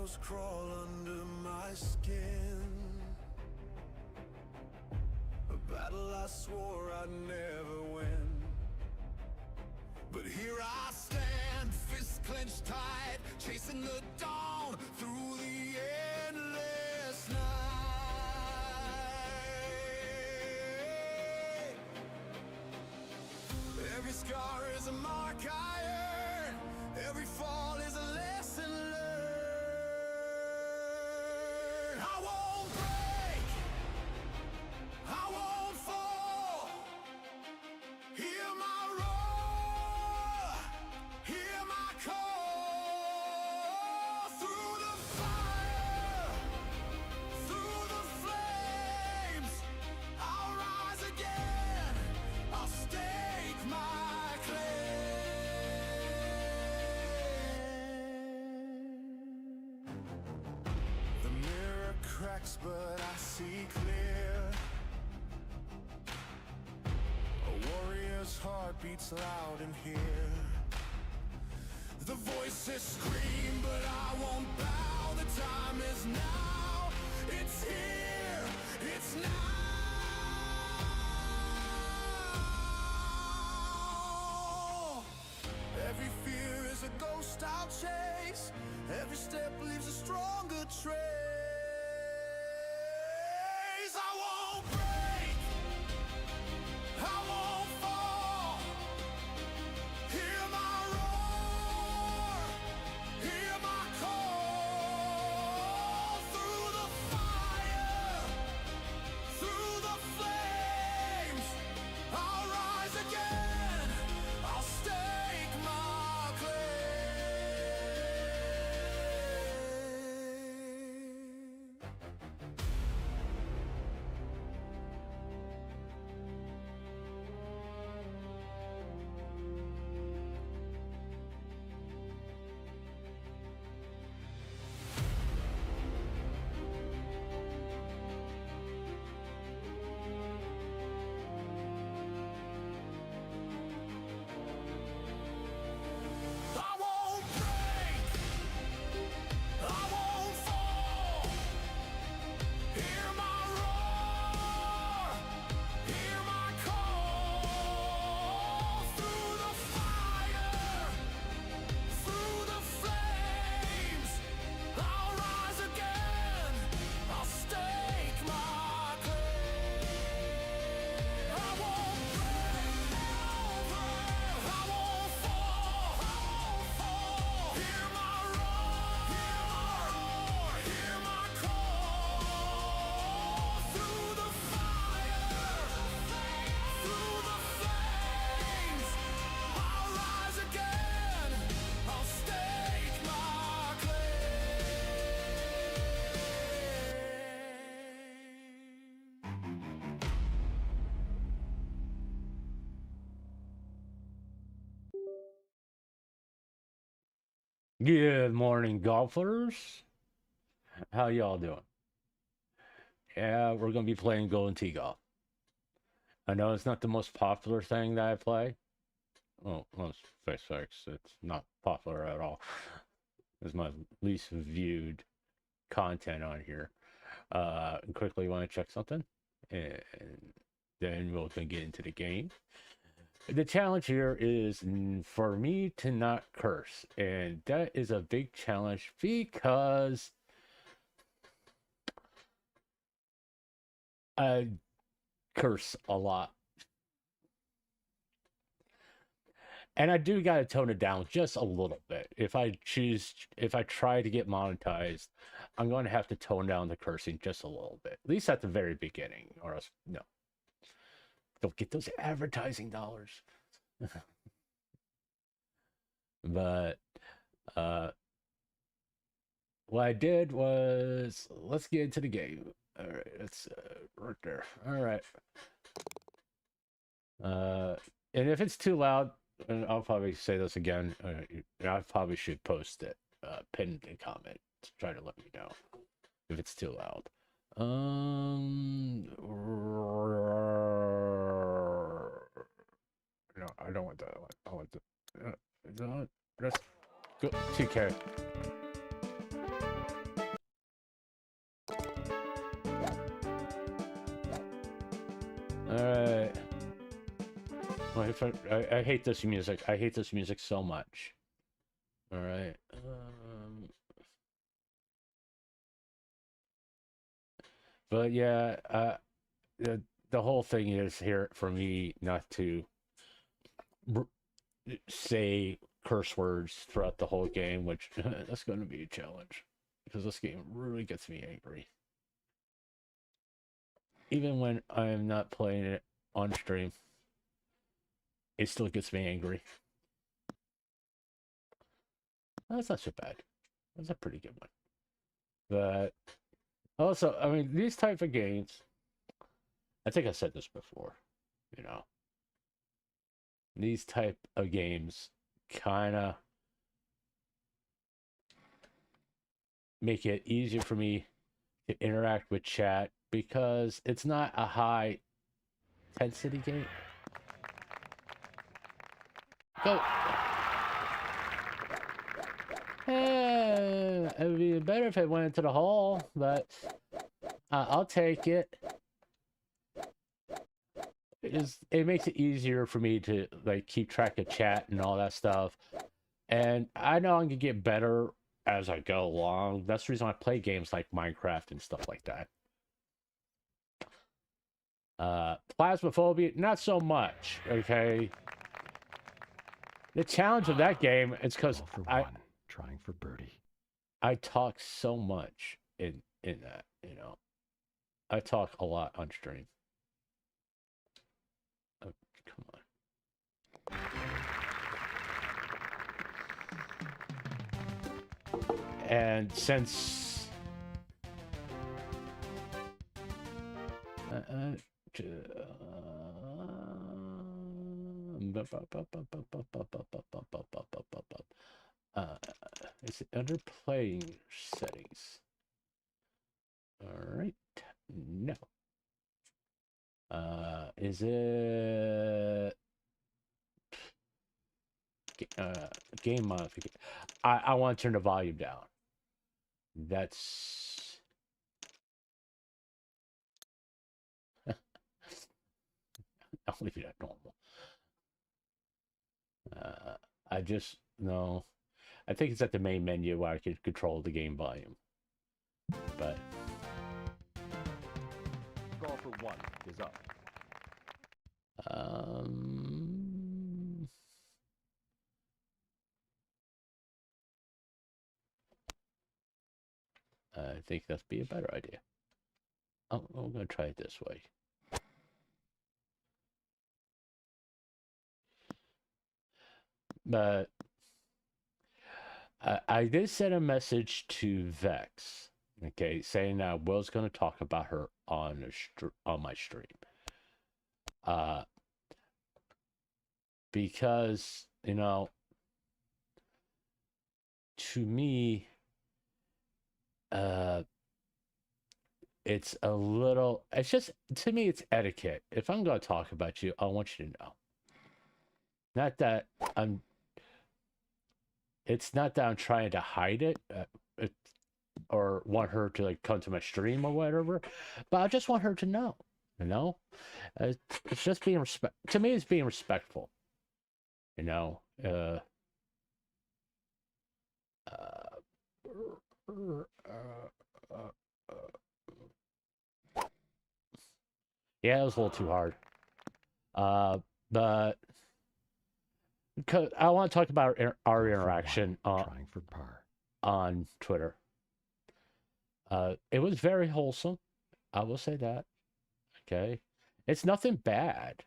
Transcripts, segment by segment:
shadows crawl under my skin. A battle I swore I'd never win. But here I stand, fists clenched tight, chasing the dawn through the endless night. Every scar is a mark I earn, every fall is a lesson learned. I won't break, I won't fall. Hear my roar, hear my call. Through the fire, through the flames, I'll rise again, I'll stake my claim. The mirror cracks but I see clear. A warrior's heart beats loud in here. The voices scream, but I won't bow. The time is now. It's here. It's now. Every fear is a ghost I'll chase. Every step leaves a stronger trace. I won't break, I won't fall. Hear my roar, hear my call. Through the fire, through the flames, I'll rise again, I'll stake my claim. I won't break, I won't fall. Hear my roar, hear my call. Through the fire, through the flames, I'll rise again, I'll stake my claim. I won't break, I won't fall. Hear my roar, hear my call. Through the fire, through the flames, I'll rise again, I'll stake my claim. Good morning, golfers. How y'all doing? Yeah, we're gonna be playing Golden Tee Golf. I know it's not the most popular thing that I play. Well, let's face facts, it's not popular at all. It's my least viewed content on here. Quickly want to check something, and then we'll get into the game. The challenge here is for me to not curse, and that is a big challenge because I curse a lot. And I do got to tone it down just a little bit. If I try to get monetized, I'm going to have to tone down the cursing just a little bit, at least at the very beginning, or else, no. Don't get those advertising dollars. But what I did was, let's get into the game. All right, it's right there. All right. And if it's too loud, and I'll probably say this again. I probably should post it, pinned a comment to try to let me know if it's too loud. No, I don't want that one. I want the. Just go 2K. I hate this music. I hate this music so much. All right. But yeah, the whole thing is here for me not to say curse words throughout the whole game, which that's going to be a challenge because this game really gets me angry. Even when I am not playing it on stream, it still gets me angry. That's not so bad. That's a pretty good one. But also, I mean, these type of games, I think I said this before, you know, these type of games kind of make it easier for me to interact with chat because it's not a high intensity game. Go. It would be better if it went into the hole, but I'll take it. It makes it easier for me to like keep track of chat and all that stuff. And I know I can get better as I go along. That's the reason I play games like Minecraft and stuff like that. Phasmophobia, not so much, okay? The challenge of that game is because trying for birdie. I talk so much in that, you know. I talk a lot on stream. Oh, come on. And since is it under playing settings? All right, no. Is it game modification? I want to turn the volume down. That's I'll leave it at normal. I just no. I think it's at the main menu where I can control the game volume. But Golfer 1 is up. I think that'd be a better idea. I'm gonna try it this way. But I did send a message to Vex, okay, saying that I was going to talk about her on my stream. Because, you know, to me, it's a little, it's just, to me, it's etiquette. If I'm going to talk about you, I want you to know. Not that it's not that I'm trying to hide it, or want her to like come to my stream or whatever, but I just want her to know, you know? It's just being to me, it's being respectful, you know? Yeah, it was a little too hard. But because I want to talk about our interaction trying for par on Twitter. It was very wholesome. I will say that. Okay. It's nothing bad.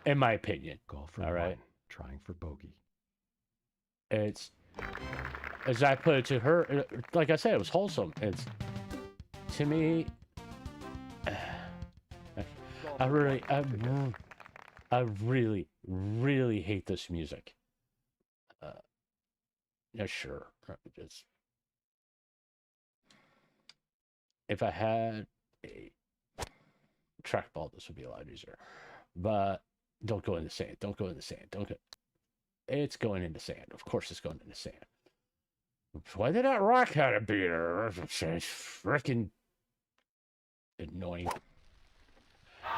In my opinion. Golfer all right. 1 trying for bogey. It's, as I put it to her, like I said, it was wholesome. It's, to me, I really, really hate this music. Yeah, sure. Just, if I had a trackball, this would be a lot easier. But don't go in the sand. Don't go in the sand. Don't go. It's going into sand. Of course, it's going into sand. Why did that rock have to be there? It's freaking annoying.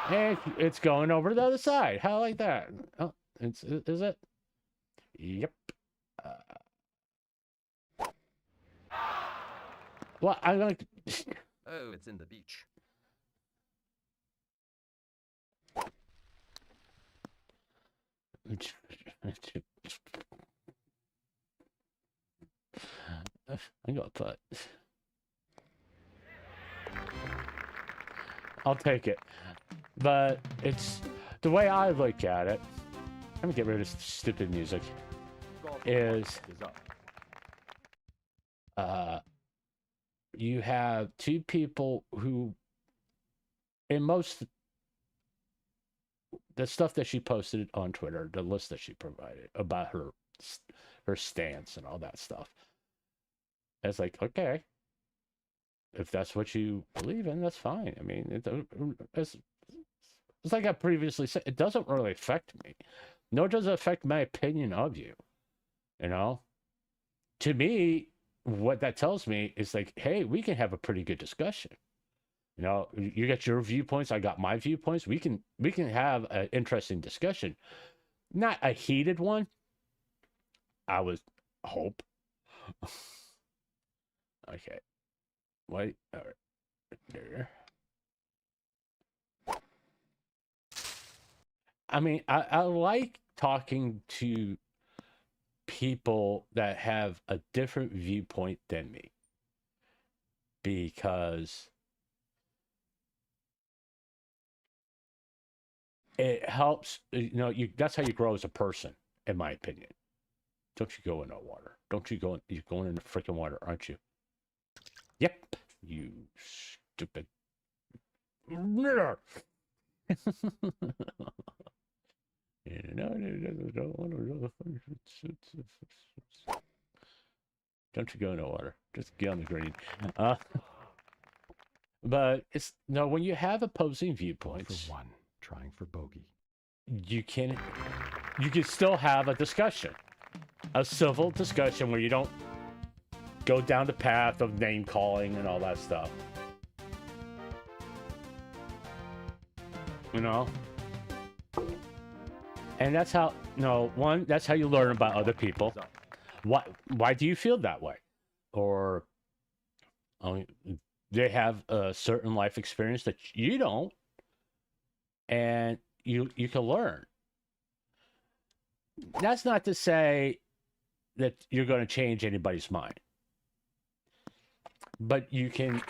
And it's going over to the other side. How like that? Oh, is it? Yep. Well, I'm going to... Oh, it's in the beach. I'm gonna put. I'll take it, but it's the way I look at it. Let me get rid of this stupid music. Golf Is up. you have two people who, in most the stuff that she posted on Twitter, the list that she provided about her stance and all that stuff. It's like, okay, if that's what you believe in, that's fine. I mean, it's like I previously said, it doesn't really affect me. Nor does it affect my opinion of you. You know? To me, what that tells me is like, hey, we can have a pretty good discussion. You know, you got your viewpoints, I got my viewpoints. We can have an interesting discussion. Not a heated one. I would hope. Okay. Wait. All right. There. I mean, I like talking to people that have a different viewpoint than me, because it helps. You know, that's how you grow as a person, in my opinion. Don't you go in the water? Don't you go in? You're going in the freaking water, aren't you? Yep. You stupid. Don't you go in the water? Just get on the green. But it's no, when you have opposing viewpoints, For one, trying for bogey. you can still have a discussion, a civil discussion where you don't go down the path of name calling and all that stuff. You know? And that's how, that's how you learn about other people. Why do you feel that way? Or they have a certain life experience that you don't, and you can learn. That's not to say that you're going to change anybody's mind, but you can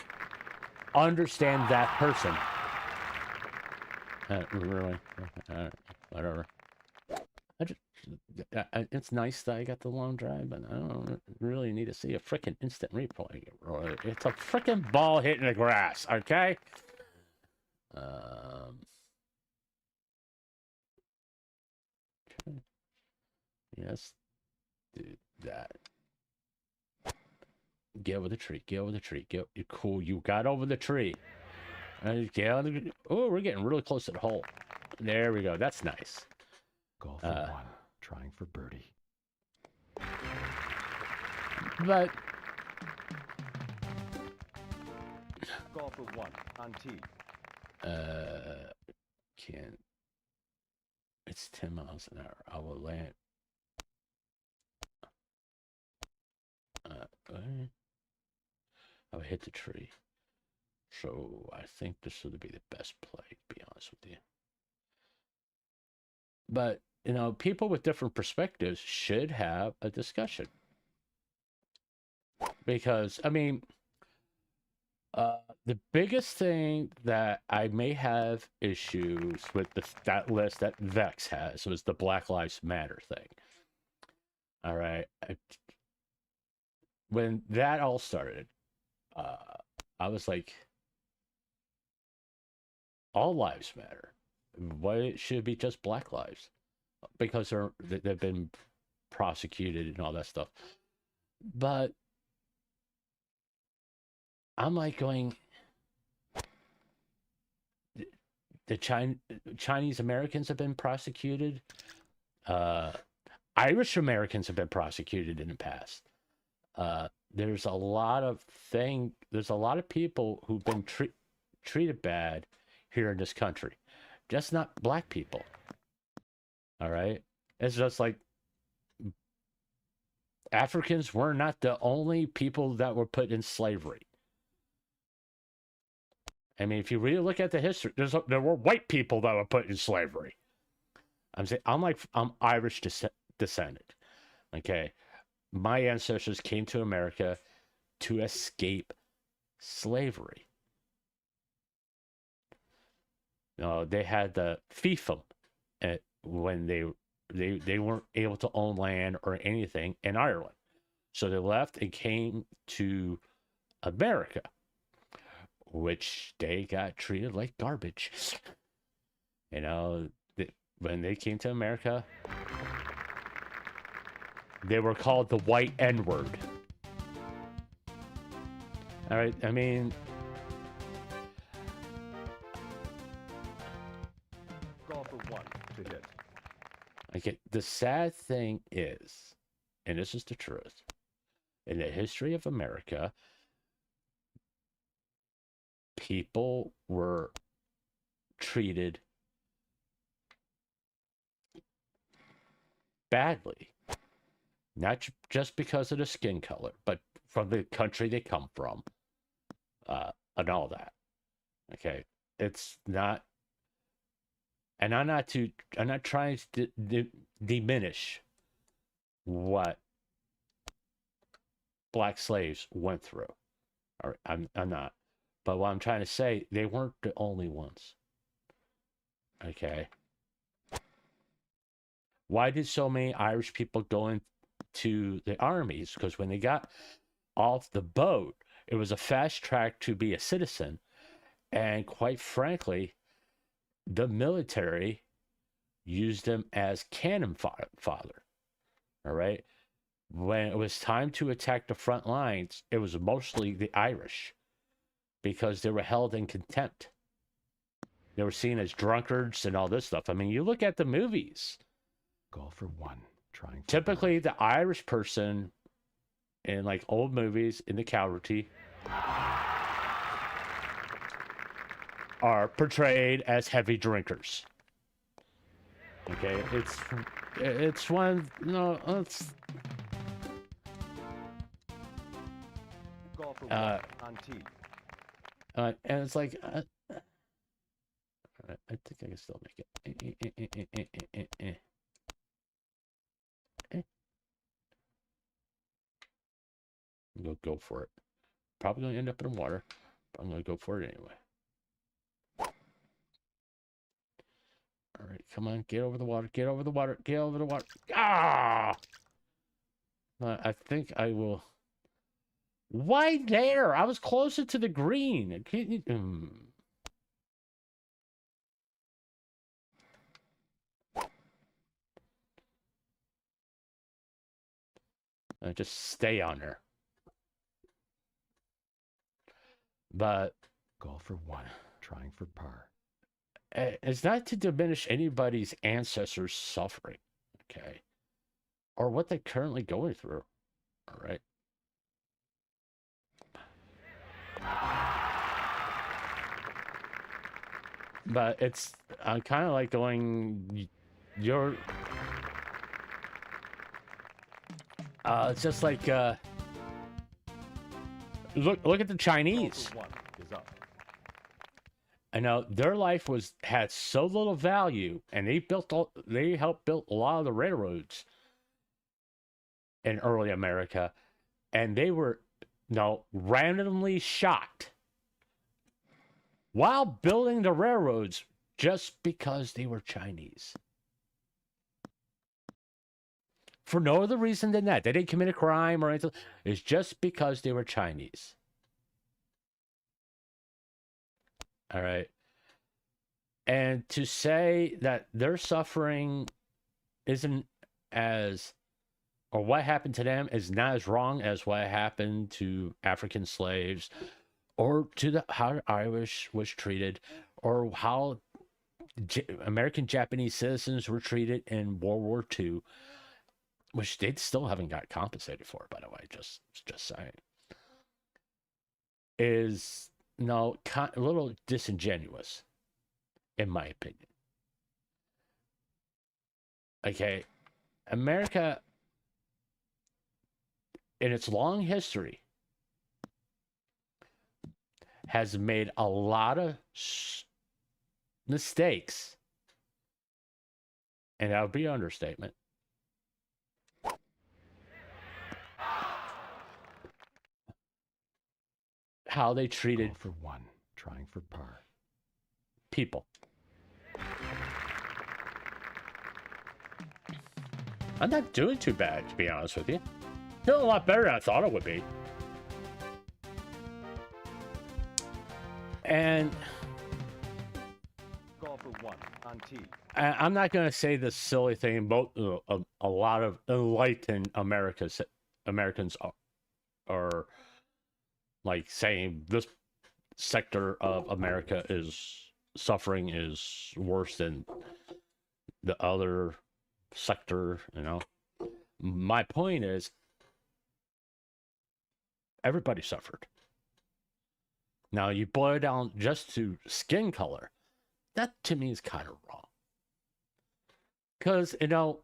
understand that person. Really? Whatever. It's nice that I got the long drive, but I don't really need to see a freaking instant replay. It's a freaking ball hitting the grass, okay? Okay. Yes, do that. Get over the tree. Get over the tree. You're cool. You got over the tree. Oh, we're getting really close to the hole. There we go. That's nice. Golf for one, trying for birdie. But Golf for one on tee. Can't. It's 10 miles an hour. I will land. I would hit the tree. So I think this would be the best play, to be honest with you. But, people with different perspectives should have a discussion. Because, I mean, the biggest thing that I may have issues with that list that Vex has was the Black Lives Matter thing. All right. When that all started, I was like, all lives matter. Why it should be just Black lives? Because they've been prosecuted and all that stuff. But I'm like going, the Chinese Americans have been prosecuted. Irish Americans have been prosecuted in the past. There's a lot of people who've been treated bad here in this country. just not black people. All right? It's just like Africans were not the only people that were put in slavery. I mean, if you really look at the history, there were white people that were put in slavery. I'm Irish descendant. Okay, my ancestors came to America to escape slavery. They had the fiefdom when they weren't able to own land or anything in Ireland, so they left and came to America, which they got treated like garbage. When they came to America, they were called the white N-word. All right, I mean, Call for 1 to hit. okay, the sad thing is, and this is the truth, in the history of America, people were treated badly, not just because of the skin color, but from the country they come from, and all that. Okay, it's not, and I'm not trying to diminish what black slaves went through. Or I'm not. But what I'm trying to say, they weren't the only ones. Okay. Why did so many Irish people go into the armies? Because when they got off the boat, it was a fast track to be a citizen. And quite frankly, the military used them as cannon fodder. All right. When it was time to attack the front lines, it was mostly the Irish, because they were held in contempt. They were seen as drunkards and all this stuff. I mean, you look at the movies. Call for 1. Trying for Typically, the Irish person in like old movies in the casualty are portrayed as heavy drinkers. Okay, it's one, it's Call for 1 on T. and it's like I think I can still make it. I'm gonna go for it. Probably gonna end up in the water, but I'm gonna go for it anyway. All right, come on, get over the water, get over the water, get over the water. Ah! I think I will. Why there? I was closer to the green. Can't you? Just stay on her. But Call for 1. Trying for par. it's not to diminish anybody's ancestors' suffering, okay? Or what they're currently going through, all right? But it's kind of like going, it's just like, look at the Call Chinese. for 1 is up. I know their life had so little value, and they helped build a lot of the railroads in early America, and they were randomly shot while building the railroads just because they were Chinese. For no other reason than that. They didn't commit a crime or anything. It's just because they were Chinese. All right. And to say that their suffering isn't as, or what happened to them is not as wrong as what happened to African slaves, or to how Irish was treated, or how American Japanese citizens were treated in World War II, which they still haven't got compensated for, by the way, just saying, is a little disingenuous, in my opinion. Okay, America, in its long history, has made a lot of mistakes, and that would be an understatement. How they treated Goal for one, trying for par. people. I'm not doing too bad, to be honest with you. Doing a lot better than I thought it would be. And Goal for one, on tee. I'm not going to say this silly thing about a lot of enlightened Americans are like saying this sector of America is suffering is worse than the other sector, you know. My point is everybody suffered. Now you boil it down just to skin color. That to me is kind of wrong. Because, you know,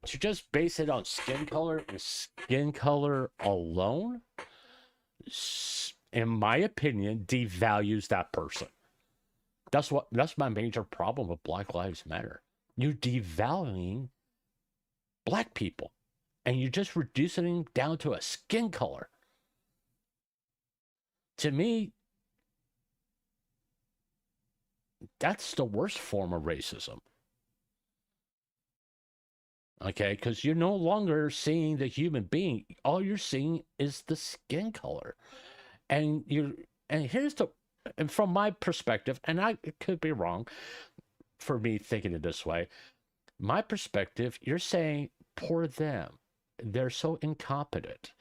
to just base it on skin color and skin color alone, in my opinion, devalues that person. That's my major problem with Black Lives Matter. You're devaluing black people, and you're just reducing them down to a skin color. To me, that's the worst form of racism. Okay, because you're no longer seeing the human being. All you're seeing is the skin color. And from my perspective, and it could be wrong for me thinking it this way. My perspective, you're saying, poor them. They're so incompetent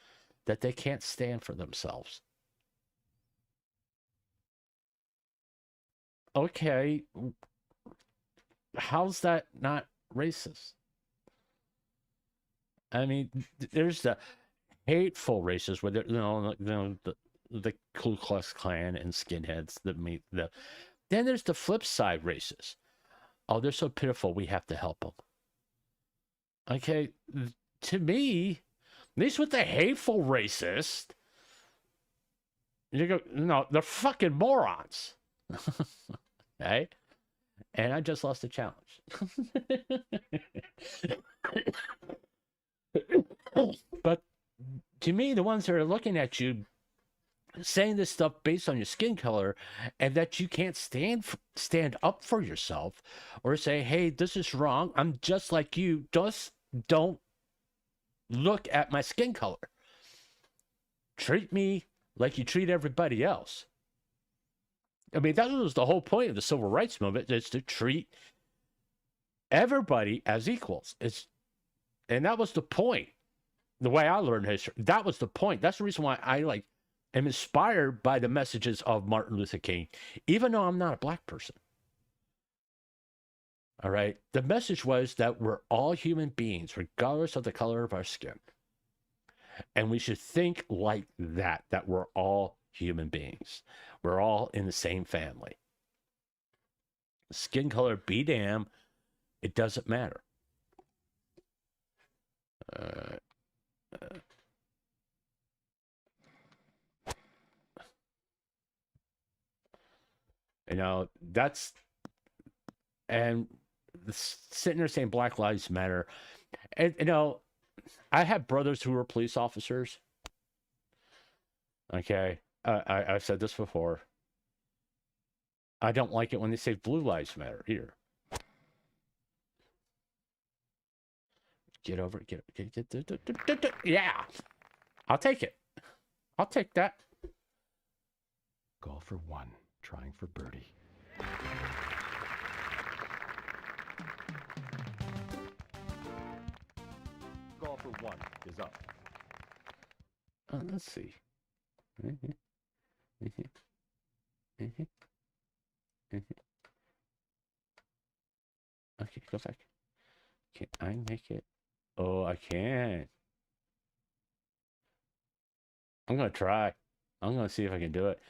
that they can't stand for themselves. Okay, how's that not racist? I mean, there's the hateful racists where the Ku Klux Klan and skinheads that meet the. Then there's the flip side racists. Oh, they're so pitiful. We have to help them. Okay, to me, at least with the hateful racist, you go, no, they're fucking morons. Right? And I just lost a challenge. But to me, the ones that are looking at you saying this stuff based on your skin color and that you can't stand up for yourself or say, hey, this is wrong. I'm just like you. Just don't look at my skin color. Treat me like you treat everybody else. I mean, that was the whole point of the civil rights movement, is to treat everybody as equals. And that was the point. The way I learned history, that was the point. That's the reason why I am inspired by the messages of Martin Luther King, even though I'm not a black person. All right. The message was that we're all human beings, regardless of the color of our skin. And we should think like that we're all human beings. We're all in the same family. Skin color, be damn, it doesn't matter. You know, and sitting there saying Black Lives Matter. And, you know, I have brothers who were police officers. Okay. I've said this before. I don't like it when they say Blue Lives Matter here. Get over it. Yeah. I'll take it. I'll take that. Goal for one, trying for birdie. Goal for one is up. Let's see. Okay, go back. Can I make it? Oh, I can. I'm gonna try. I'm gonna see if I can do it.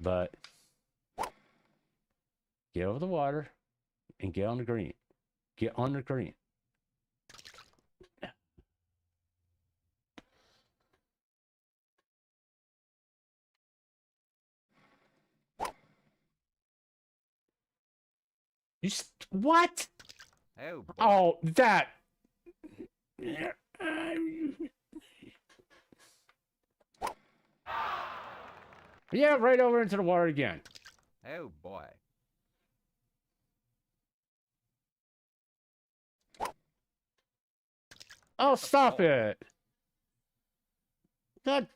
But Get over the water and get on the green. Get on the green. What? Oh, boy. Oh, that. Yeah, right over into the water again. Oh, boy. Oh, stop it. That.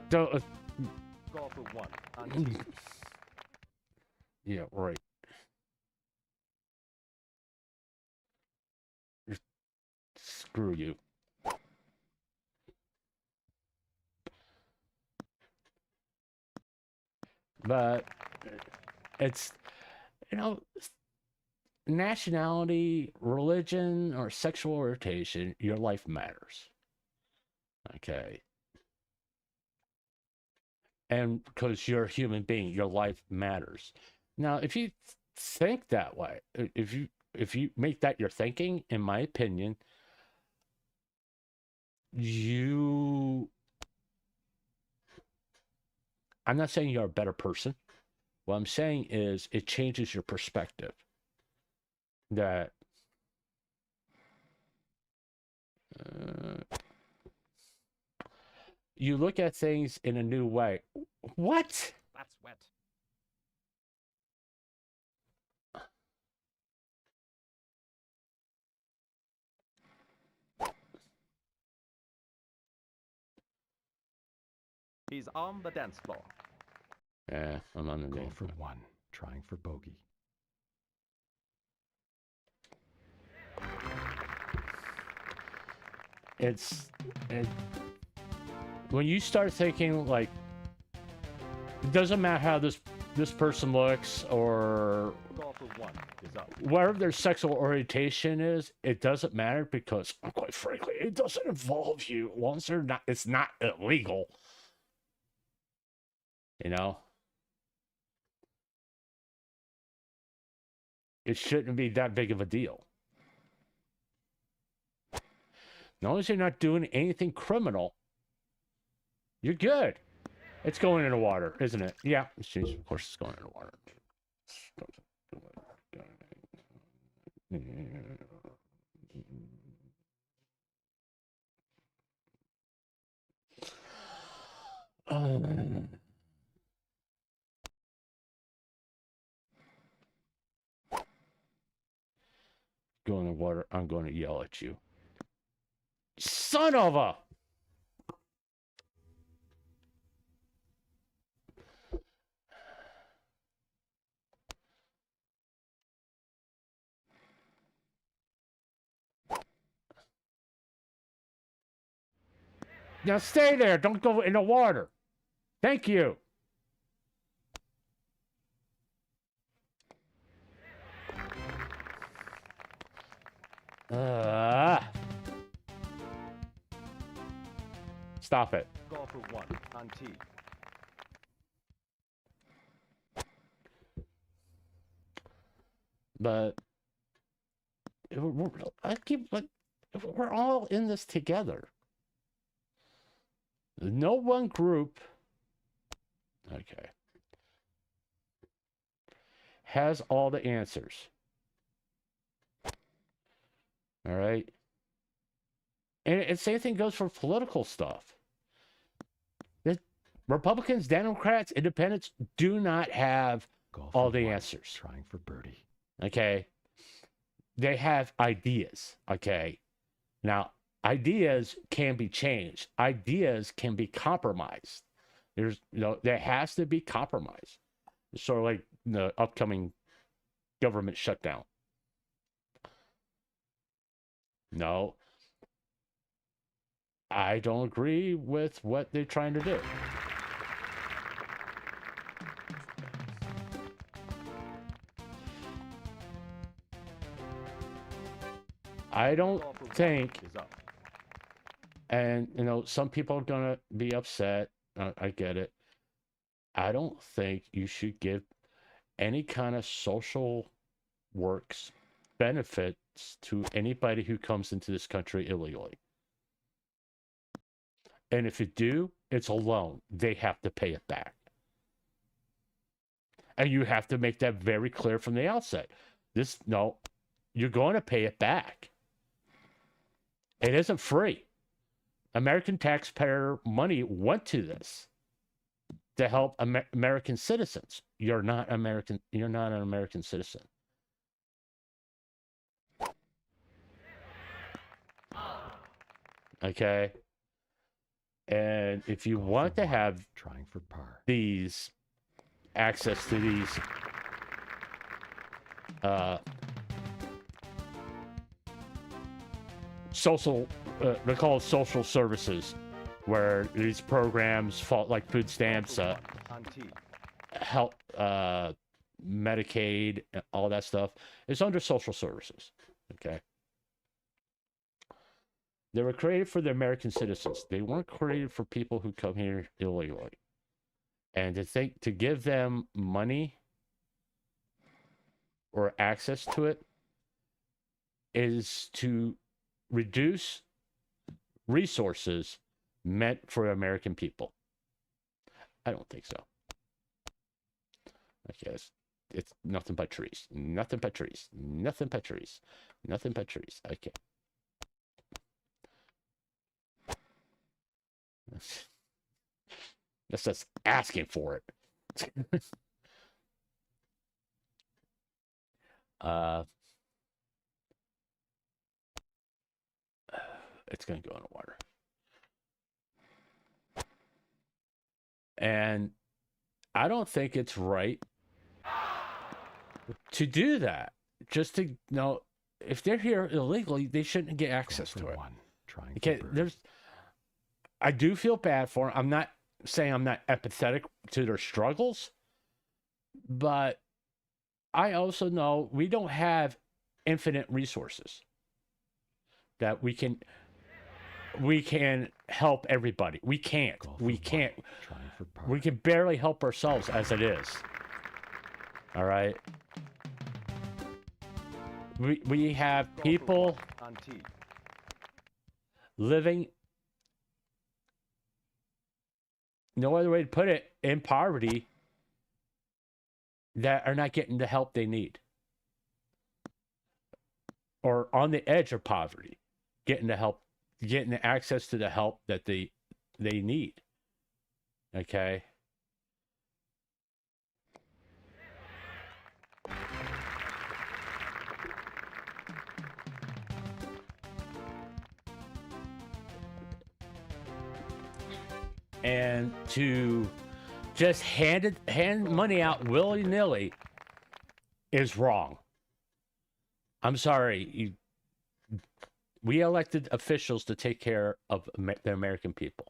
Don't- Golf for one on tee. Yeah, right. Screw you. But it's, nationality, religion, or sexual orientation, your life matters. Okay. And because you're a human being, your life matters. Now, if you think that way, if you make that your thinking, in my opinion, I'm not saying you're a better person. What I'm saying is it changes your perspective. That you look at things in a new way. What? That's wet. He's on the dance floor. Yeah, I'm on the Go game. for one, trying for bogey. When you start thinking like, it doesn't matter how this person looks or Golf for one is up. whatever their sexual orientation is, it doesn't matter because, quite frankly, it doesn't involve you. Once they're not, it's not illegal. You know, it shouldn't be that big of a deal. As long as you're not doing anything criminal, you're good. It's going in the water, isn't it? Yeah, of course it's going in the water. Go in the water. I'm going to yell at you. Son of a! Now stay there. Don't go in the water. Thank you. Stop it. Go for one on tee. But we're all in this together. No one group, okay, has all the answers. All right. And same thing goes for political stuff. Republicans, Democrats, Independents do not have Golf all for the one, answers. Trying for birdie. Okay. They have ideas. Okay. Now, ideas can be changed. Ideas can be compromised. There has to be compromise. It's sort of like the upcoming government shutdown. No, I don't agree with what they're trying to do. I don't think Is up. And, you know, some people are going to be upset. I get it. I don't think you should give any kind of social works benefits to anybody who comes into this country illegally. And if you do, it's a loan. They have to pay it back. And you have to make that very clear from the outset. No, you're going to pay it back. It isn't free. American taxpayer money went to this to help American citizens. You're not American. You're not an American citizen. Okay. And if you want to have Trying for par. these access to these social, they're called social services, where these programs fall like food stamps, On tee. help, Medicaid, all that stuff is under social services. Okay. They were created for the American citizens. They weren't created for people who come here illegally. And to give them money or access to it is to reduce resources meant for American people. I don't think so. I guess it's nothing but trees. Nothing but trees. Nothing but trees. Nothing but trees. Okay. That's just asking for it. It's going to go in the water. And I don't think it's right to do that. Just to, if they're here illegally, they shouldn't get access to it. Trying Okay, I do feel bad for them. I'm not saying I'm not empathetic to their struggles, but I also know we don't have infinite resources that we can help everybody. We can't. We can barely help ourselves as it is. All right. We have people on tee. living, no other way to put it, in poverty, that are not getting the help they need, or on the edge of poverty, getting the access to the help that they need. Okay. And to just hand money out willy-nilly is wrong. I'm sorry. We elected officials to take care of the American people.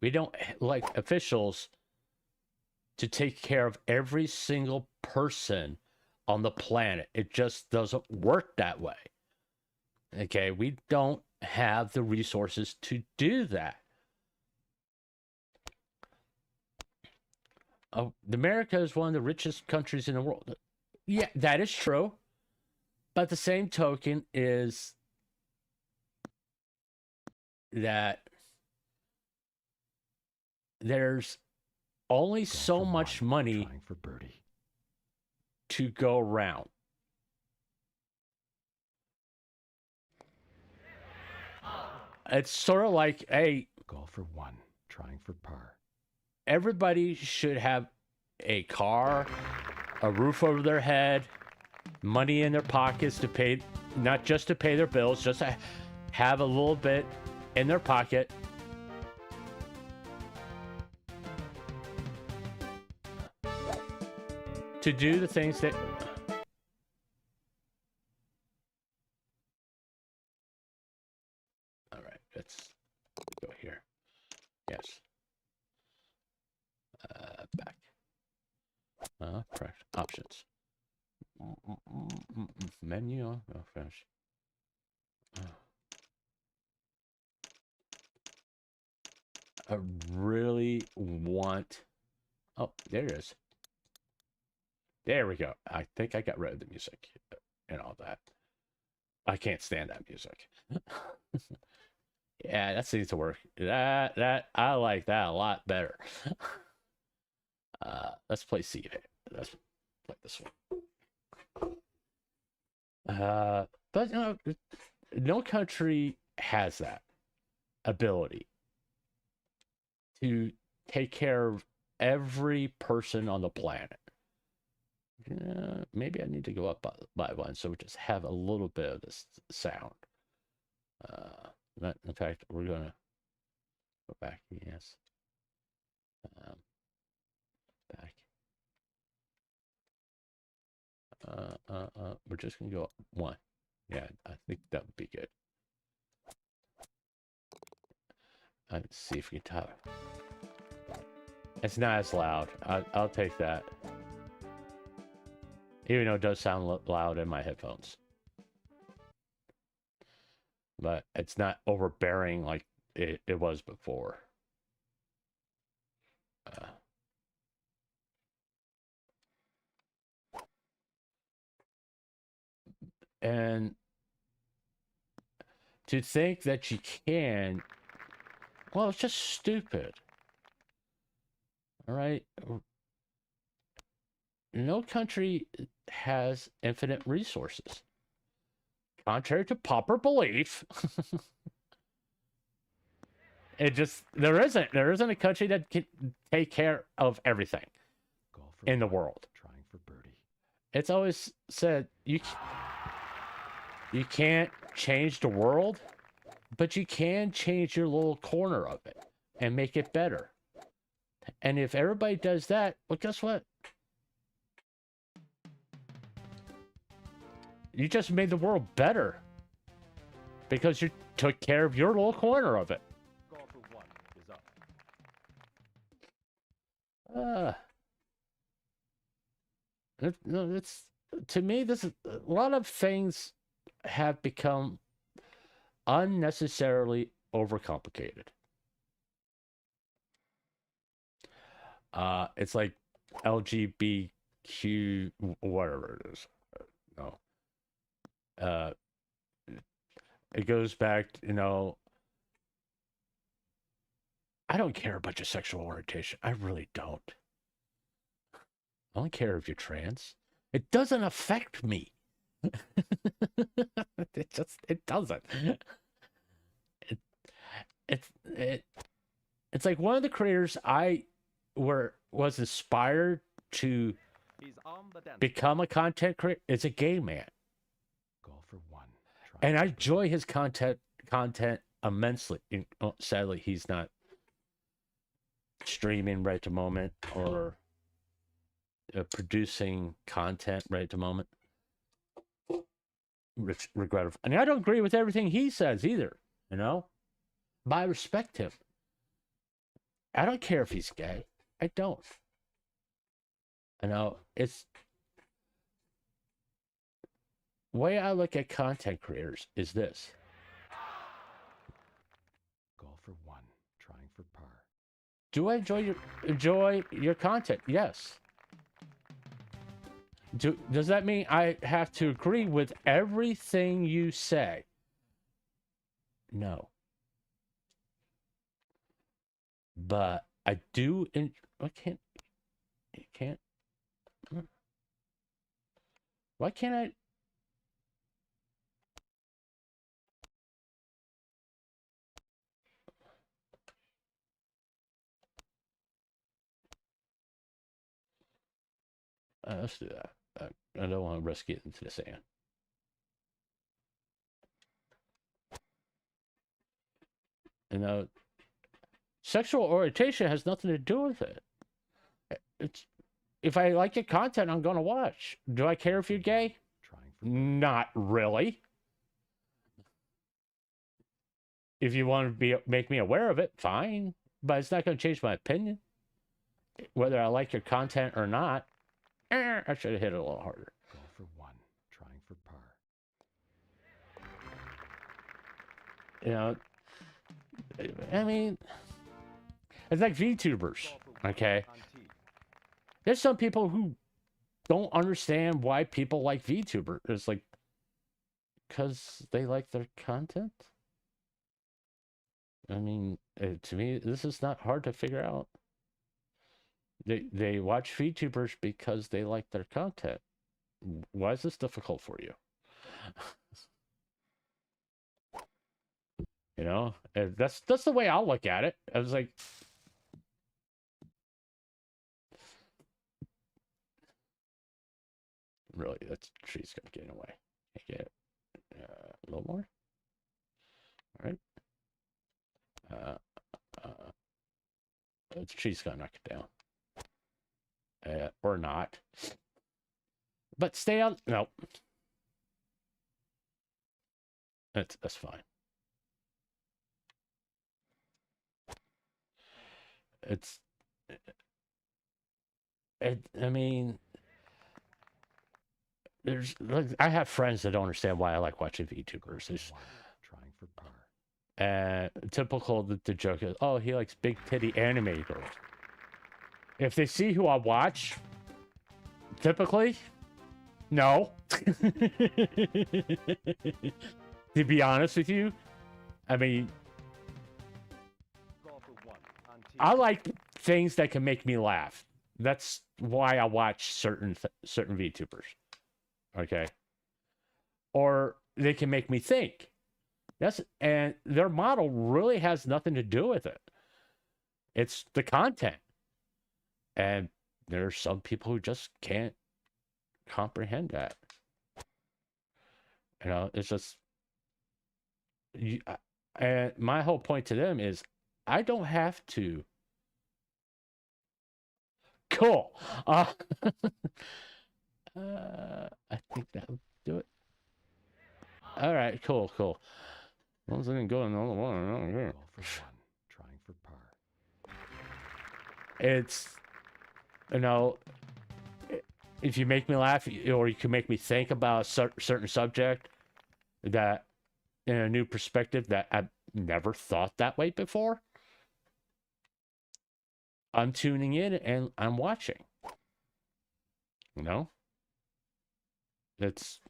We don't like officials to take care of every single person on the planet. It just doesn't work that way. Okay, we don't have the resources to do that. America is one of the richest countries in the world. Yeah, that is true. But the same token is that there's only so much money for birdie to go around. It's sort of like, hey, golf for one, trying for par. Everybody should have a car, a roof over their head, money in their pockets to pay, not just to pay their bills, just to have a little bit in their pocket. To do the things that... All right, let's go here. Yes. Back. Press options. Menu. Oh, finish. I really want... Oh, there it is. There we go. I think I got rid of the music and all that. I can't stand that music. Yeah, that seems to work. That I like that a lot better. Let's play C. Let's play this one. But you know, no country has that ability to take care of every person on the planet. Maybe I need to go up by one so we just have a little bit of this sound. In fact, we're gonna go back. Yes. Back. We're just gonna go up one. Yeah, I think that would be good. Let's see if we can tell. It's not as loud. I'll take that. Even though it does sound loud in my headphones. But it's not overbearing like it was before. And to think that you can, well, it's just stupid. All right? No country has infinite resources. Contrary to popular belief, there isn't a country that can take care of everything in the world. Trying for birdie. It's always said you can't change the world, but you can change your little corner of it and make it better. And if everybody does that, well, guess what? You just made the world better because you took care of your little corner of it. Call for one is up. No, it's to me. This is a lot of things have become unnecessarily overcomplicated. It's like LGBTQ, whatever it is. No. It goes back, I don't care about your sexual orientation. I really don't. I don't care if you're trans. It doesn't affect me. It doesn't. It's like one of the creators was inspired to become a content creator. It's a gay man. For one. And I enjoy his content immensely. Sadly, he's not streaming right at the moment or producing content right at the moment. Which regretful. And I don't agree with everything he says either, but I respect him. I don't care if he's gay. I don't. It's the way I look at content creators is this. Call for one, trying for par. Do I enjoy your content? Yes. Does that mean I have to agree with everything you say? No. But I do. I can't. You can't. Why can't I? Let's do that. I don't want to risk it into the sand. Sexual orientation has nothing to do with it. If I like your content, I'm going to watch. Do I care if you're gay? Not really. If you want to make me aware of it, fine. But it's not going to change my opinion. Whether I like your content or not. I should have hit it a little harder. Call for one, trying for par. I mean, It's like VTubers. Ball for one Okay. on tee. There's some people who don't understand why people like VTubers. It's like, because they like their content. I mean, to me, this is not hard to figure out. They watch VTubers because they like their content. Why is this difficult for you? You know, that's the way I'll look at it. I was like, really, that's tree's gonna get in the way. Get it a little more. All right. The tree's gonna knock it down. Or not. But stay on. No. That's fine. I mean, I have friends that don't understand why I like watching VTubers. There's, Trying for par. typical the joke is, oh, he likes big titty anime girls. If they see who I watch, typically, no. To be honest with you, I mean, Ball for one on tee. I like things that can make me laugh. That's why I watch certain VTubers. Okay. Or they can make me think. And their model really has nothing to do with it. It's the content. And there's some people who just can't comprehend that. You know, it's just and my whole point to them is I don't have to. Cool. I think that would do it. All right, cool. One's gonna go another one here. Ball for one. Trying for par. It's, you know, if you make me laugh, or you can make me think about a certain subject that in a new perspective that I've never thought that way before, I'm tuning in and I'm watching. You know? That's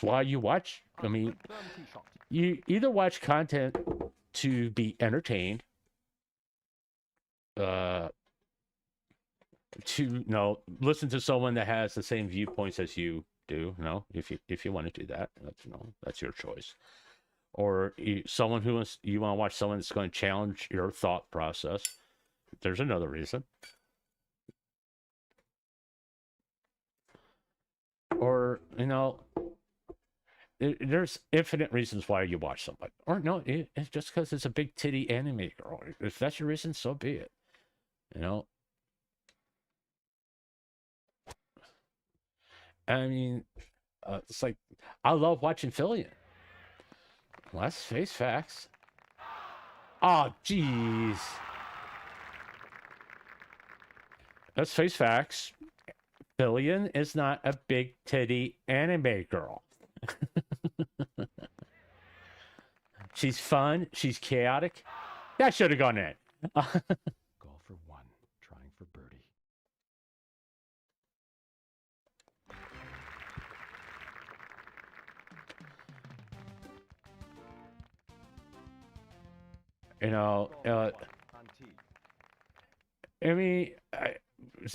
why you watch. I mean, you either watch content to be entertained, to listen to someone that has the same viewpoints as you do. If you want to do that, that's your choice. Or someone who you want to watch someone that's going to challenge your thought process. There's another reason. Or there's infinite reasons why you watch somebody. Or no, it's just because it's a big titty anime girl. If that's your reason, so be it. I mean, it's like, I love watching Fillion. Let's face facts. Oh, jeez. Let's face facts. Fillion is not a big titty anime girl. She's fun. She's chaotic. That should have gone in. Golf for one. Trying for birdie. Ball for one on tee. I mean,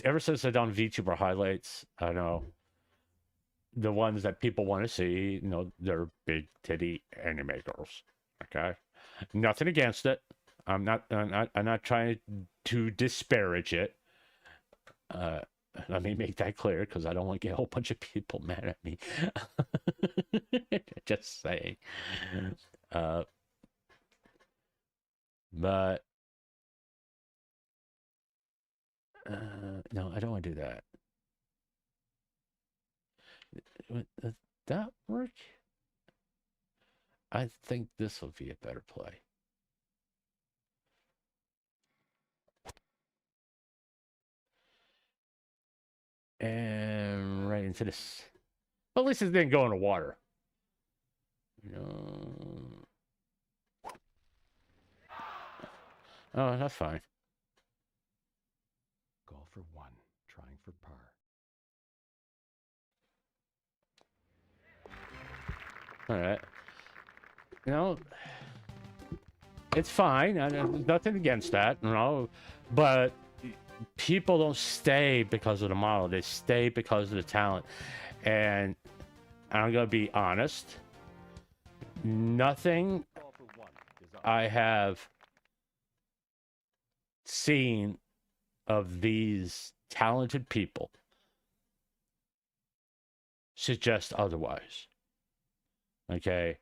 ever since I've done VTuber highlights, I know the ones that people want to see, they're big titty anime girls. Okay, nothing against it. I'm not trying to disparage it. Let me make that clear, because I don't want to get a whole bunch of people mad at me. Just saying. But no, I don't want to do that. Would that work? I think this will be a better play. And right into this. But at least it didn't go in the water. Oh, that's fine. Golfer 1, trying for par. All right. You know, it's fine. There's nothing against that, you know. But people don't stay because of the model. They stay because of the talent. And I'm gonna be honest. Nothing Golfer 1 is up. I have seen of these talented people suggest otherwise. Okay.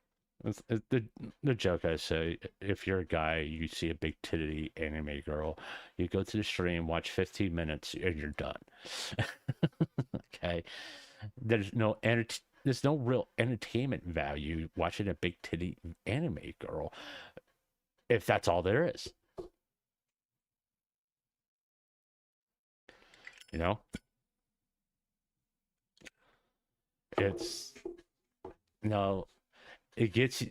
The joke I say, if you're a guy, you see a big titty anime girl, you go to the stream, watch 15 minutes, and you're done. Okay. There's no real entertainment value watching a big titty anime girl if that's all there is. You know? It's no, it gets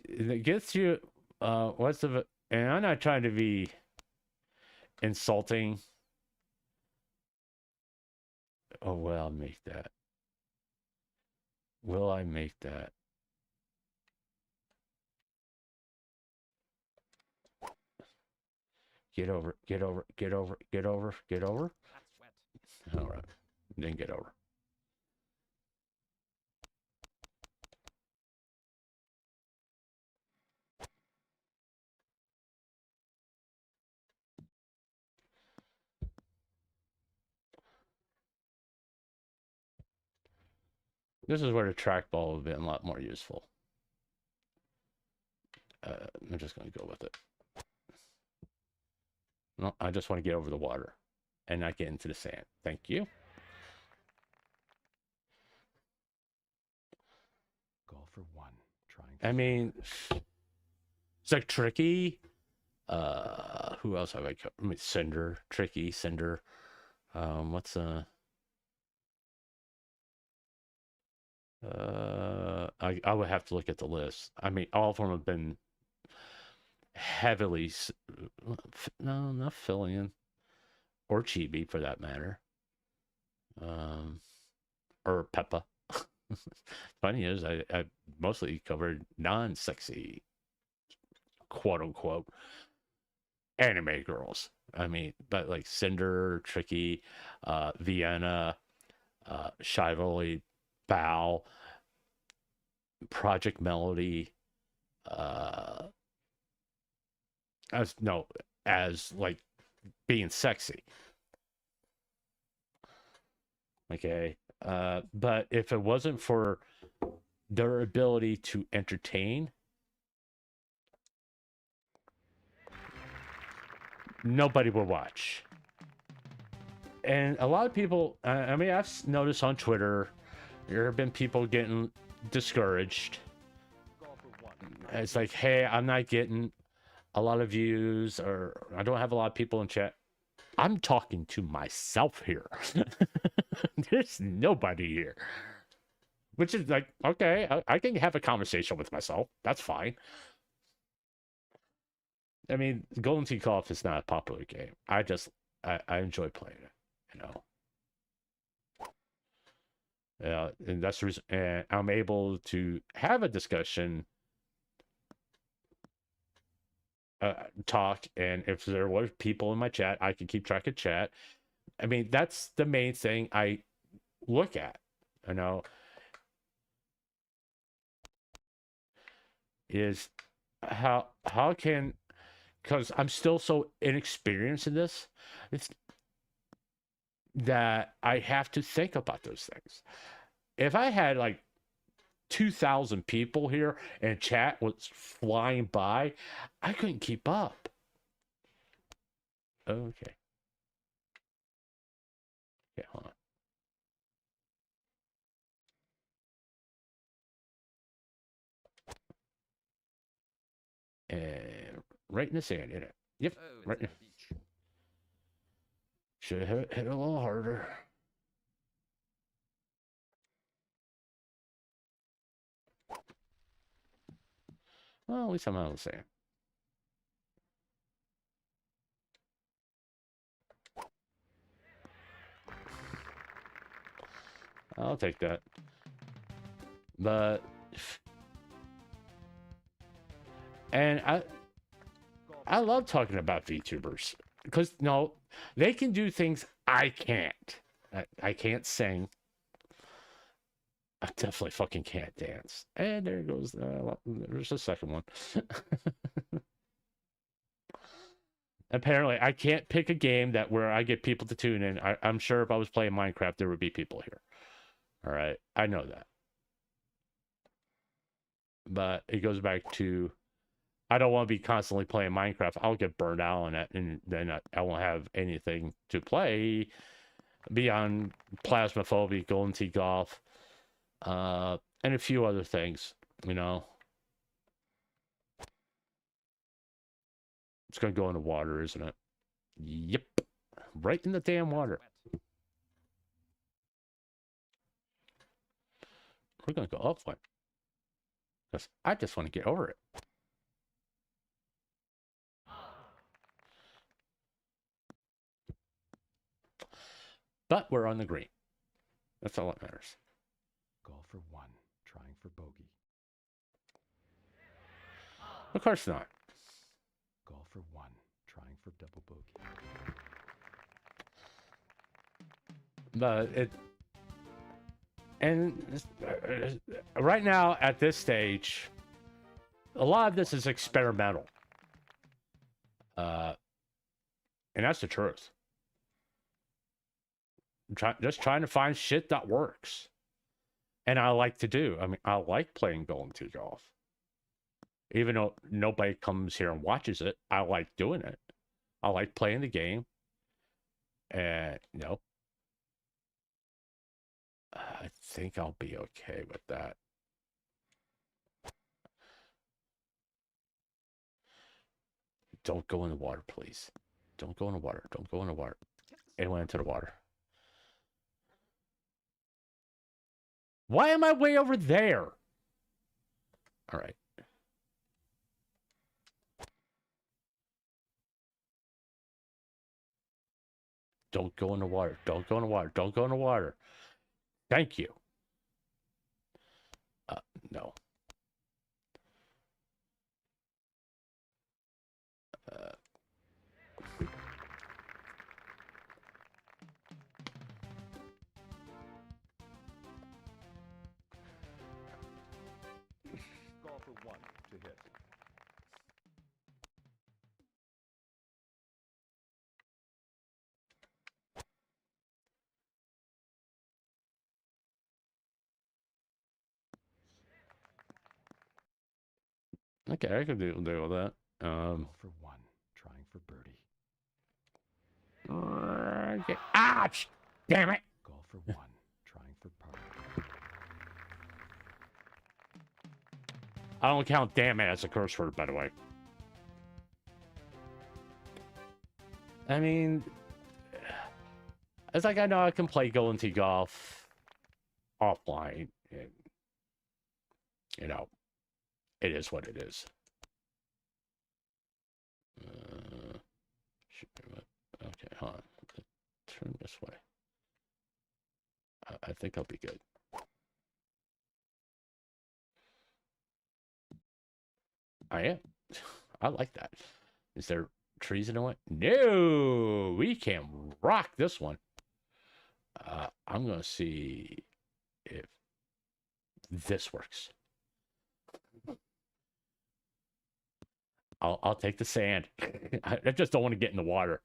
you what's the and I'm not trying to be insulting. Oh, will I make that? Will I make that? Get over, get over, get over, get over, get over. That's wet. All right. Then get over. This is where the trackball would have been a lot more useful. I'm just going to go with it. No, I just want to get over the water and not get into the sand. Thank you. Golfer 1, trying for I mean, it's like Tricky. Who else have I? I mean, Cinder, Tricky, Cinder. What's I would have to look at the list. I mean, all of them have been heavily, no, not Fillion or Chibi for that matter. Or Peppa. Funny is, I mostly covered non-sexy, quote unquote, anime girls. I mean, but like Cinder, Tricky, Vienna, Shively, Bow, Project Melody, as like being sexy. Okay. But if it wasn't for their ability to entertain, nobody would watch. And a lot of people, I mean, I've noticed on Twitter, there have been people getting discouraged. Golfer 1. It's like, hey, I'm not getting a lot of views, or I don't have a lot of people in chat. I'm talking to myself here. There's nobody here. Which is like, okay, I can have a conversation with myself. That's fine. I mean, Golden Tee Golf is not a popular game. I enjoy playing it, you know. And that's the reason, and I'm able to have a discussion, talk, and if there were people in my chat, I can keep track of chat. I mean, that's the main thing I look at, you know, is how can, because I'm still so inexperienced in this, it's that I have to think about those things. If I had like 2,000 people here and chat was flying by, I couldn't keep up. Okay. Yeah, hold on. And right in the sand, in it. Yep. Oh, it's Right. on the beach. Should have hit a little harder. Well, at least I'm out of the sand. I'll take that. But and I love talking about VTubers because no, they can do things I can't. I can't sing. I definitely fucking can't dance. And there goes. There's a second one. Apparently, I can't pick a game that where I get people to tune in. I'm sure if I was playing Minecraft, there would be people here. All right, I know that. But it goes back to I don't want to be constantly playing Minecraft. I'll get burned out on it, and then I won't have anything to play beyond Plasmophobia, Golden Tee Golf, and a few other things, you know. It's going to go in the water, isn't it? Yep. Right in the damn water. We're going to go upwind. Because I just want to get over it. But we're on the green. That's all that matters. Golfer 1, trying for bogey. Of course not. Golfer 1, trying for double bogey. But it... And right now, at this stage, a lot of this is experimental. And that's the truth. Just trying to find shit that works. And I like to do. I mean, I like playing Golden Tee Golf. Even though nobody comes here and watches it, I like doing it. I like playing the game. And, you know, I think I'll be okay with that. Don't go in the water, please. Don't go in the water. Don't go in the water. It went into the water. Why am I way over there? All right. Don't go in the water. Don't go in the water. Don't go in the water. Thank you. No. Golfer 1 to hit. Okay, I can deal with that. Golfer 1, trying for birdie. Okay. Ah, damn it. Golfer 1, trying for par. I don't count damn it as a curse word, by the way. I mean, it's like I know I can play Golden Tee Golf offline, and you know, it is what it is. Okay, hold on. Turn this way. I think I'll be good. I am. I like that. Is there trees in the way? No, we can rock this one. I'm gonna see if this works. I'll take the sand. I just don't want to get in the water.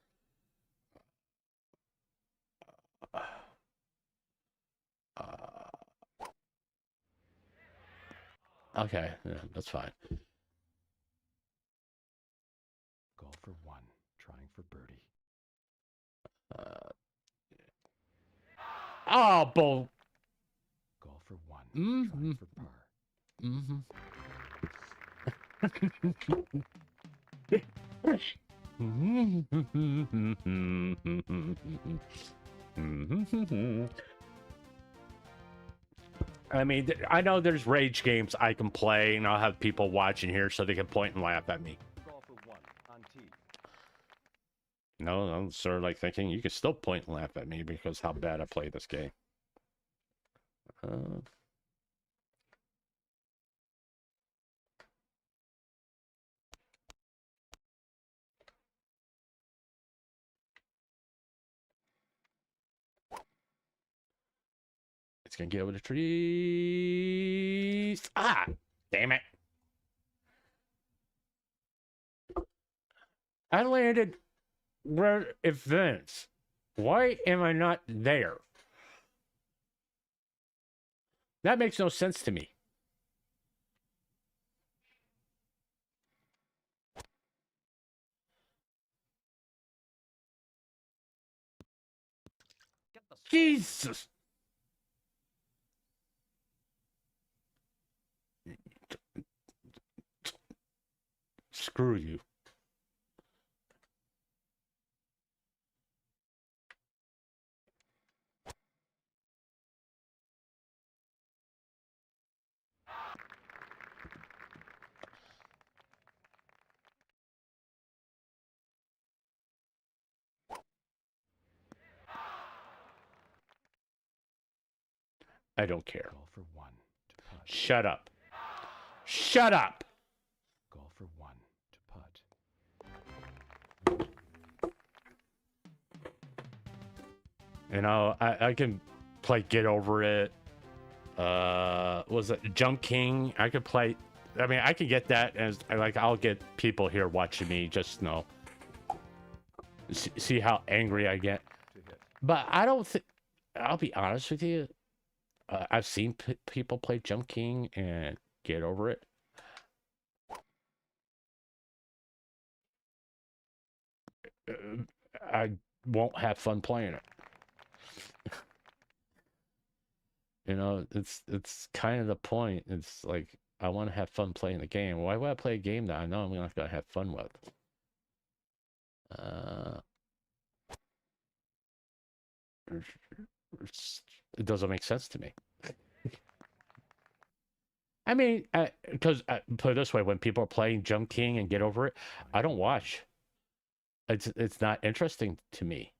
Okay, yeah, that's fine. Golfer 1, trying for birdie. Oh, bull. Golfer 1, Mm-hmm. trying for par. Mm-hmm. I mean, I know there's rage games I can play, and I'll have people watching here so they can point and laugh at me. Golfer 1, on tee. No, I'm sort of like thinking you can still point and laugh at me because how bad I play this game. Uh, it's gonna get over the trees. Ah, damn it! I landed where it vents. Why am I not there? That makes no sense to me. Jesus! Screw you. I don't care. Golf for one to putt. Shut up. Shut up! Golf for one to putt. You know, I can play Get Over It. Was it Jump King? I could play. I mean, I could get that as like I'll get people here watching me just know. See how angry I get. But I don't think. I'll be honest with you. I've seen people play Jump King and Get Over It. I won't have fun playing it. You know, it's kind of the point. It's like I want to have fun playing the game. Why would I play a game that I know I'm not gonna have fun with? It doesn't make sense to me. I mean, because put it this way: when people are playing Jump King and Get Over It, I don't watch. It's not interesting to me.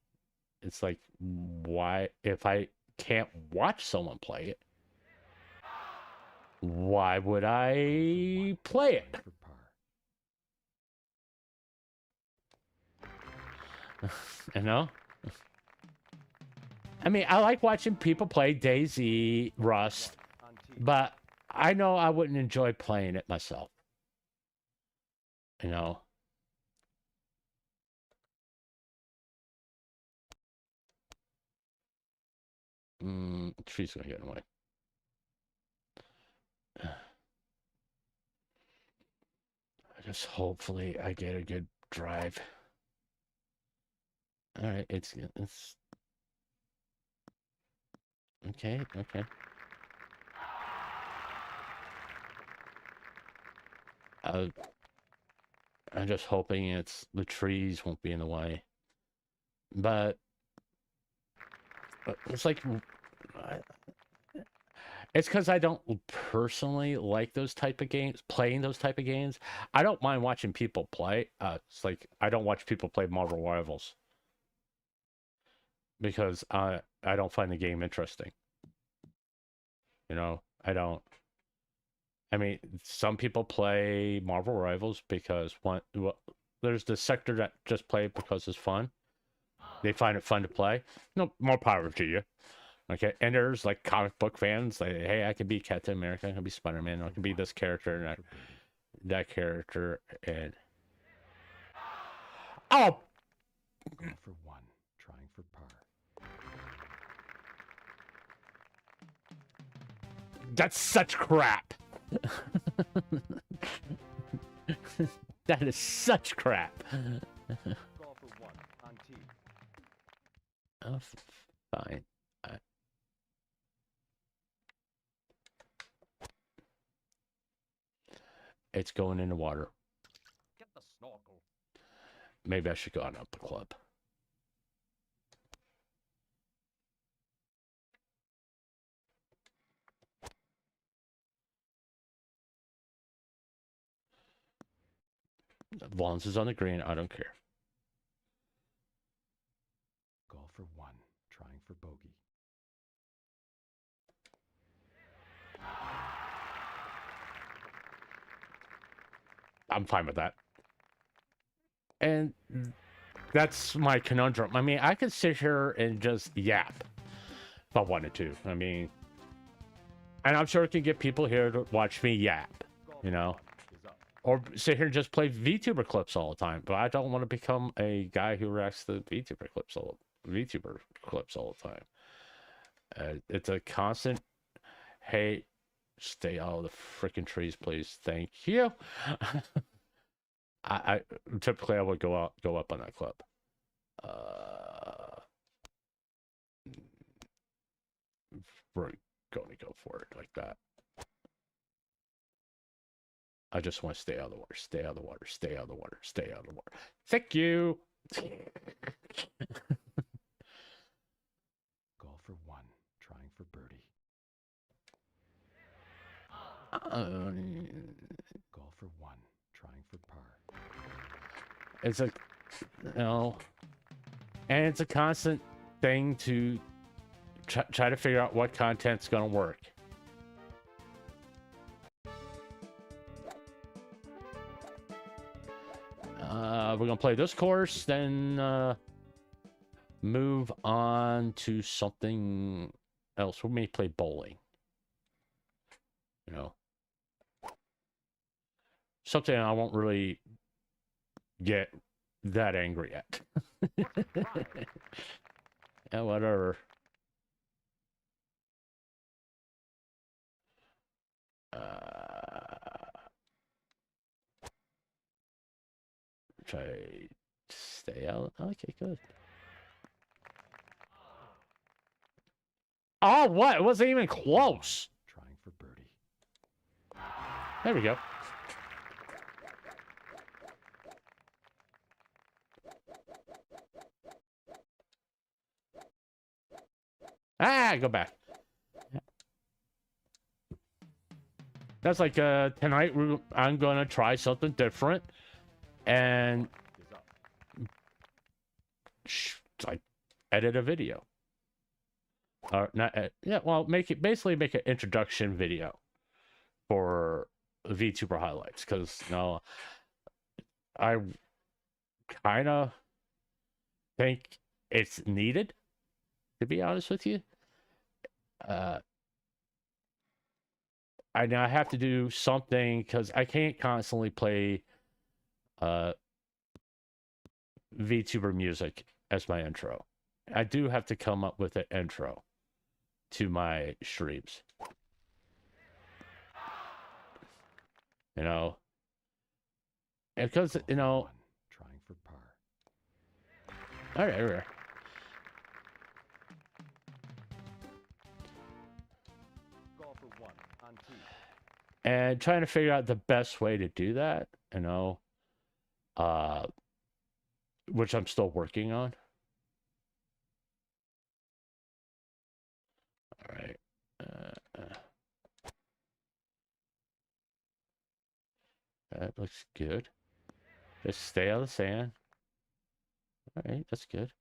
It's like, why, if I can't watch someone play it, why would I play it? You know? I mean, I like watching people play DayZ, Rust, but I know I wouldn't enjoy playing it myself. You know? Tree's gonna get in the way. Just hopefully I get a good drive. All right, it's okay. I'm just hoping the trees won't be in the way. But it's like it's because I don't personally like those type of games, playing those type of games. I don't mind watching people play. It's like I don't watch people play Marvel Rivals because I don't find the game interesting. You know, I don't. I mean, some people play Marvel Rivals because there's the sector that just play it because it's fun. They find it fun to play. No, more power to you. Okay, and there's like comic book fans. Like, hey, I can be Captain America. I can be Spider-Man. I can be this character and that character. And oh, Going for one, trying for par. that's such crap. That is such crap. Golf for one on tee. Oh, fine. It's going in the water. Get the snorkel. Maybe I should go on up the club. Vons is on the green. I don't care. Golf for one, trying for bogey. I'm fine with that. And that's my conundrum. I mean, I could sit here and just yap if I wanted to. I mean, and I'm sure it can get people here to watch me yap, you know, or sit here and just play VTuber clips all the time. But I don't want to become a guy who reacts to VTuber clips all the time. It's a constant, hey, stay out of the freaking trees, please. Thank you. I typically I would go up on that clip. We're going to go for it like that. I just want to stay out of the water, stay out of the water, stay out of the water, stay out of the water. Thank you. Golfer 1, trying for birdie. Golfer 1, trying for par. It's a, you know, and it's a constant thing to try to figure out what content's going to work. We're going to play this course, then move on to something else. We may play bowling. You know, something I won't really get that angry at. Yeah, whatever. Try to stay out. Okay, good. Oh, what? It wasn't even close. Trying for birdie. There we go. Ah, go back. That's like tonight I'm gonna try something different and like edit a video. Or not? Yeah, well, basically make an introduction video for VTuber highlights, because you know I kind of think it's needed, to be honest with you. I now have to do something because I can't constantly play VTuber music as my intro. I do have to come up with an intro to my streams. You know, because you know, trying for par. all right. Golfer 1 on tee. And trying to figure out the best way to do that, you know, which I'm still working on. All right. That looks good. Just stay out of the sand. All right, that's good.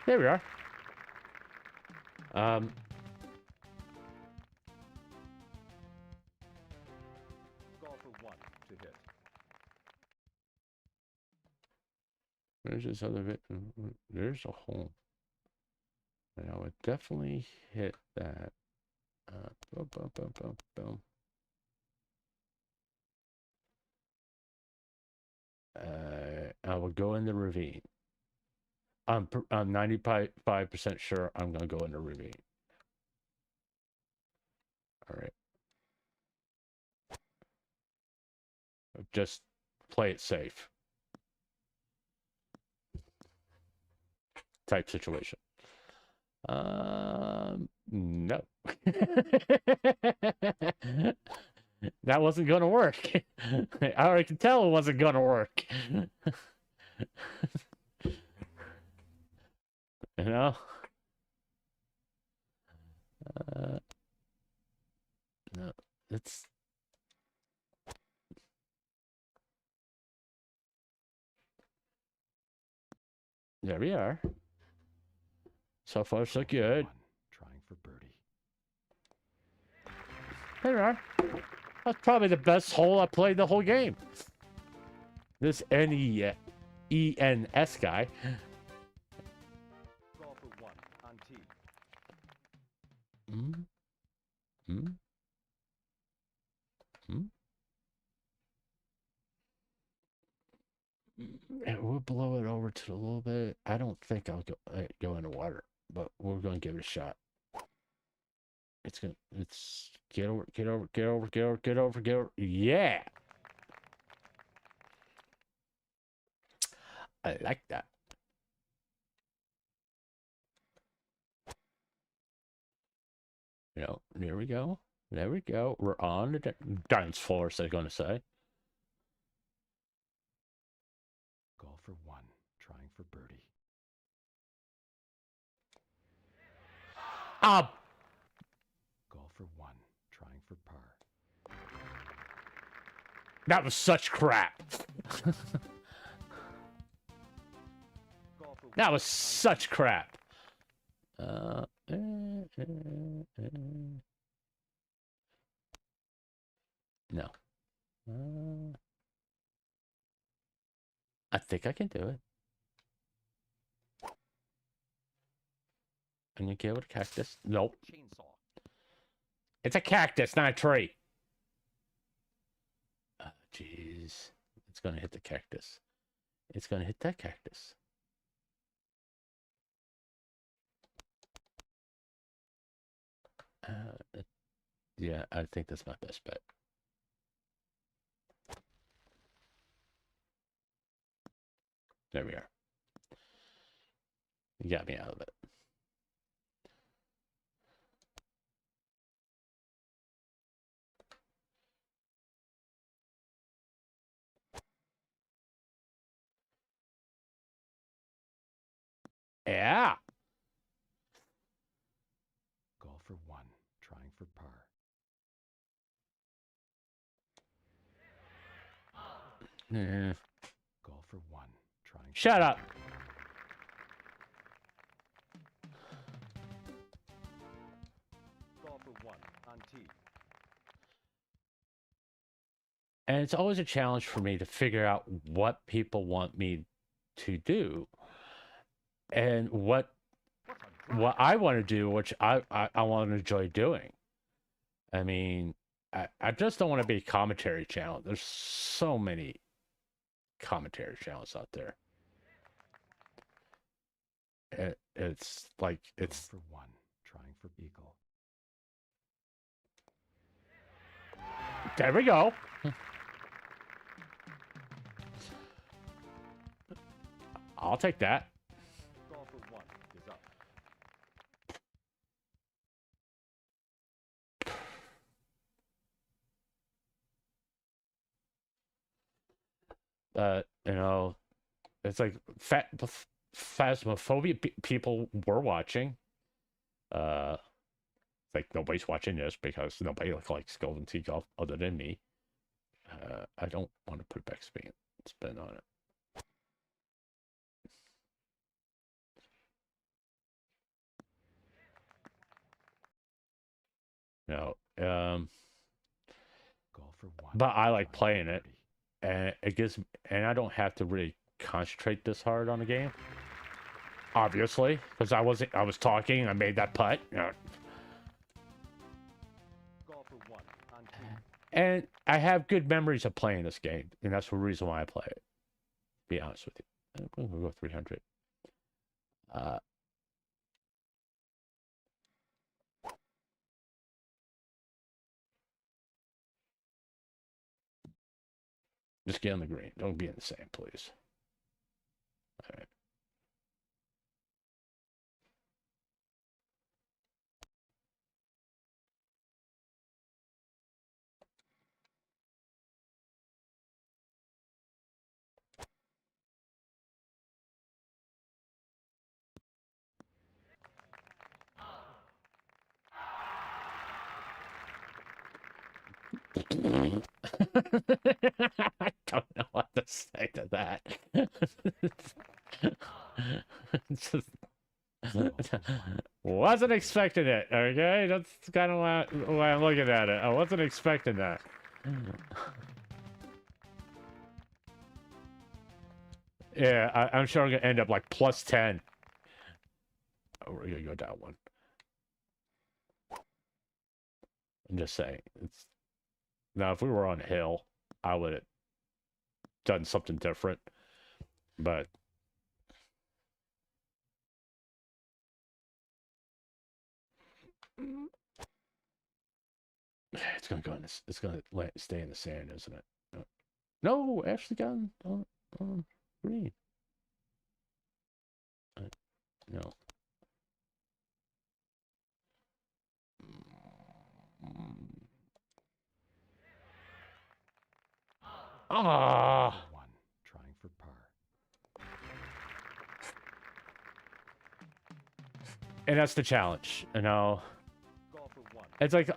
There we are. Golfer 1 to hit. Where's this other bit? There's a hole. And I would definitely hit that. Boom, boom, boom, boom, boom. I will go in the ravine. I'm 95% sure I'm gonna go in the ravine. All right. Just play it safe. Type situation. No. That wasn't gonna work. I already can tell it wasn't gonna work. You know? No, it's... There we are. So far, so Golf for good. one, trying for birdie. There we are. That's probably the best hole I played the whole game. This ENS guy. Golf for one on tee. Mm. Mm. Mm. And we'll blow it over to a little bit. I don't think I'll go in the water, but we're gonna give it a shot. It's get over. Yeah, I like that. You know, there we go. There we go. We're on the dance floor, as they're gonna say. Golf for one, trying for birdie. Ah, Golf for one, trying for par. that was such crap. Golf for That one was on such crap. No. I think I can do it. I'm gonna get with a cactus. Nope. chainsaw. It's a cactus, not a tree. Jeez. It's gonna hit the cactus. It's gonna hit that cactus. Yeah, I think that's my best bet. There we are. You got me out of it. Yeah. Golf for one, trying for par. Eh. Golf for one, trying. Shut up. Golf for one on tee. And it's always a challenge for me to figure out what people want me to do and what I want to do, which I want to enjoy doing. I mean, I just don't want to be a commentary channel. There's so many commentary channels out there. It's like, it's Golf for one, trying for eagle. there we go. I'll take that. Golf for one is up. You know, it's like Phasmophobia people were watching. It's like nobody's watching this because nobody likes Golden Tee Golf other than me. I don't want to put back spin on it. No, Golf for one. but I like trying for playing it, birdie. and it gives, and I don't have to really concentrate this hard on the game. Obviously, because I was talking, I made that putt. You know, Golf for one on tee. and I have good memories of playing this game, and that's the reason why I play it. To be honest with you, we'll go 300. Just get on the green. Don't be in the sand, please. All right. I don't know what to say to that. It's just, Golf for Wasn't expecting it. Okay, that's kind of why I'm looking at it. I wasn't expecting that. Yeah, I'm sure I'm gonna end up like plus 10. Oh, we're gonna go down one. I'm just saying. It's now if we were on a hill, I would have done something different. But it's gonna go in this. It's gonna stay in the sand, isn't it? No, Ashley got on green. No. Ah. One, trying for par. And that's the challenge, you know. It's like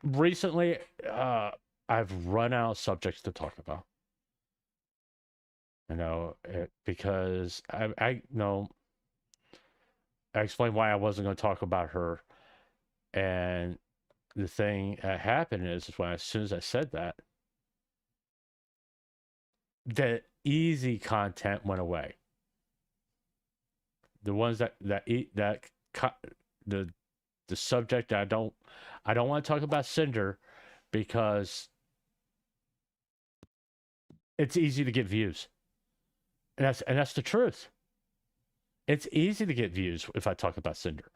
recently I've run out of subjects to talk about. You know, because I know I explained why I wasn't going to talk about her, and the thing that happened is when as soon as I said that, the easy content went away. The ones the subject that I don't want to talk about Cinder because it's easy to get views. And that's the truth. It's easy to get views if I talk about Cinder.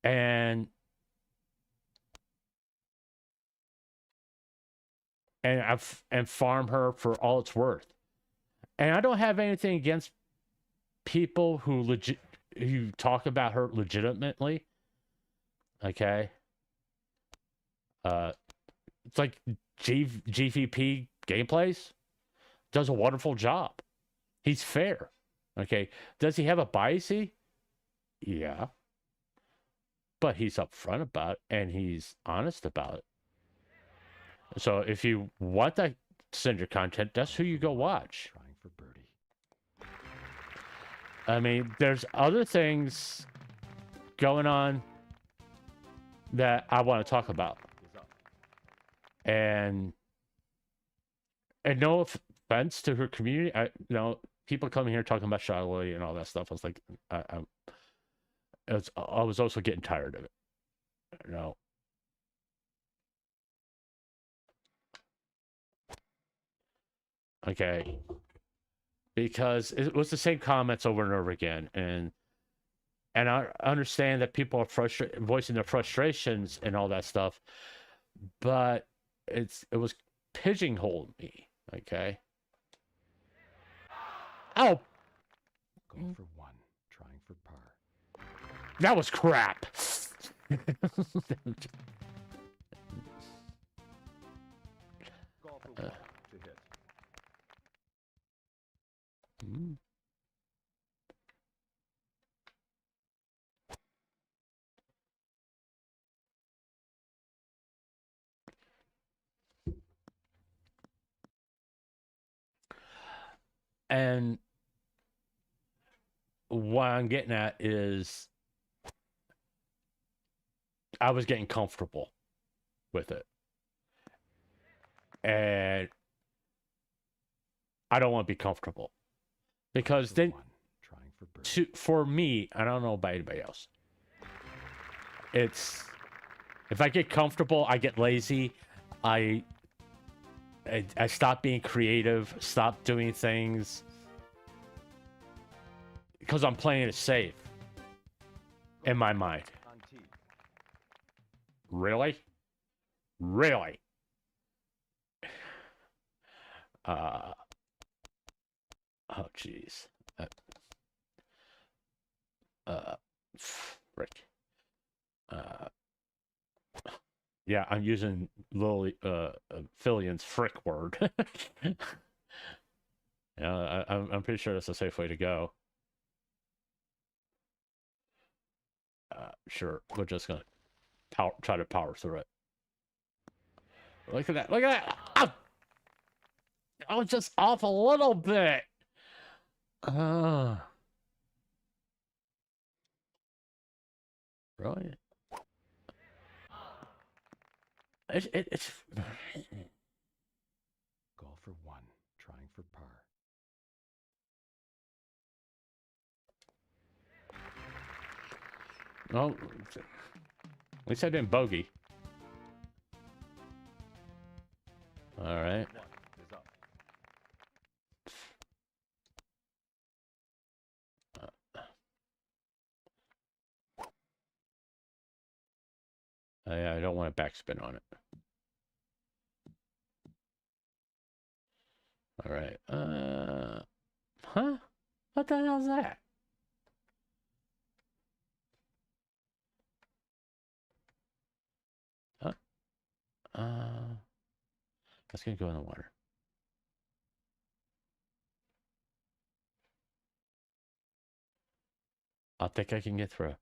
And farm her for all it's worth. And I don't have anything against people who talk about her legitimately. Okay. It's like GVP Gameplays does a wonderful job. He's fair. Okay. Does he have a biasy? Yeah. But he's upfront about it and he's honest about it. So if you want that Cinder content, that's who you go watch. Trying for birdie. I mean, there's other things going on that I want to talk about. And no offense to her community, people coming here talking about Charlotte and all that stuff. I was like, I was also getting tired of it. You know. Okay. Because it was the same comments over and over again, and I understand that people are voicing their frustrations and all that stuff, but it was pigeonholed me. Okay. Oh. Going for one, trying for par. That was crap. Golf for one to hit. And what I'm getting at is I was getting comfortable with it. And I don't want to be comfortable. Because then, for me, I don't know about anybody else. It's, if I get comfortable, I get lazy. I stop being creative, stop doing things. Because I'm playing it safe. In my mind. Really? Really? Oh, jeez. Frick. Yeah, I'm using Lily, Fillion's frick word. Yeah, I'm pretty sure that's a safe way to go. Sure, we're just gonna try to power through it. Look at that! Look at that! Ah! I was just off a little bit. Really? It's Golfer 1, trying for par. well. At least I didn't bogey. All right. 1 is up. I don't want a backspin on it. All right. Huh? What the hell's that? Huh? That's gonna go in the water. I think I can get through.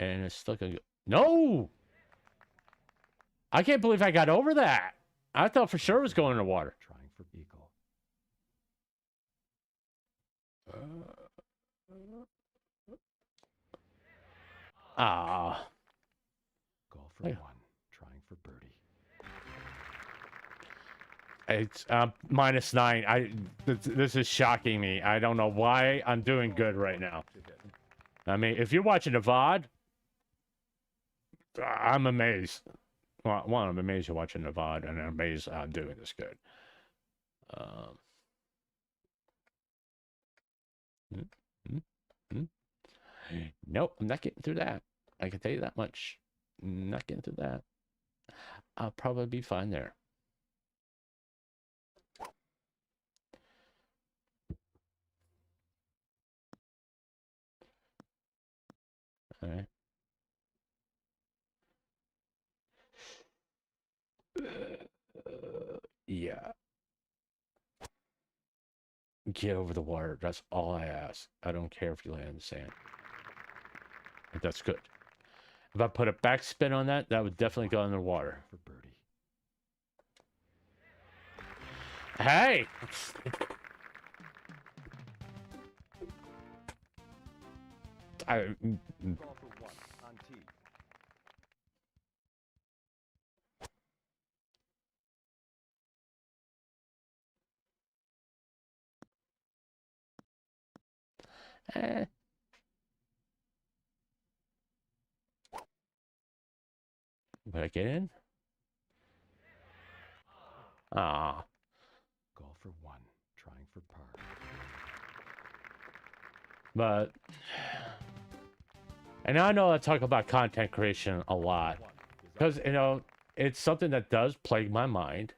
And it's still gonna go. No! I can't believe I got over that. I thought for sure it was going in the water. Trying for eagle. Ah. Golfer 1, trying for birdie. It's -9. This is shocking me. I don't know why I'm doing good right now. I mean, if you're watching the VOD, I'm amazed. Well, one, I'm amazed you're watching the VOD, and I'm amazed I'm doing this good. Nope, I'm not getting through that. I can tell you that much. Not getting through that. I'll probably be fine there. All right. Yeah. Get over the water. That's all I ask. I don't care if you land in the sand. That's good. If I put a backspin on that, that would definitely go in the water. For birdie. Hey! Golfer 1, on tee. Eh. Would I get in? Ah. Golfer 1, trying for par. But, and I know I talk about content creation a lot because, you know, it's something that does plague my mind.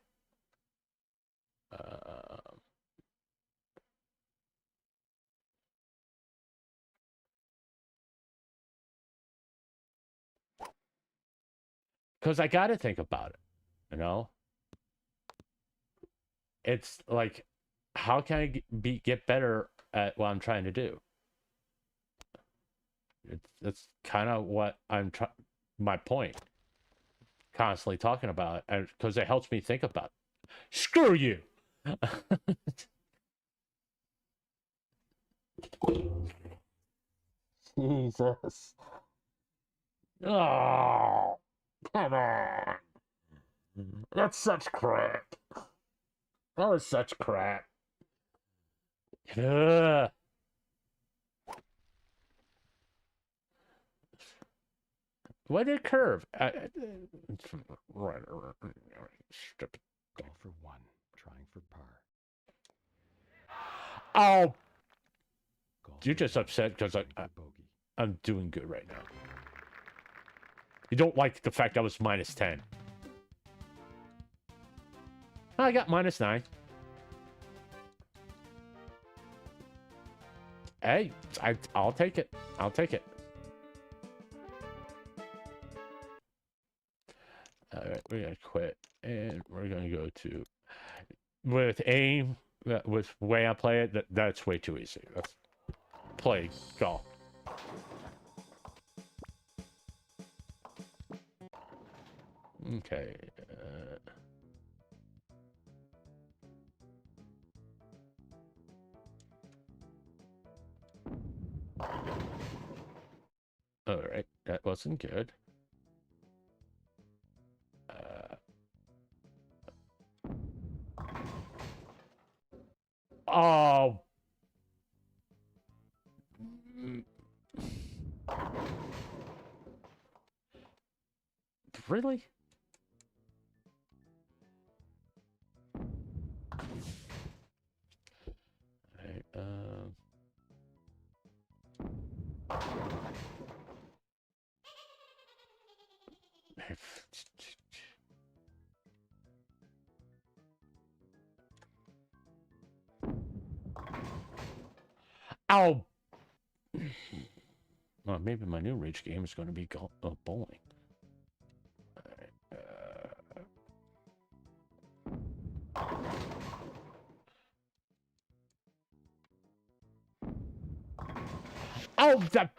Because I got to think about it, you know? It's like, how can I get better at what I'm trying to do? That's kind of what I'm my point. Constantly talking about it, because it helps me think about it. Screw you! Jesus. Oh, come on. That's such crap. That was such crap. Ugh. What did it curve? Right. Stupid. Golfer 1, trying for par. Oh, Golfer you're just 1, upset because trying for bogey. I'm doing good right now. You don't like the fact I was -10. I got -9. Hey, I'll take it. I'll take it. All right, we're gonna quit, and we're gonna go to with aim. With the way I play it, that's way too easy. Let's play golf. Okay. All right, that wasn't good. Oh. Really? Right, Ow! Well, maybe my new rage game is going to be bowling. Oh, that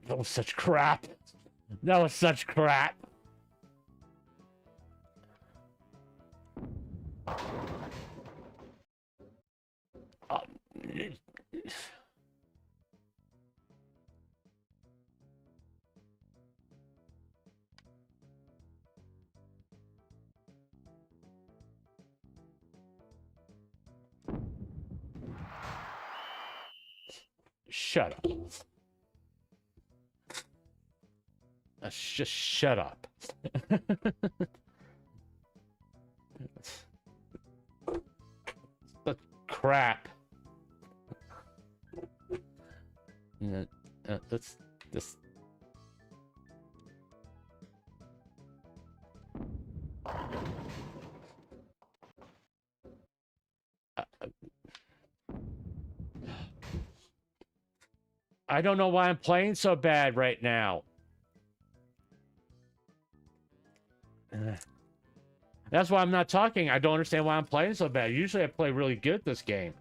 was such crap. That was such crap. Oh. Shut up. Just shut up. The crap. Let's this. I don't know why I'm playing so bad right now. That's why I'm not talking. I don't understand why I'm playing so bad. Usually I play really good this game.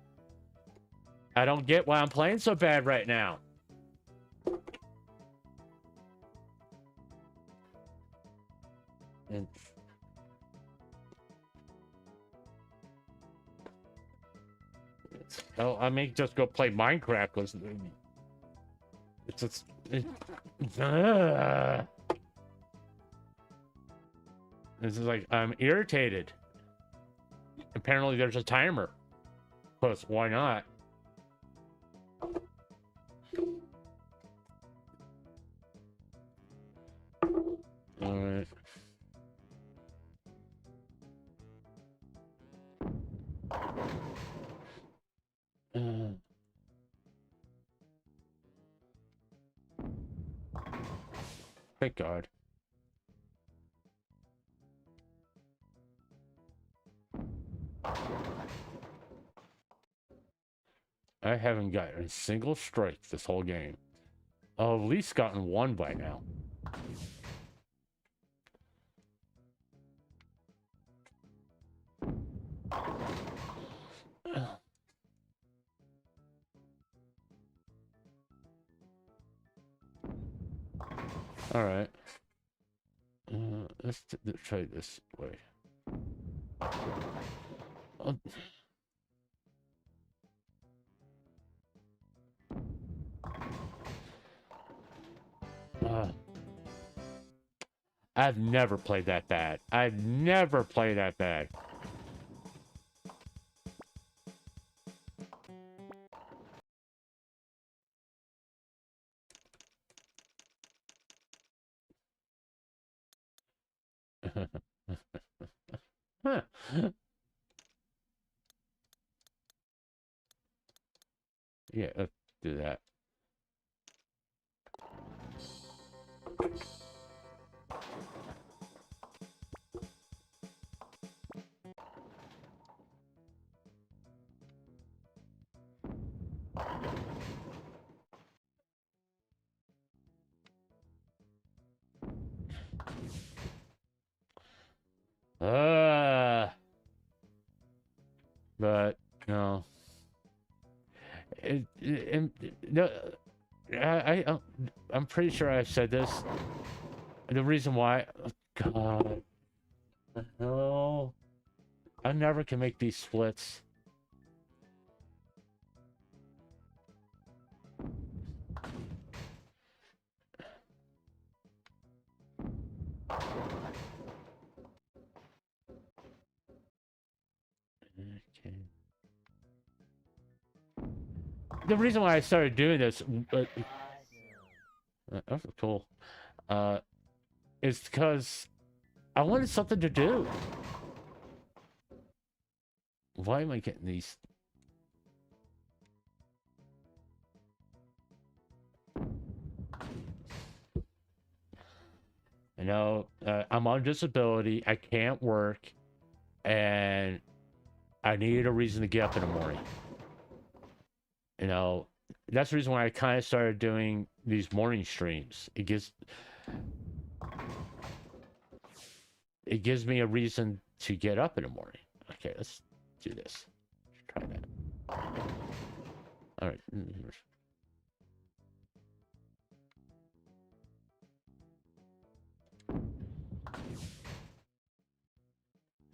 I don't get why I'm playing so bad right now. And oh, I may just go play Minecraft because it's just. This is like, I'm irritated. Apparently there's a timer. Plus, why not? Alright. Thank God. I haven't gotten a single strike this whole game. I've at least gotten one by now. All right. Let's try this way. I've never played that bad. I've never played that bad. Huh. Yeah, let's do that. But no. No, I'm pretty sure I've said this. The reason why, God, no, I never can make these splits. Okay. The reason why I started doing this, that's cool, is because I wanted something to do. Why am I getting these? You know, I'm on disability. I can't work, and I needed a reason to get up in the morning. You know, that's the reason why I kind of started doing these morning streams. It gives me a reason to get up in the morning. Okay, let's do this. Let's try that. All right.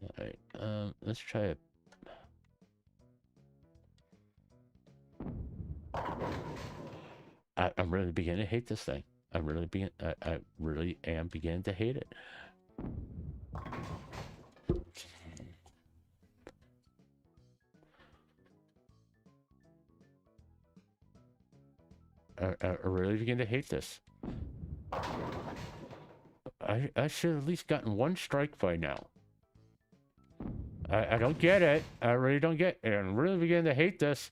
All right. Let's try it. I'm really beginning to hate this thing. I really am beginning to hate it. I really begin to hate this. I should have at least gotten one strike by now. I don't get it. I really don't get it. I'm really beginning to hate this.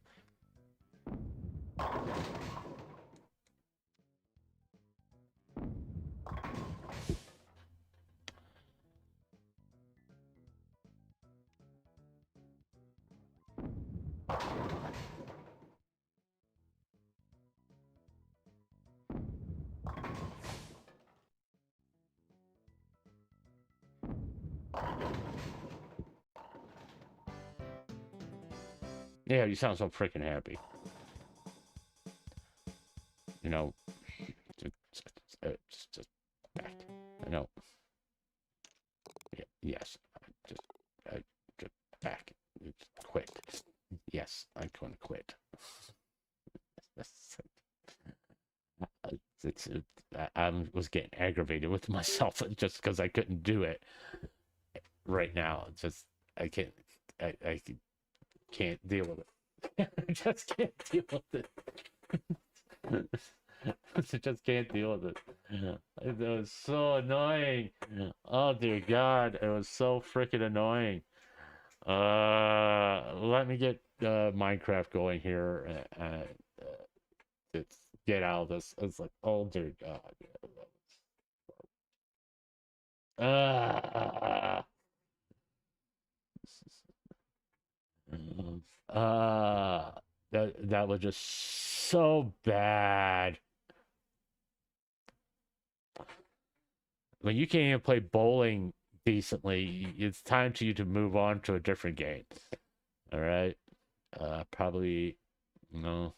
Yeah, you sound so freaking happy. You know, just back. I know. Yeah, yes, just back. Quit. Yes, I'm going to quit. I was getting aggravated with myself just because I couldn't do it right now. It's just I can't deal with it. I just can't deal with it. I just can't deal with it. It was so annoying. Oh dear God, it was so freaking annoying. Let me get Minecraft going here. It's get out of this. It's like, oh dear God. Uh, that was just so bad. When you can't even play bowling decently, it's time to you to move on to a different game. All right. Probably no.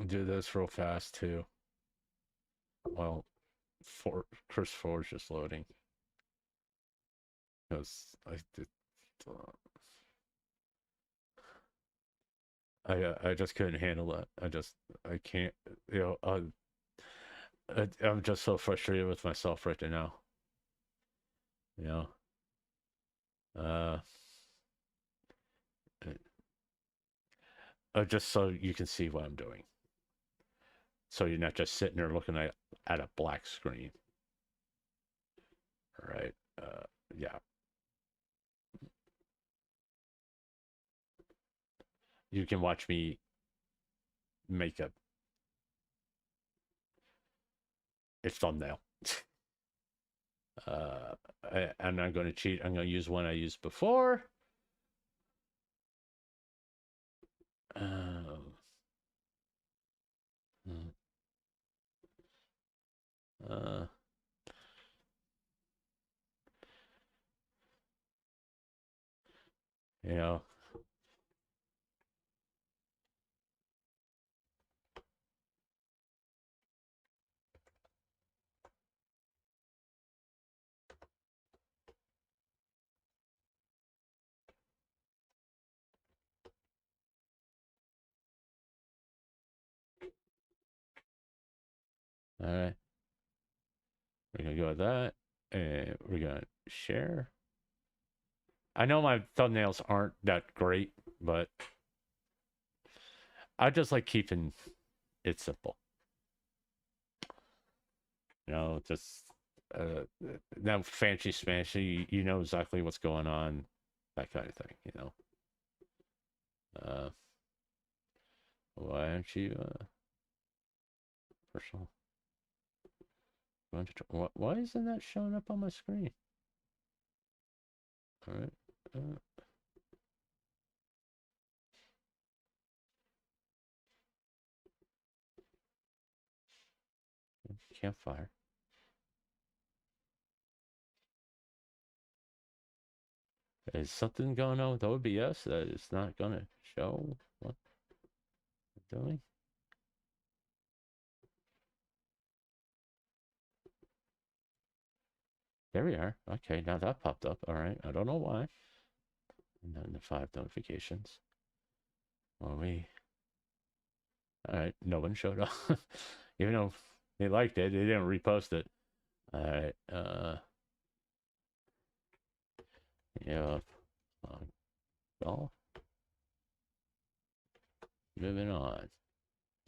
Do this real fast too. Well, Curse 4 is just loading. Because I did. I just couldn't handle that. I can't. You know, I'm just so frustrated with myself right now. You know. Just so you can see what I'm doing. So you're not just sitting there looking at a black screen. All right. Yeah. You can watch me make a thumbnail. I'm not going to cheat. I'm going to use one I used before. You know. All right. We're going to go with that. And we're going to share. I know my thumbnails aren't that great, but I just like keeping it simple. You know, just no fancy smashy. You know exactly what's going on, that kind of thing. You know. Why aren't you personal? Why isn't that showing up on my screen? All right. Campfire. Is something going on with OBS that it's not going to show what I'm doing? There we are. Okay, now that popped up. All right. I don't know why. And then the 5 notifications. Well, all right. No one showed up. Even though they liked it, they didn't repost it. All right. Yeah. Well, moving on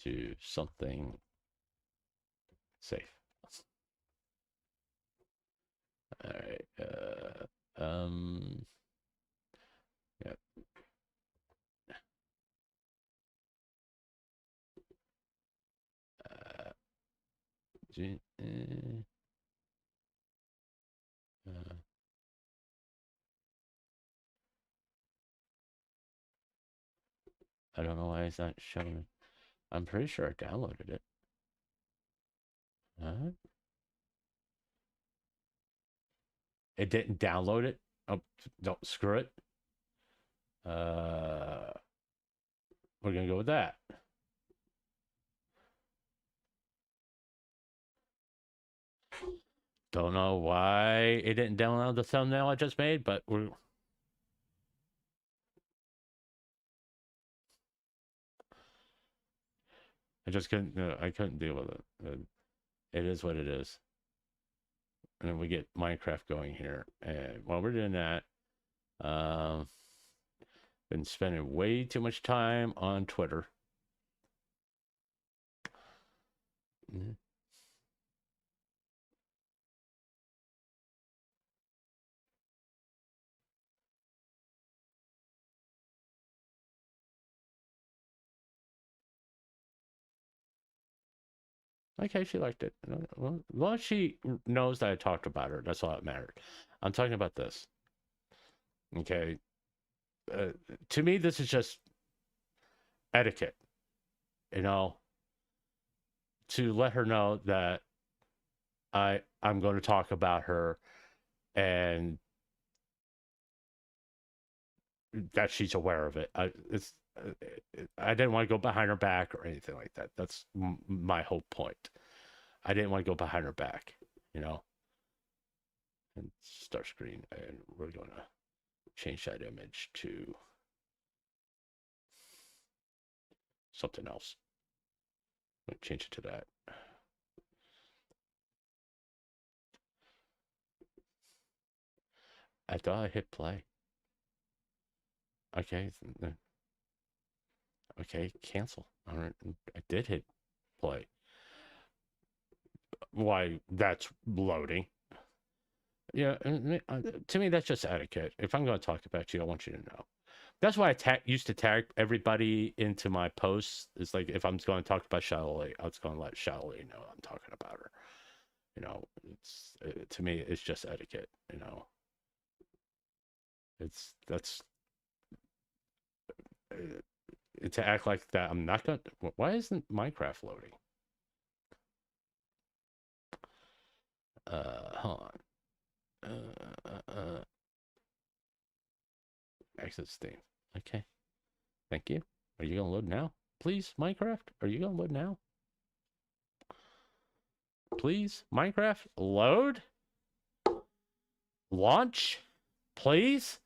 to something safe. All right. Yeah. G- I don't know why it's not showing. I'm pretty sure I downloaded it. It didn't download it. Oh, don't screw it. We're gonna go with that. Don't know why it didn't download the thumbnail I just made, but I just couldn't. I couldn't deal with it. It is what it is. And then we get Minecraft going here, and while we're doing that, been spending way too much time on Twitter. Mm-hmm. Okay, she liked it. Well, she knows that I talked about her. That's all that mattered. I'm talking about this. Okay. To me, this is just etiquette, you know, to let her know that I'm going to talk about her and that she's aware of it. I didn't want to go behind her back or anything like that. That's my whole point. I didn't want to go behind her back, you know. And start screen, and we're going to change that image to something else. I'm going to change it to that. I thought I hit play. Okay. Okay, cancel. All right, I did hit play. Why that's loading. Yeah, to me, that's just etiquette. If I'm going to talk about you, I want you to know. That's why I used to tag everybody into my posts. It's like if I'm going to talk about Shallowly, I was going to let Shallowly know I'm talking about her. You know, to me, it's just etiquette. You know, that's to act like that. I'm not going to. Why isn't Minecraft loading? Hold on. Exit Steam. Okay. Thank you. Are you going to load now? Please, Minecraft? Are you going to load now? Please, Minecraft? Load? Launch? Please?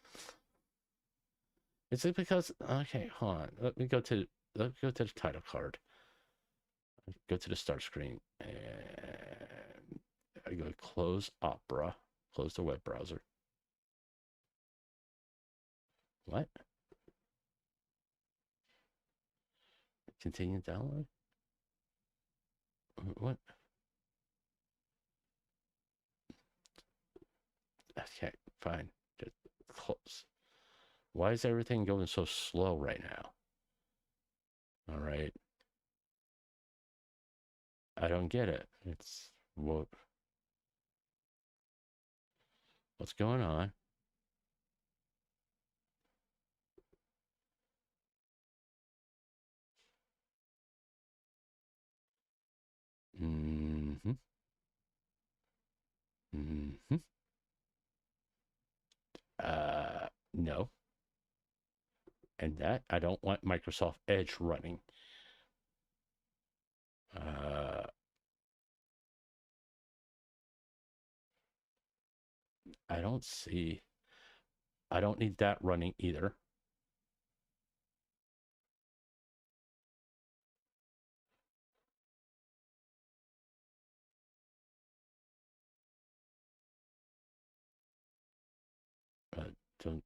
Is it because... Okay, hold on. Let me go to the title card. Go to the start screen. And I go close Opera. Close the web browser. What? Continue download? What? Okay, fine. Just close. Why is everything going so slow right now? All right. I don't get it. It's what's going on? Mm-hmm. Mm-hmm. No. And that I don't want Microsoft Edge running. I don't see. I don't need that running either. Don't,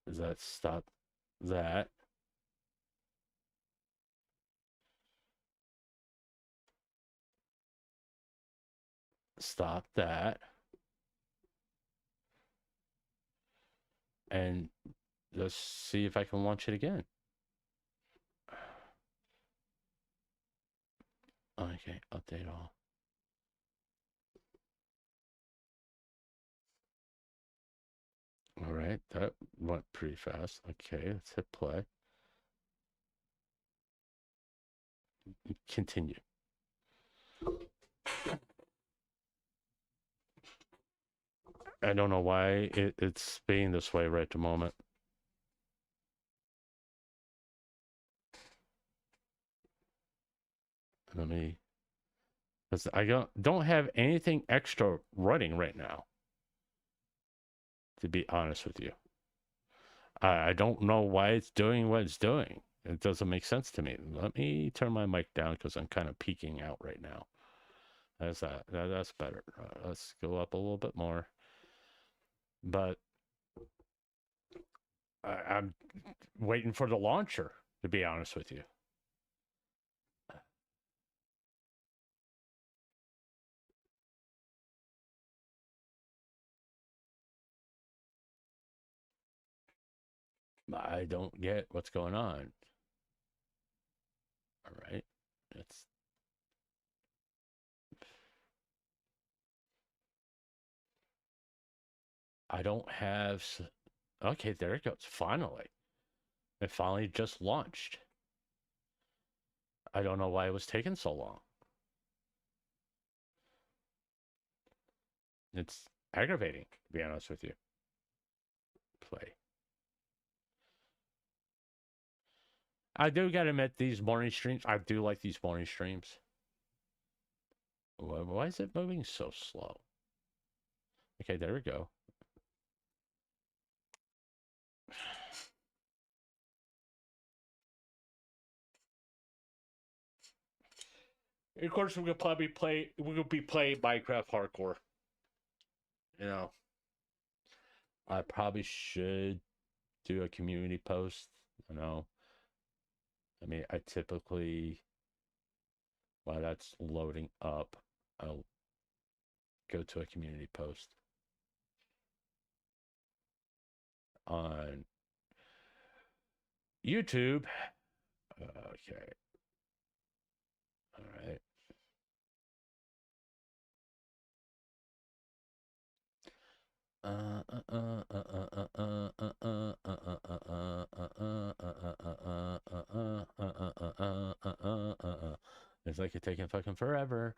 does that stop that? Stop that. And let's see if I can launch it again. Okay, update all. All right, that went pretty fast. Okay, let's hit play. Continue. I don't know why it's being this way right at the moment. Let me, because I don't have anything extra running right now, to be honest with you. I don't know why it's doing what it's doing. It doesn't make sense to me. Let me turn my mic down because I'm kind of peeking out right now. That's better. Let's go up a little bit more. But I'm waiting for the launcher, to be honest with you. I don't get what's going on. All right. It's I don't have. Okay, there it goes. Finally. It finally just launched. I don't know why it was taking so long. It's aggravating, to be honest with you. Play. I do gotta admit, these morning streams, I do like these morning streams. Why is it moving so slow? Okay, there we go. Of course, we could probably be playing Minecraft Hardcore. You know, I probably should do a community post. You know, I mean, I typically, while that's loading up, I'll go to a community post on YouTube. Okay. All right. It's like it's taking fucking forever.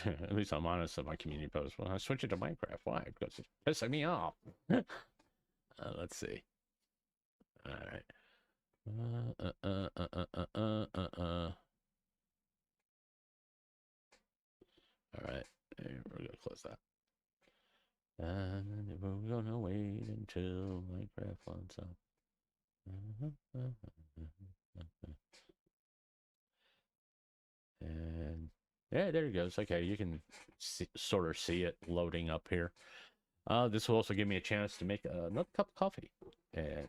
At least I'm honest in my community post. Well, I switch it to Minecraft. Why? Because it's pissing me off. Let's see. All right. All right. We're gonna close that. And we're gonna wait until Minecraft loads up. And yeah, there it goes. Okay, you can sort of see it loading up here. This will also give me a chance to make another cup of coffee and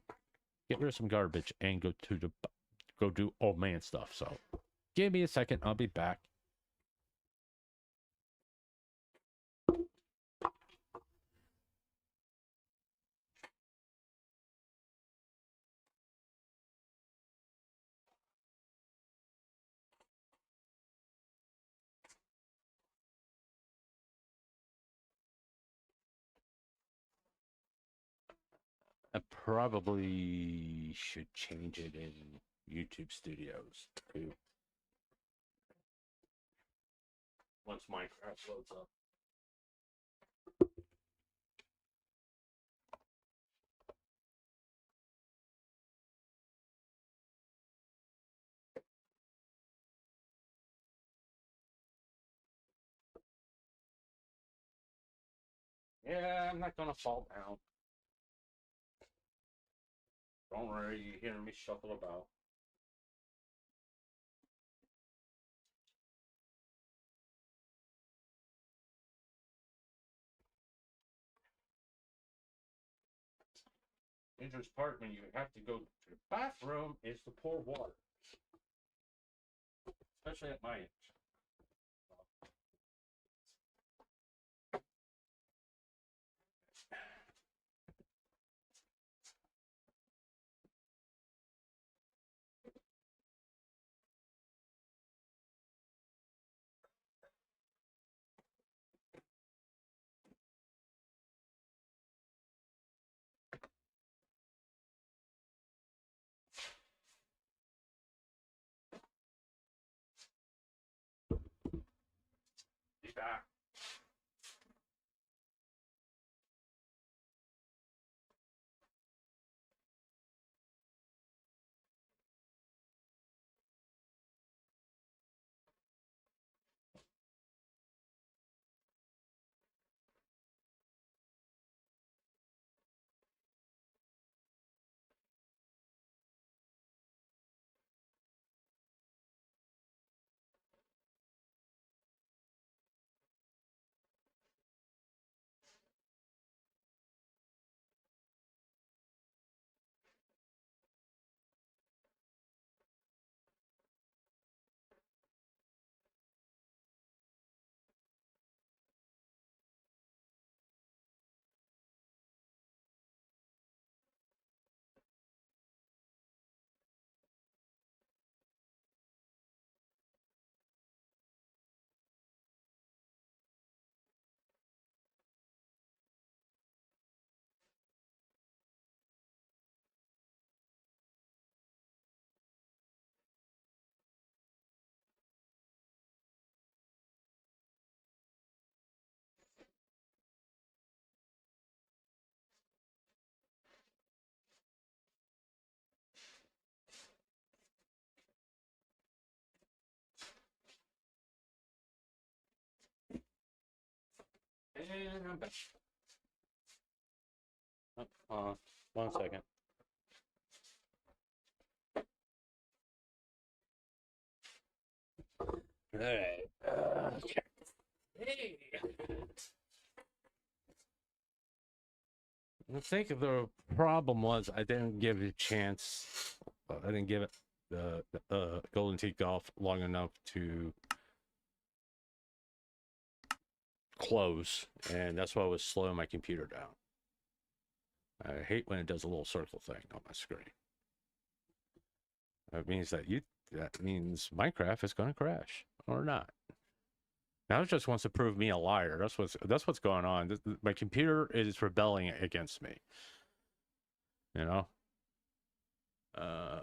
get rid of some garbage and go do old man stuff. So give me a second. I'll be back. I probably should change it in YouTube Studios too. Once Minecraft loads up. Yeah, I'm not gonna fall down. Don't worry, you hear me shuffle about. Dangerous part when you have to go to the bathroom is to pour water. Especially at my age. Be back. And I'm back. Oh, 1 second. Alright. Okay. Hey. I think the problem was I didn't give it a chance. I didn't give it the Golden Tee Golf long enough to close, and that's why I was slowing my computer down. I hate when it does a little circle thing on my screen. That means that means Minecraft is going to crash or not. Now it just wants to prove me a liar. That's what's going on. My computer is rebelling against me. You know. I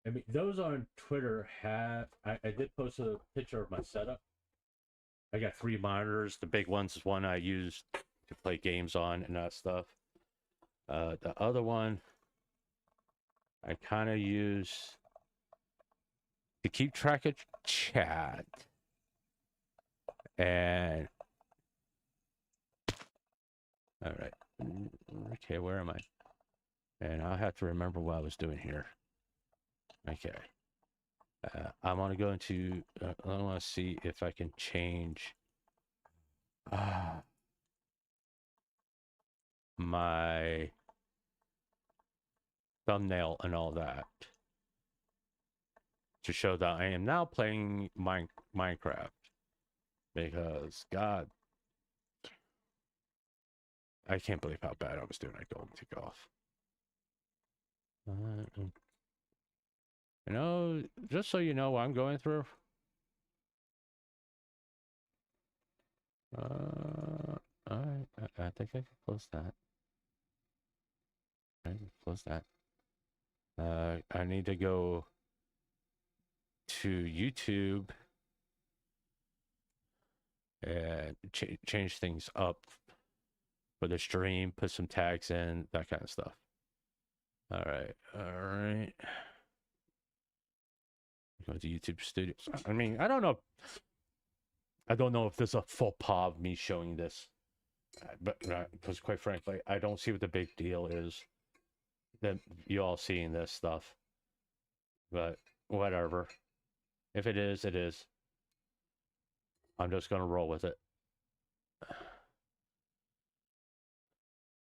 mean, those on Twitter have. I did post a picture of my setup. I got 3 monitors. The big one's one I use to play games on and that stuff. The other one I kind of use to keep track of chat. And all right. Okay, where am I? And I'll have to remember what I was doing here. Okay. I want to go into, I want to see if I can change my thumbnail and all that to show that I am now playing Minecraft. Because, God, I can't believe how bad I was doing at Golden Tick Off. You know, just so you know what I'm going through. Alright, I think I can close that. I can close that. I need to go to YouTube and change things up for the stream, put some tags in, that kind of stuff. All right. Go to YouTube Studios. I mean, I don't know if there's a faux pas of me showing this, but because quite frankly, I don't see what the big deal is that you all seeing this stuff. But whatever. If it is, it is. I'm just gonna roll with it.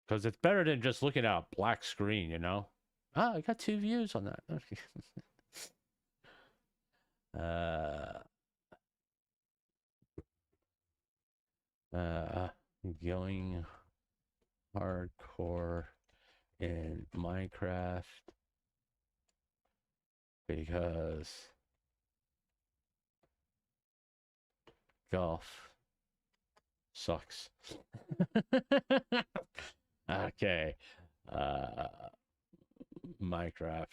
Because it's better than just looking at a black screen, you know? I got 2 views on that. Going hardcore in Minecraft because golf sucks. Okay. Minecraft.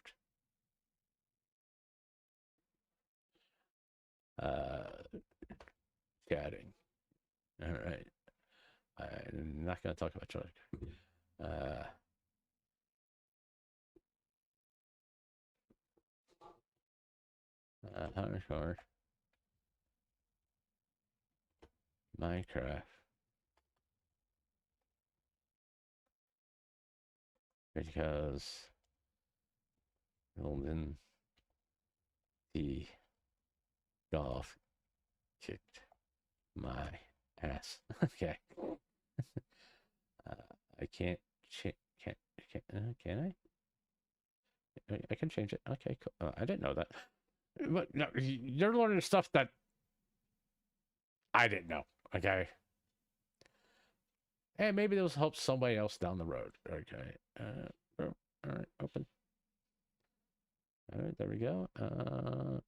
Chatting. All right. I'm not going to talk about chatting. Hardcore. Minecraft. Because Golden the golf kicked my ass. Okay. I can't can I? I can change it. Okay, cool. I didn't know that. But no, you're learning stuff that I didn't know. Okay. Hey, maybe this will help somebody else down the road. Okay. All right, open. All right, there we go.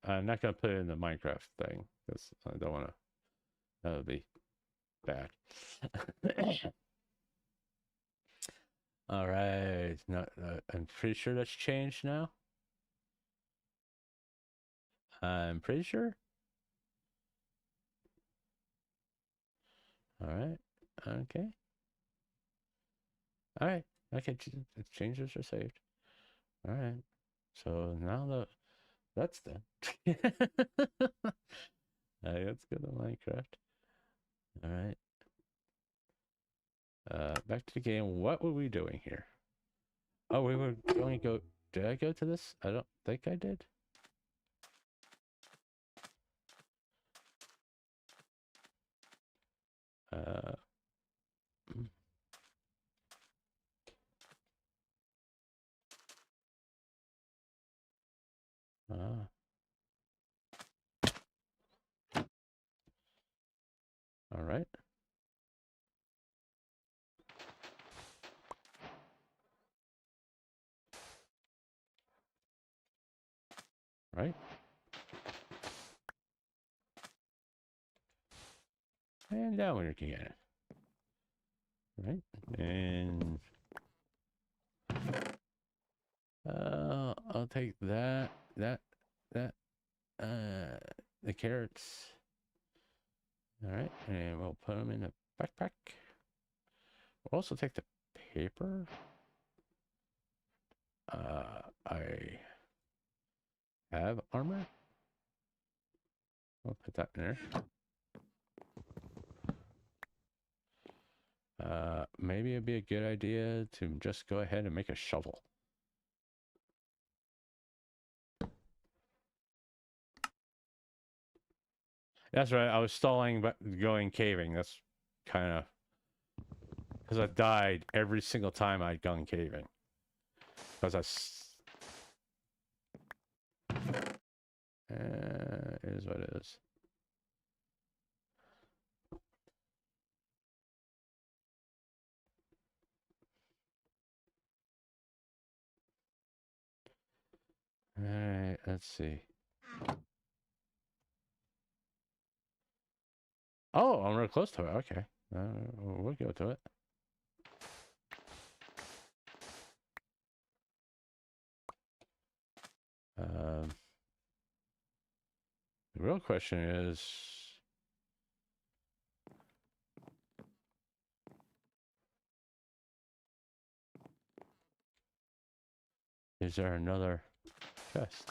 I'm not gonna put it in the Minecraft thing because I don't want to. That would be bad. All right. No, I'm pretty sure that's changed now. I'm pretty sure. All right. Okay. All right. Okay. Changes are saved. All right. So now that's done. Let's go to Minecraft. All right. Back to the game. What were we doing here? Oh, we were going to go. Did I go to this? I don't think I did. All right. Right. And down we can get it. Right. And I'll take that, the carrots. All right, and we'll put them in a backpack. We'll also take the paper. I have armor. I'll put that in there. Maybe it'd be a good idea to just go ahead and make a shovel. That's right. I was stalling, but going caving. That's kind of because I died every single time I'd gone caving. Because it is what it is. All right, let's see. Oh, I'm real close to it. Okay, we'll go to it. The real question is there another chest?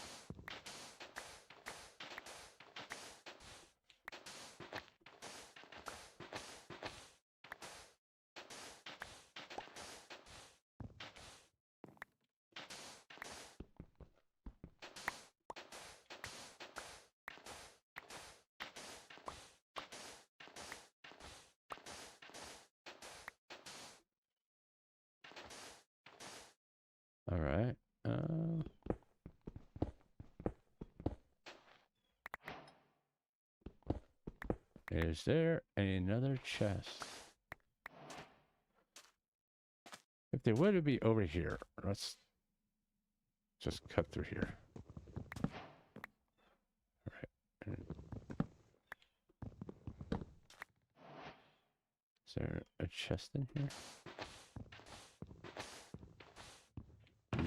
All right. Is there another chest? If there would, it'd be over here. Let's just cut through here. All right. Is there a chest in here?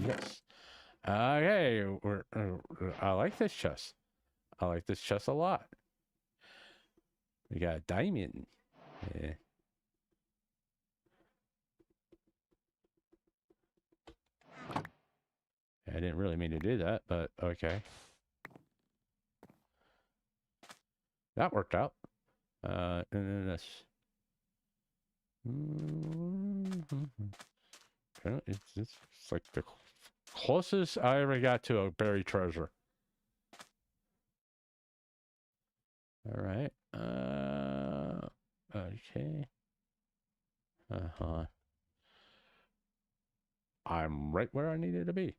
Yes. Okay, I like this chest. I like this chest a lot. We got a diamond. Yeah. I didn't really mean to do that, but okay. That worked out. And then this. It's like the closest I ever got to a buried treasure. All right. Okay. I'm right where I needed to be.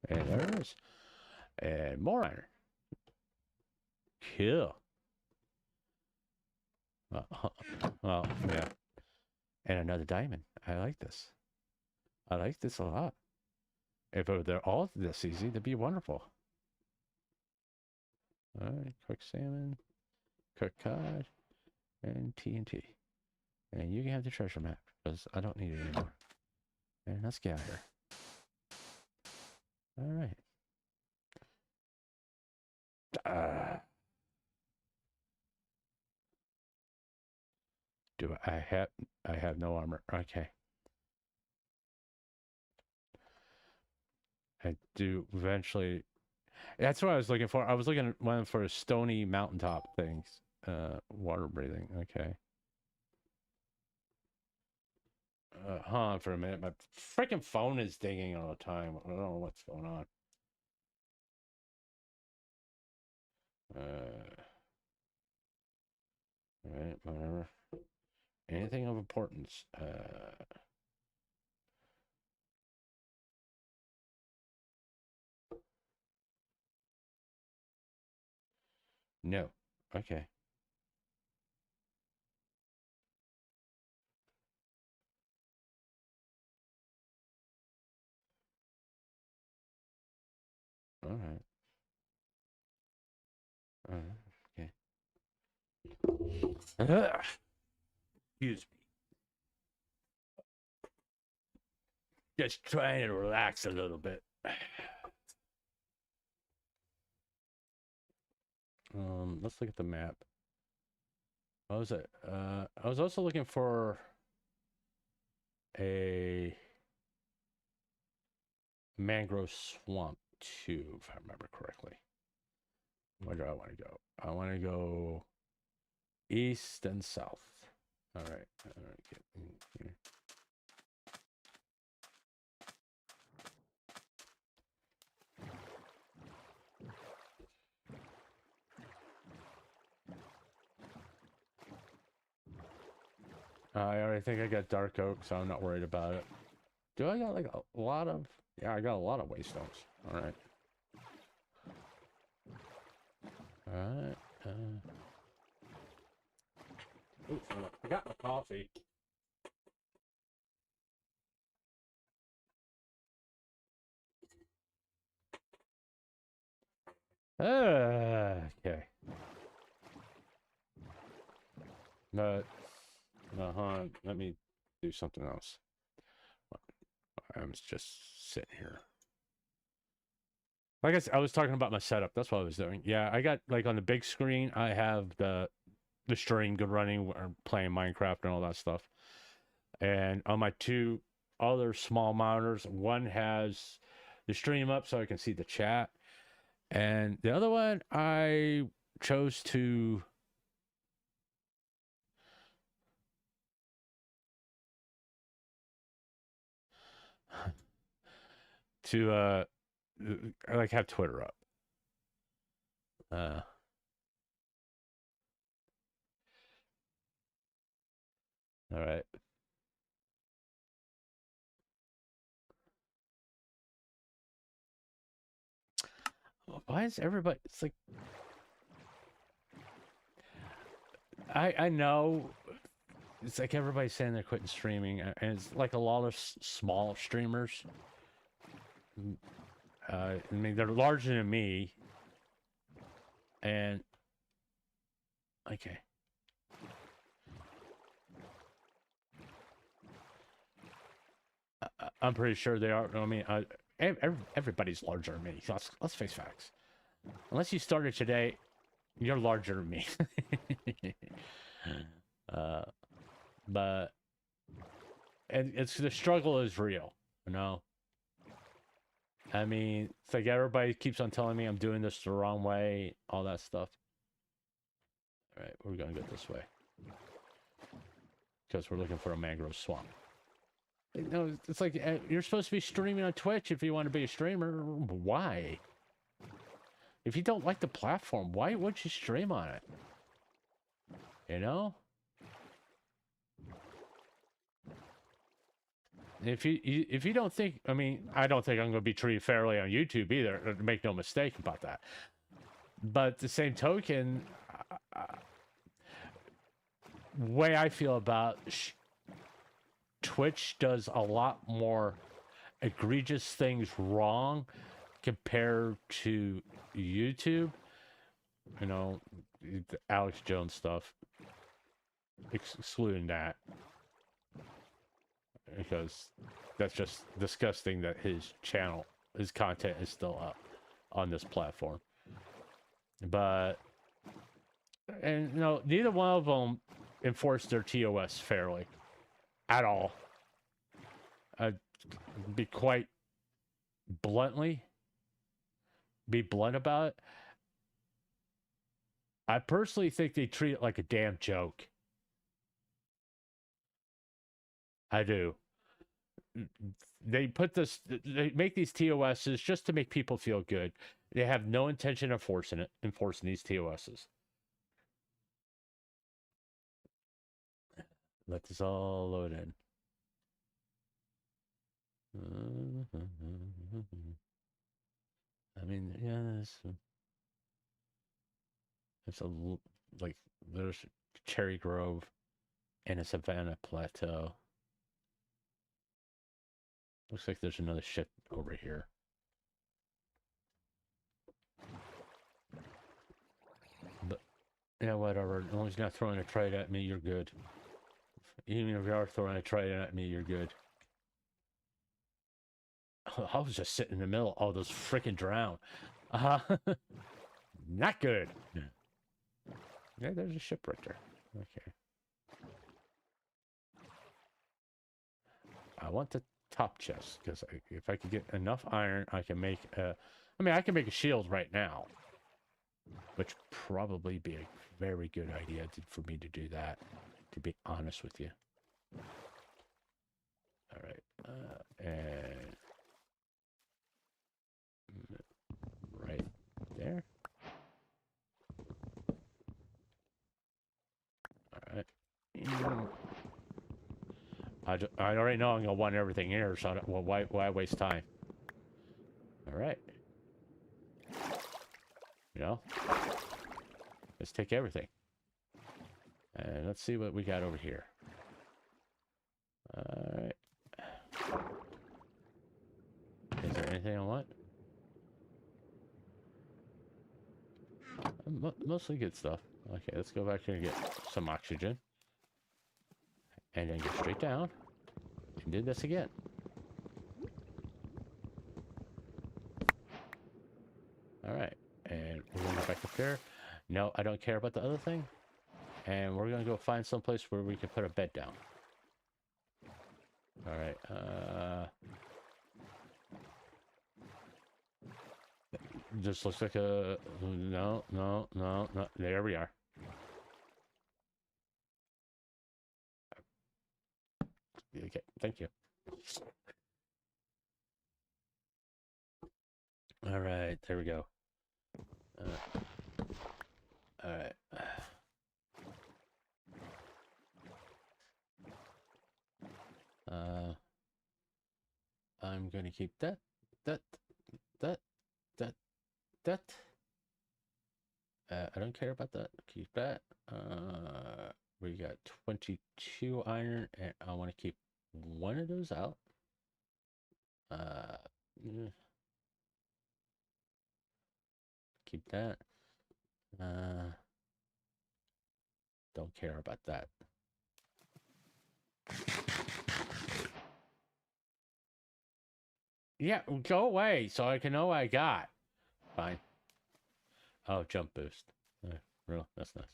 And there it is. And more iron. Cool. Well, yeah. And another diamond. I like this. I like this a lot. If they're all this easy, that'd be wonderful. All right, cooked salmon, cooked cod, and TNT. And you can have the treasure map, because I don't need it anymore. And let's get out of here. All right. Do I have no armor. Okay. I do eventually. That's what I was looking for. I was looking for stony mountaintop things. Water breathing. Okay. Hold on for a minute. My freaking phone is dinging all the time. I don't know what's going on. Alright, whatever. Anything of importance. No. Okay. Alright. Okay. Excuse me. Just trying to relax a little bit. Let's look at the map. What was it? I was also looking for a mangrove swamp too, if I remember correctly. Where do I want to go? I want to go east and south. All right. Get in here. I already think I got dark oak, so I'm not worried about it. Do I got like a lot of? Yeah, I got a lot of waystones. All right. All right. Oops, I forgot my coffee. Okay. But, let me do something else. I'm just sitting here. Like I was talking about my setup. That's what I was doing. Yeah, I got like on the big screen. I have the stream good running, or playing Minecraft and all that stuff. And on my two other small monitors, one has the stream up so I can see the chat, and the other one I chose to I like have Twitter up. All right. Why is everybody? It's like I know it's like everybody's saying they're quitting streaming, and it's like a lot of small streamers. I mean, they're larger than me, and okay. I'm pretty sure they are. I mean, everybody's larger than me. Let's face facts. Unless you started today, you're larger than me. But it's the struggle is real, you know. I mean, it's like everybody keeps on telling me I'm doing this the wrong way, all that stuff. All right, we're gonna go this way because we're looking for a mangrove swamp. No, it's like you're supposed to be streaming on Twitch if you want to be a streamer. Why? If you don't like the platform, why would you stream on it? You know? If you don't think, I mean, I don't think I'm going to be treated fairly on YouTube either. Make no mistake about that. But the same token, way I feel about Twitch does a lot more egregious things wrong compared to YouTube. You know, the Alex Jones stuff, excluding that, because that's just disgusting that his channel, his content is still up on this platform. But, and you know, neither one of them enforced their TOS fairly at all. I'd be quite be blunt about it. I personally think they treat it like a damn joke. I do. They make these TOSs just to make people feel good. They have no intention of enforcing these TOSs. Let this all load in. I mean, yeah, there's Cherry Grove and a Savannah Plateau. Looks like there's another ship over here. But, yeah, whatever. As long as you're not throwing a trade at me, you're good. Even if you are throwing a trade at me, you're good. I was just sitting in the middle. Oh, those freaking drown. Not good. Yeah, there's a ship right there. Okay. I want the top chest because if I could get enough iron, I can make a. I mean, I can make a shield right now, which probably be a very good idea for me to do that. To be honest with you. All right, and right there. All right. I already know I'm gonna want everything here, so well, why waste time? All right. You know, let's take everything, and let's see what we got over here. All right. Is there anything I want? Mostly good stuff. Okay, let's go back here and get some oxygen. And then go straight down. And do this again. Alright. And we're going to go back up there. No, I don't care about the other thing. And we're going to go find some place where we can put a bed down. Alright. This looks like a... No. There we are. Okay, thank you. All right, there we go. All right. I'm going to keep that. I don't care about that. Keep that. We got 22 iron, and I want to keep one of those out. Keep that. Don't care about that. Yeah, go away so I can know what I got. Fine. Oh, jump boost. Real, that's nice.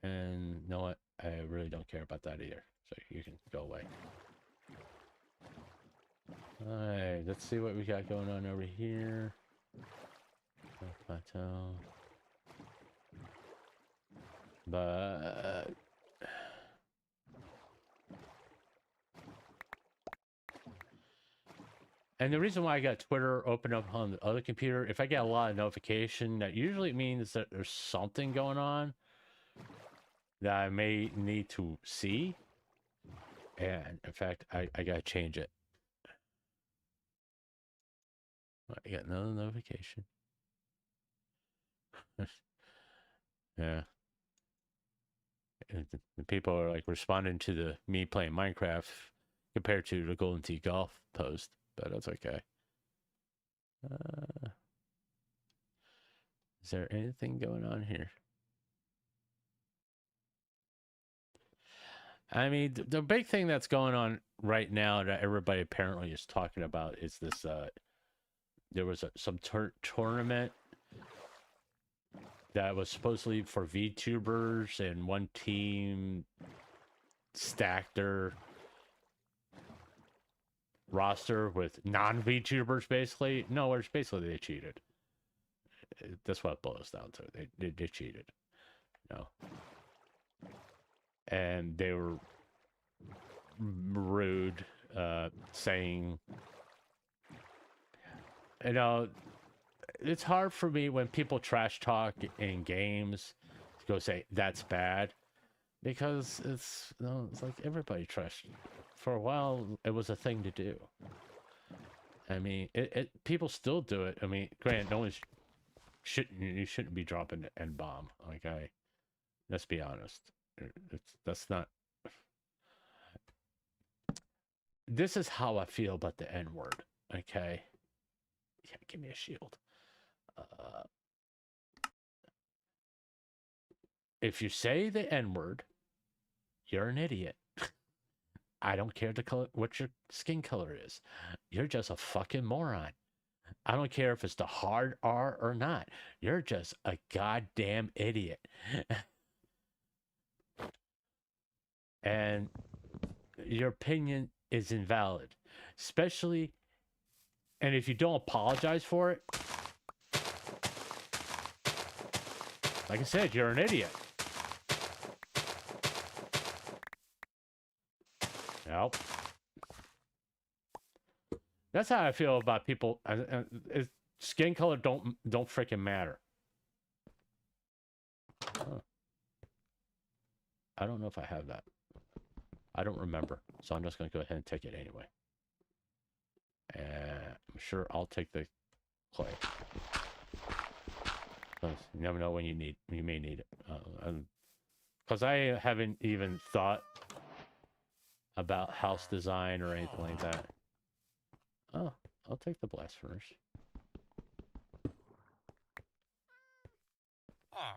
And you know what? I really don't care about that either. So you can go away. Alright, let's see what we got going on over here. Plateau. But and the reason why I got Twitter open up on the other computer, if I get a lot of notification, that usually means that there's something going on that I may need to see. And in fact, I gotta change it. I got another notification. Yeah. And the people are like responding to the me playing Minecraft compared to the Golden Tee Golf post, but that's okay. Is there anything going on here? I mean, the big thing that's going on right now that everybody apparently is talking about is this. There was some tournament that was supposedly for VTubers, and one team stacked their roster with non-VTubers, basically. No, it's basically they cheated. That's what it boils down to. They cheated. No. And they were rude, saying, you know, it's hard for me when people trash talk in games to go say that's bad, because it's, you know, it's like everybody trash. For a while, it was a thing to do. I mean, people still do it. I mean, granted, no one's you shouldn't be dropping the N-bomb. Like, let's be honest. That's not. This is how I feel about the N-word. Okay. Yeah, give me a shield. If you say the N-word, you're an idiot. I don't care the color, what your skin color is. You're just a fucking moron. I don't care if it's the hard R or not. You're just a goddamn idiot. And your opinion is invalid, especially, and if you don't apologize for it, like I said, you're an idiot. Yep. That's how I feel about people. Skin color don't freaking matter. Huh. I don't know if I have that. I don't remember, so I'm just gonna go ahead and take it anyway. And I'm sure I'll take the clay. You never know when you may need it. Because I haven't even thought about house design or anything like that. Oh, I'll take the blast furnace.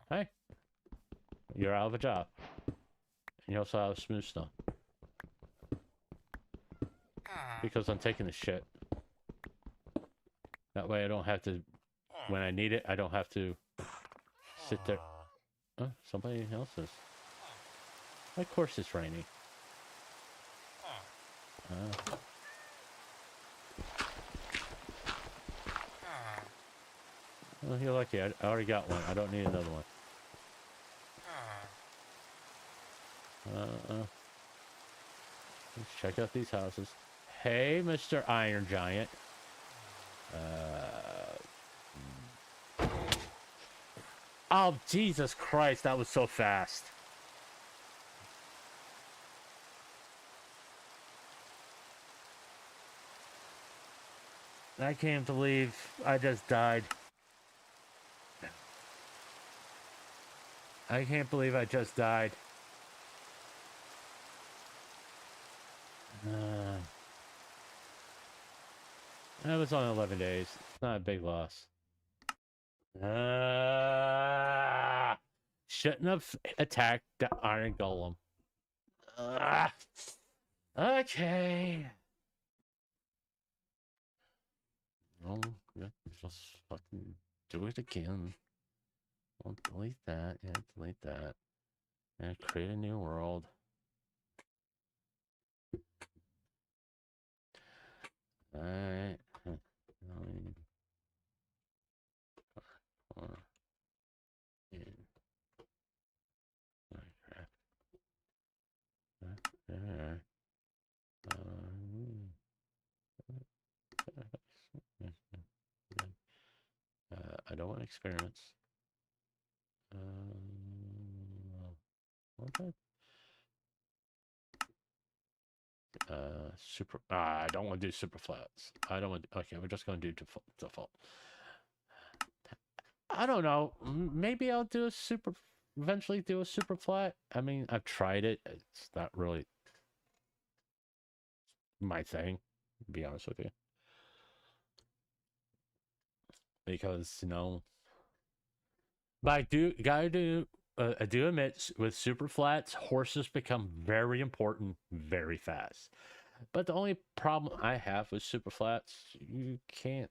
Hey, you're out of a job. And you also have smooth stone. Because I'm taking the shit. That way I don't have to, when I need it, I don't have to sit there. Oh, somebody else is. Of course it's raining. Well, you're lucky. I already got one. I don't need another one. Let's check out these houses. Hey, Mr. Iron Giant. Oh, Jesus Christ, that was so fast. I can't believe I just died. I can't believe I just died. That was on 11 days. It's not a big loss. Shouldn't have attacked the Iron Golem. Okay. Oh, yeah, just fucking do it again. I'll delete that. Yeah, delete that. And create a new world. Alright. Or in Minecraft. There. I don't want experiments. What? Super. I don't want to do super flats. I don't want. Okay, we're just going to do default. I don't know. Maybe I'll do a super. Eventually, do a super flat. I mean, I've tried it. It's not really my thing, to be honest with you. Because but I do admit with super flats, horses become very important very fast. But the only problem I have with super flats, you can't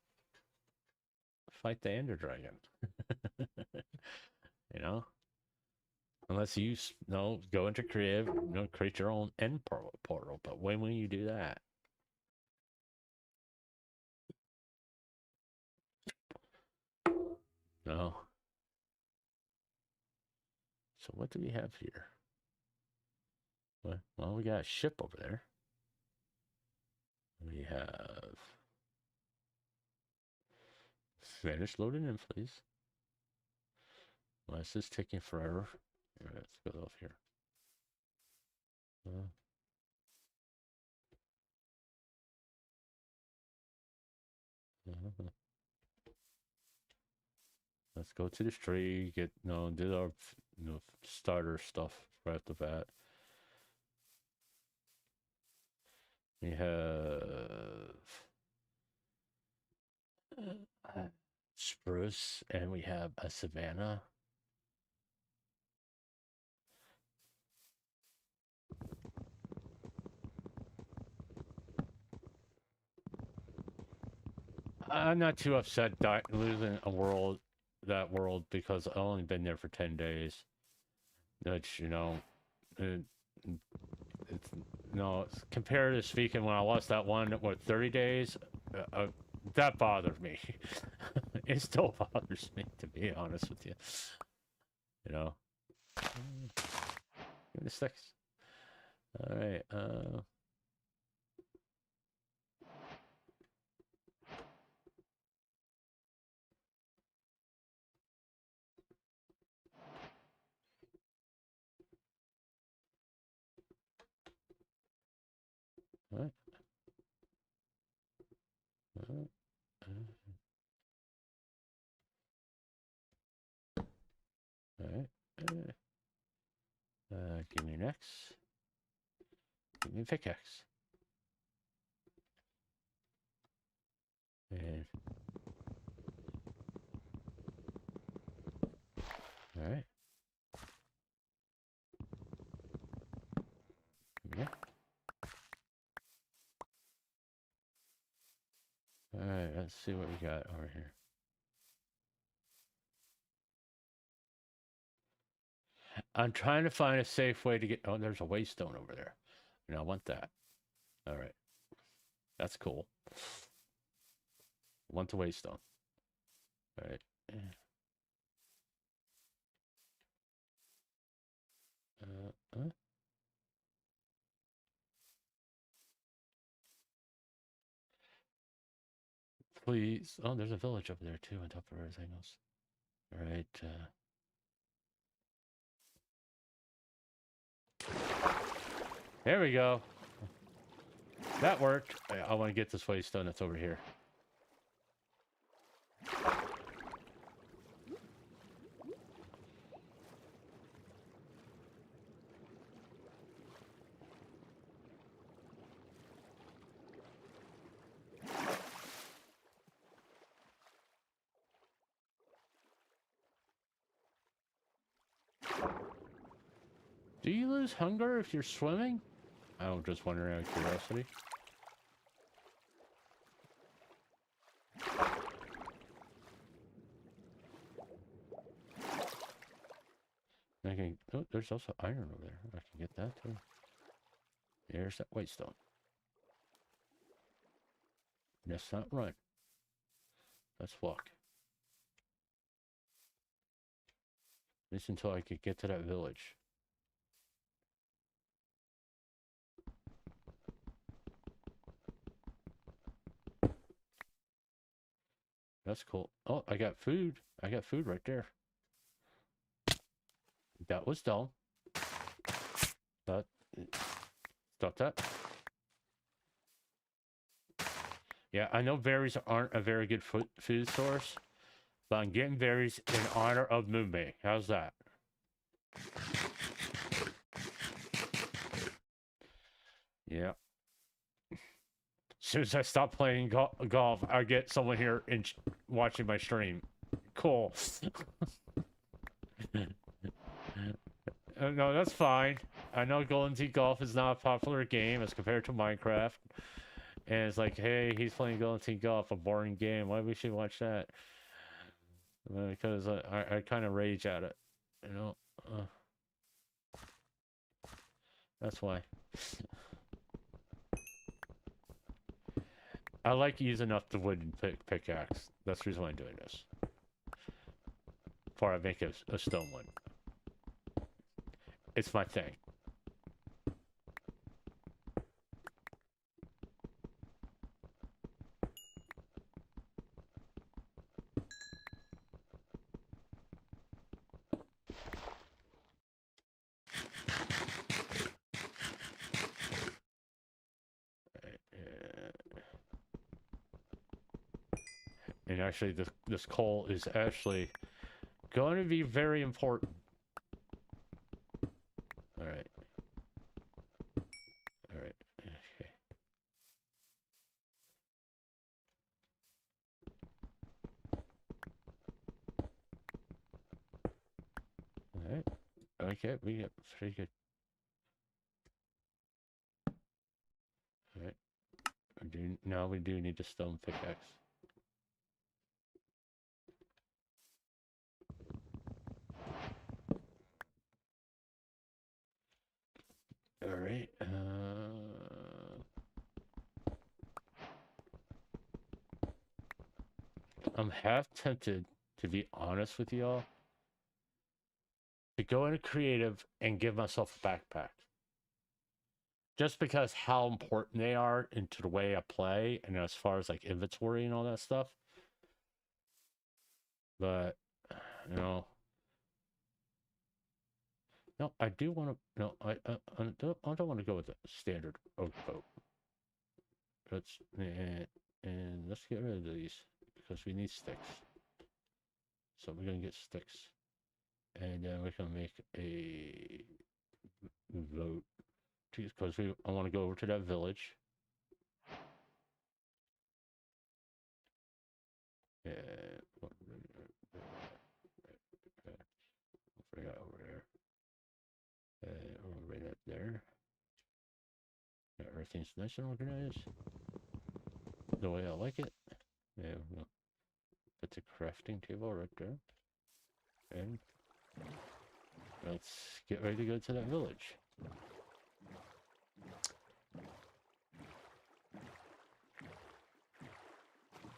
fight the Ender Dragon. Unless you go into creative, create your own end portal. But when will you do that? No. So what do we have here? Well, we got a ship over there. We have... Finish loading in, please. Well, this is taking forever. Let's go off here. Let's go to this tree, get, did our, starter stuff right off the bat. We have spruce, and we have a savanna. I'm not too upset losing that world, because I've only been there for 10 days. Which, it's No, comparatively speaking, when I lost that one, what, 30 days, that bothered me. It still bothers me, to be honest with you. You know. Give me the sticks. All right. All right. All right. Give me an X. Give me a pickaxe. And all right. Yeah. All right. Let's see what we got over here. I'm trying to find a safe way to get. Oh, there's a waystone over there. And I want that. All right. That's cool. Want the waystone. All right. Please. Oh, there's a village over there too on top of everything else. All right. There we go. That worked. I want to get this waystone that's over here. Do you lose hunger if you're swimming? I'm just wondering out of curiosity. I can. Oh, there's also iron over there. I can get that too. There's that waystone. Let's not run. Let's walk. At least until I could get to that village. That's cool. Oh, I got food. I got food right there. That was dumb. Stop that. Yeah, I know berries aren't a very good food source, but I'm getting berries in honor of Moonbay. How's that? Yeah. As soon as I stop playing golf, I get someone here watching my stream. Cool. No, that's fine. I know Golden Tee Golf is not a popular game as compared to Minecraft. And it's like, hey, he's playing Golden Tee Golf, a boring game. Why we should watch that? Because I kind of rage at it. You know? That's why. I like using up the wooden pickaxe. That's the reason why I'm doing this. Before I make a stone one. It's my thing. And actually, this coal is actually going to be very important. All right. All right. Okay. All right. Okay, we get pretty good. All right. Now we do need a stone pickaxe. All right. I'm half tempted, to be honest with y'all, to go into creative and give myself a backpack. Just because how important they are into the way I play and as far as like inventory and all that stuff. But, you know, no, I do want to, no, I don't want to go with the standard oak boat. Let's, and let's get rid of these because we need sticks. So we're going to get sticks. And then we can make a vote because I want to go over to that village. And bring that over there. And we'll bring that there. Yeah, everything's nice and organized. The way I like it. Yeah, we'll put the crafting table right there. And let's get ready to go to that village.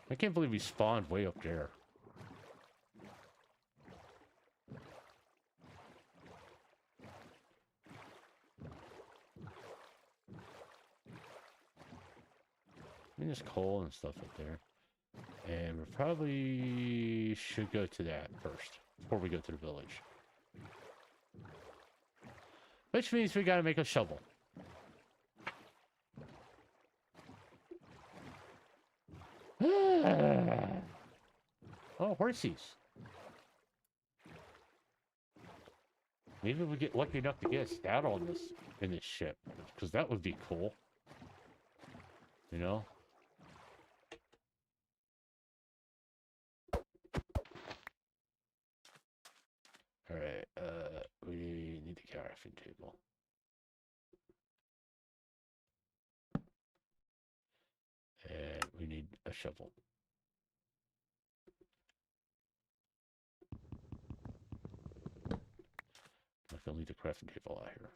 I can't believe we spawned way up there. I mean, there's coal and stuff up there. And we probably should go to that first before we go to the village. Which means we gotta make a shovel. Oh, horsies. Maybe we get lucky enough to get a stat on this in this ship, because that would be cool. You know? Alright, we need the crafting table. And we need a shovel. I'm gonna leave the crafting table out here.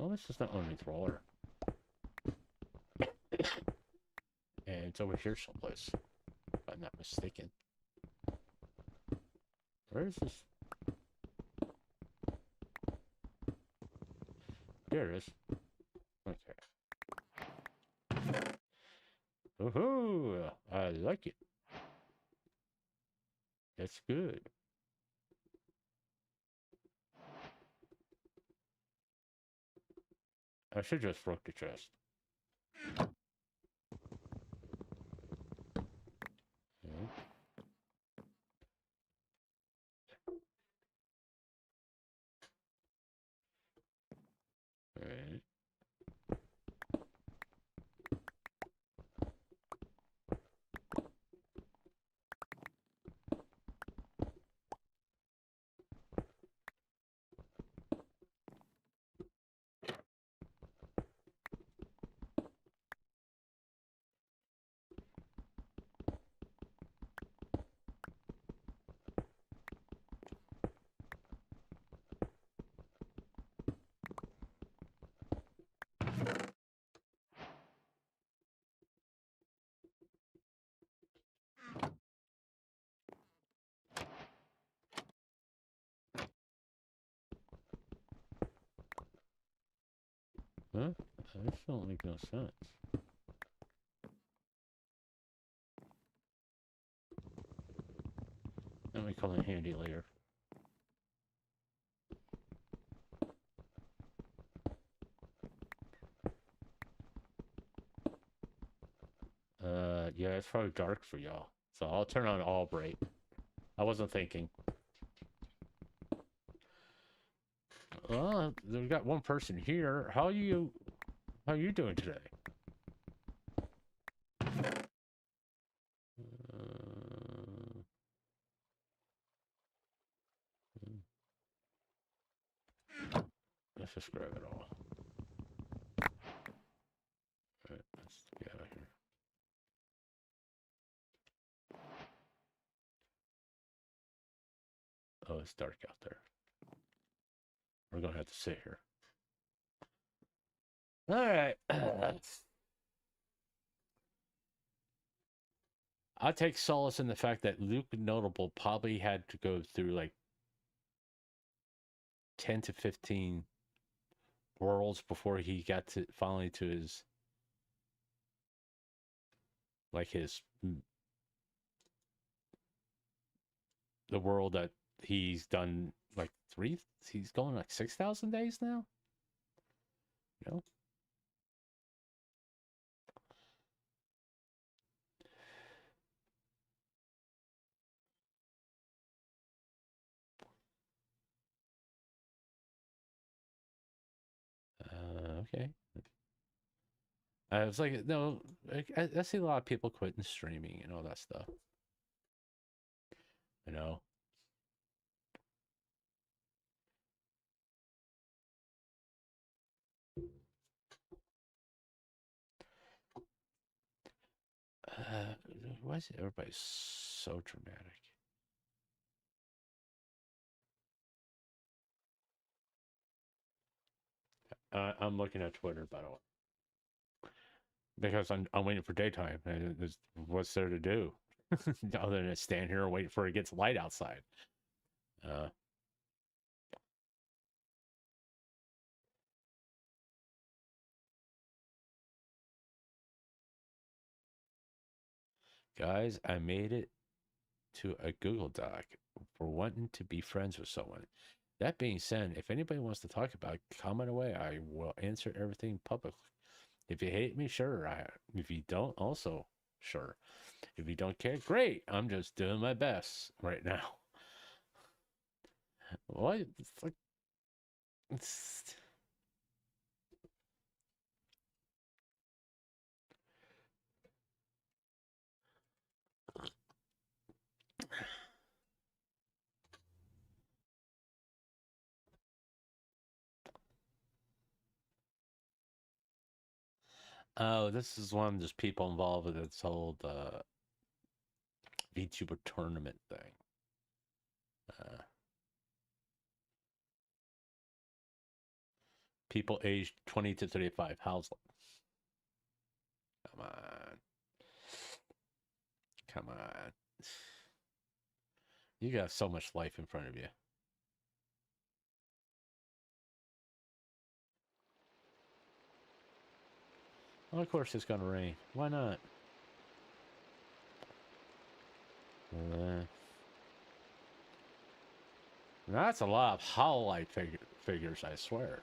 Well, this is not underneath roller. And it's over here someplace, if I'm not mistaken. Where is this? There it is. Okay. Woohoo! I like it. That's good. I should just broke the chest. Okay. Alright. Huh? This don't make no sense. That may come in handy later. Yeah, it's probably dark for y'all. So I'll turn on all bright. I wasn't thinking. Well, we've got one person here. How are you doing today? Let's just grab it all. Alright, let's get out of here. Oh, it's dark out there. We're gonna have to sit here. Alright. I take solace in the fact that Luke Notable probably had to go through like 10 to 15 worlds before he got to finally to his the world that he's done like he's going like 6,000 days now. No. Okay. I was like, no, I see a lot of people quitting streaming and all that stuff. You know. Why is everybody so dramatic? I'm looking at Twitter, by the way, because I'm waiting for daytime. And what's there to do other than stand here and wait for it gets light outside? Guys, I made it to a Google Doc for wanting to be friends with someone. That being said, if anybody wants to talk about it, comment away. I will answer everything publicly. If you hate me, sure. If you don't, also, sure. If you don't care, great. I'm just doing my best right now. What? It's like... It's... Oh, this is one of just people involved with this whole VTuber tournament thing. People aged 20 to 35. How's it? Come on. Come on. You got so much life in front of you. Well, of course it's gonna rain. Why not? That's a lot of hololight figures, I swear.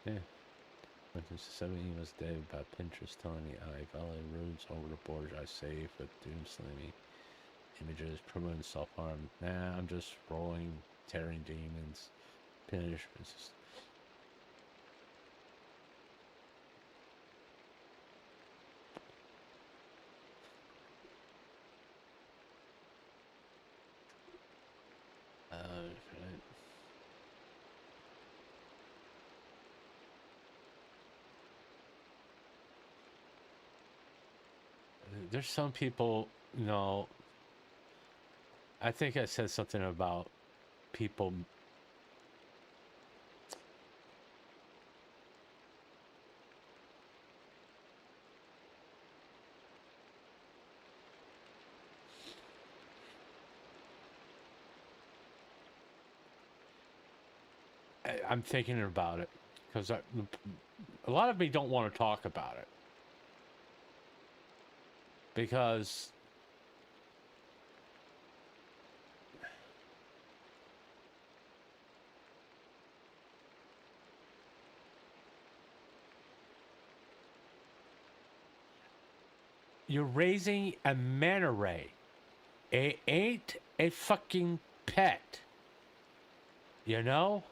Yeah. 17 was dead by Pinterest telling me I violated rules over the borders I saved with Doom Slimy images promoting self-harm. Nah, I'm just rolling, tearing demons. Pinterest. There's some people, you know, I think I said something about people I'm thinking about it because a lot of me don't want to talk about it because you're raising a manta ray. It ain't a fucking pet. You know?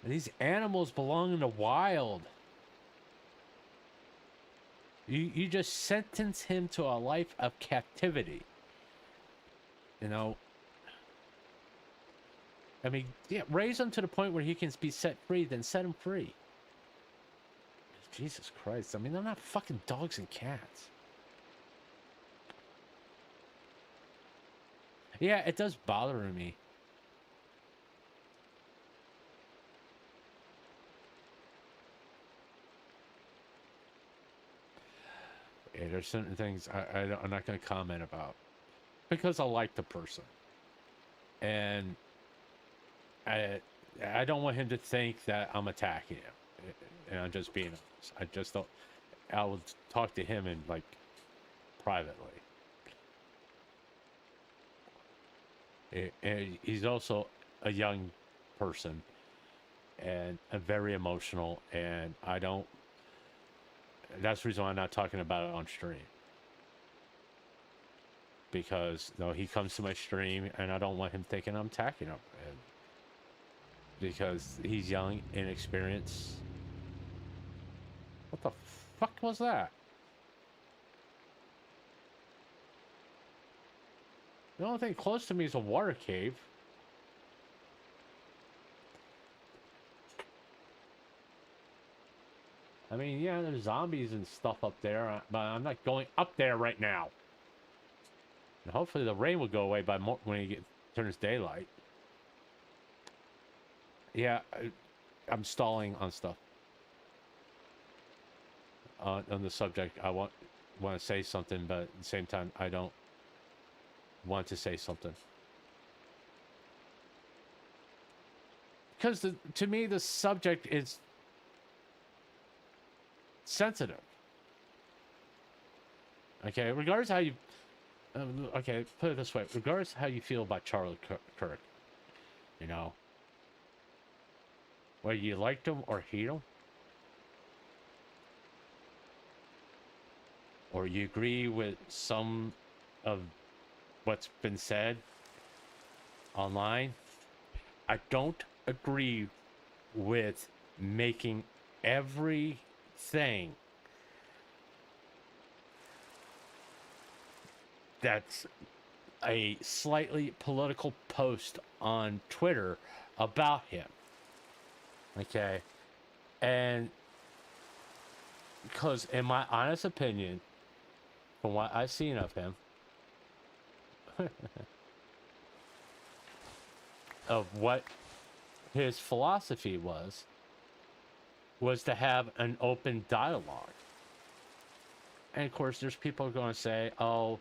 These animals belong in the wild. You just sentence him to a life of captivity. You know, I mean, yeah, raise him to the point where he can be set free, then set him free. Jesus Christ. I mean, they're not fucking dogs and cats. Yeah, it does bother me. Yeah, there's certain things I'm not going to comment about. Because I like the person. And I don't want him to think that I'm attacking him. And I'm just being honest. I just don't... I will talk to him in, like, privately. And he's also a young person. And very emotional. And I don't... That's the reason why I'm not talking about it on stream. Because, no, he comes to my stream, and I don't want him thinking I'm attacking him. And because he's young, inexperienced. What the fuck was that? The only thing close to me is a water cave. I mean, yeah, there's zombies and stuff up there, but I'm not going up there right now. And hopefully the rain will go away by when it turns daylight. Yeah, I'm stalling on stuff. On the subject, I want to say something, but at the same time, I don't want to say something. Because to me, the subject is sensitive. Okay, regardless how you... okay, put it this way. Regardless how you feel about Charlie Kirk, you know, whether you liked him or hate him, or you agree with some of what's been said online, I don't agree with making everything that's a slightly political post on Twitter about him. Okay? And because in my honest opinion, from what I've seen of him, of what his philosophy was to have an open dialogue. And of course, there's people going to say, oh,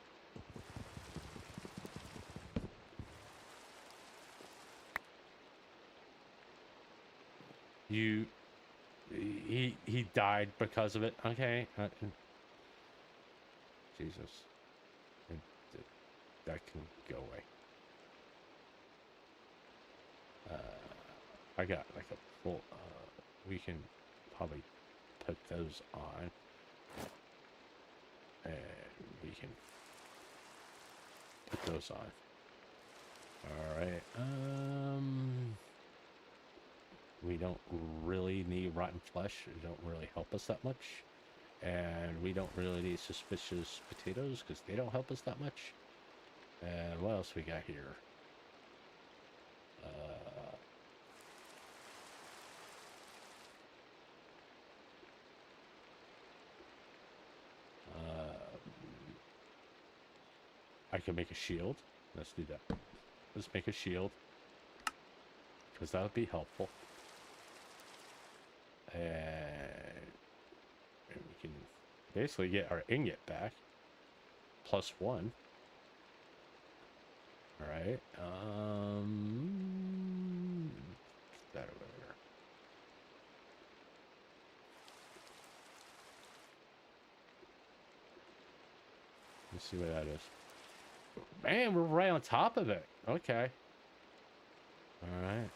he died because of it. Okay. Jesus. That can go away. I got like a full, we can probably put those on. And we can put those on. Alright, we don't really need rotten flesh. It don't really help us that much. And we don't really need suspicious potatoes because they don't help us that much. And what else we got here? I can make a shield. Let's do that. Let's make a shield. Because that would be helpful. And we can basically get our ingot back. +1. Alright. That over there. Let's see what that is. Man, we're right on top of it. Okay. Alright.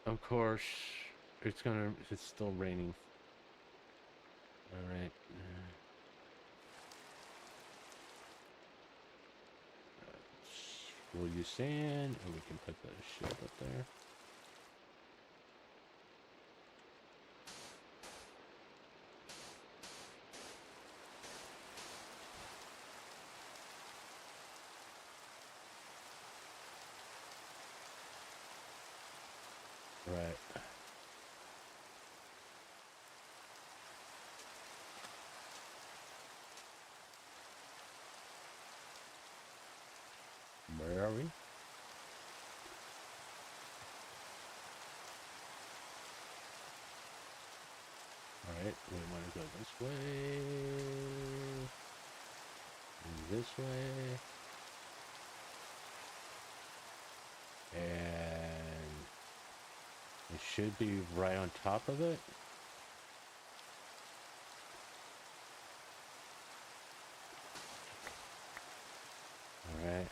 Of course, it's still raining. Alright. We'll use sand, and we can put the shield up there. Alright, we want to go this way. And this way. And it should be right on top of it. Alright,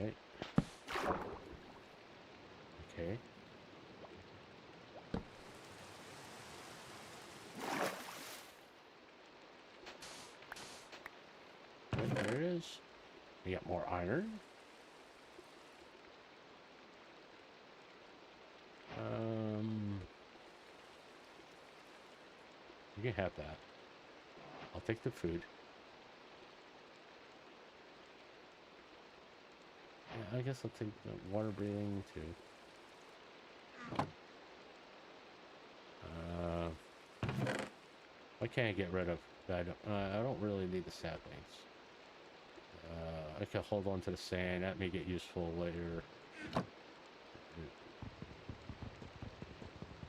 right. Okay. Right, there it is. We got more iron. You can have that. I'll take the food. Yeah, I guess I'll take the water breathing too. Why can't I get rid of that? I don't really need the saplings. I can hold on to the sand. That may get useful later.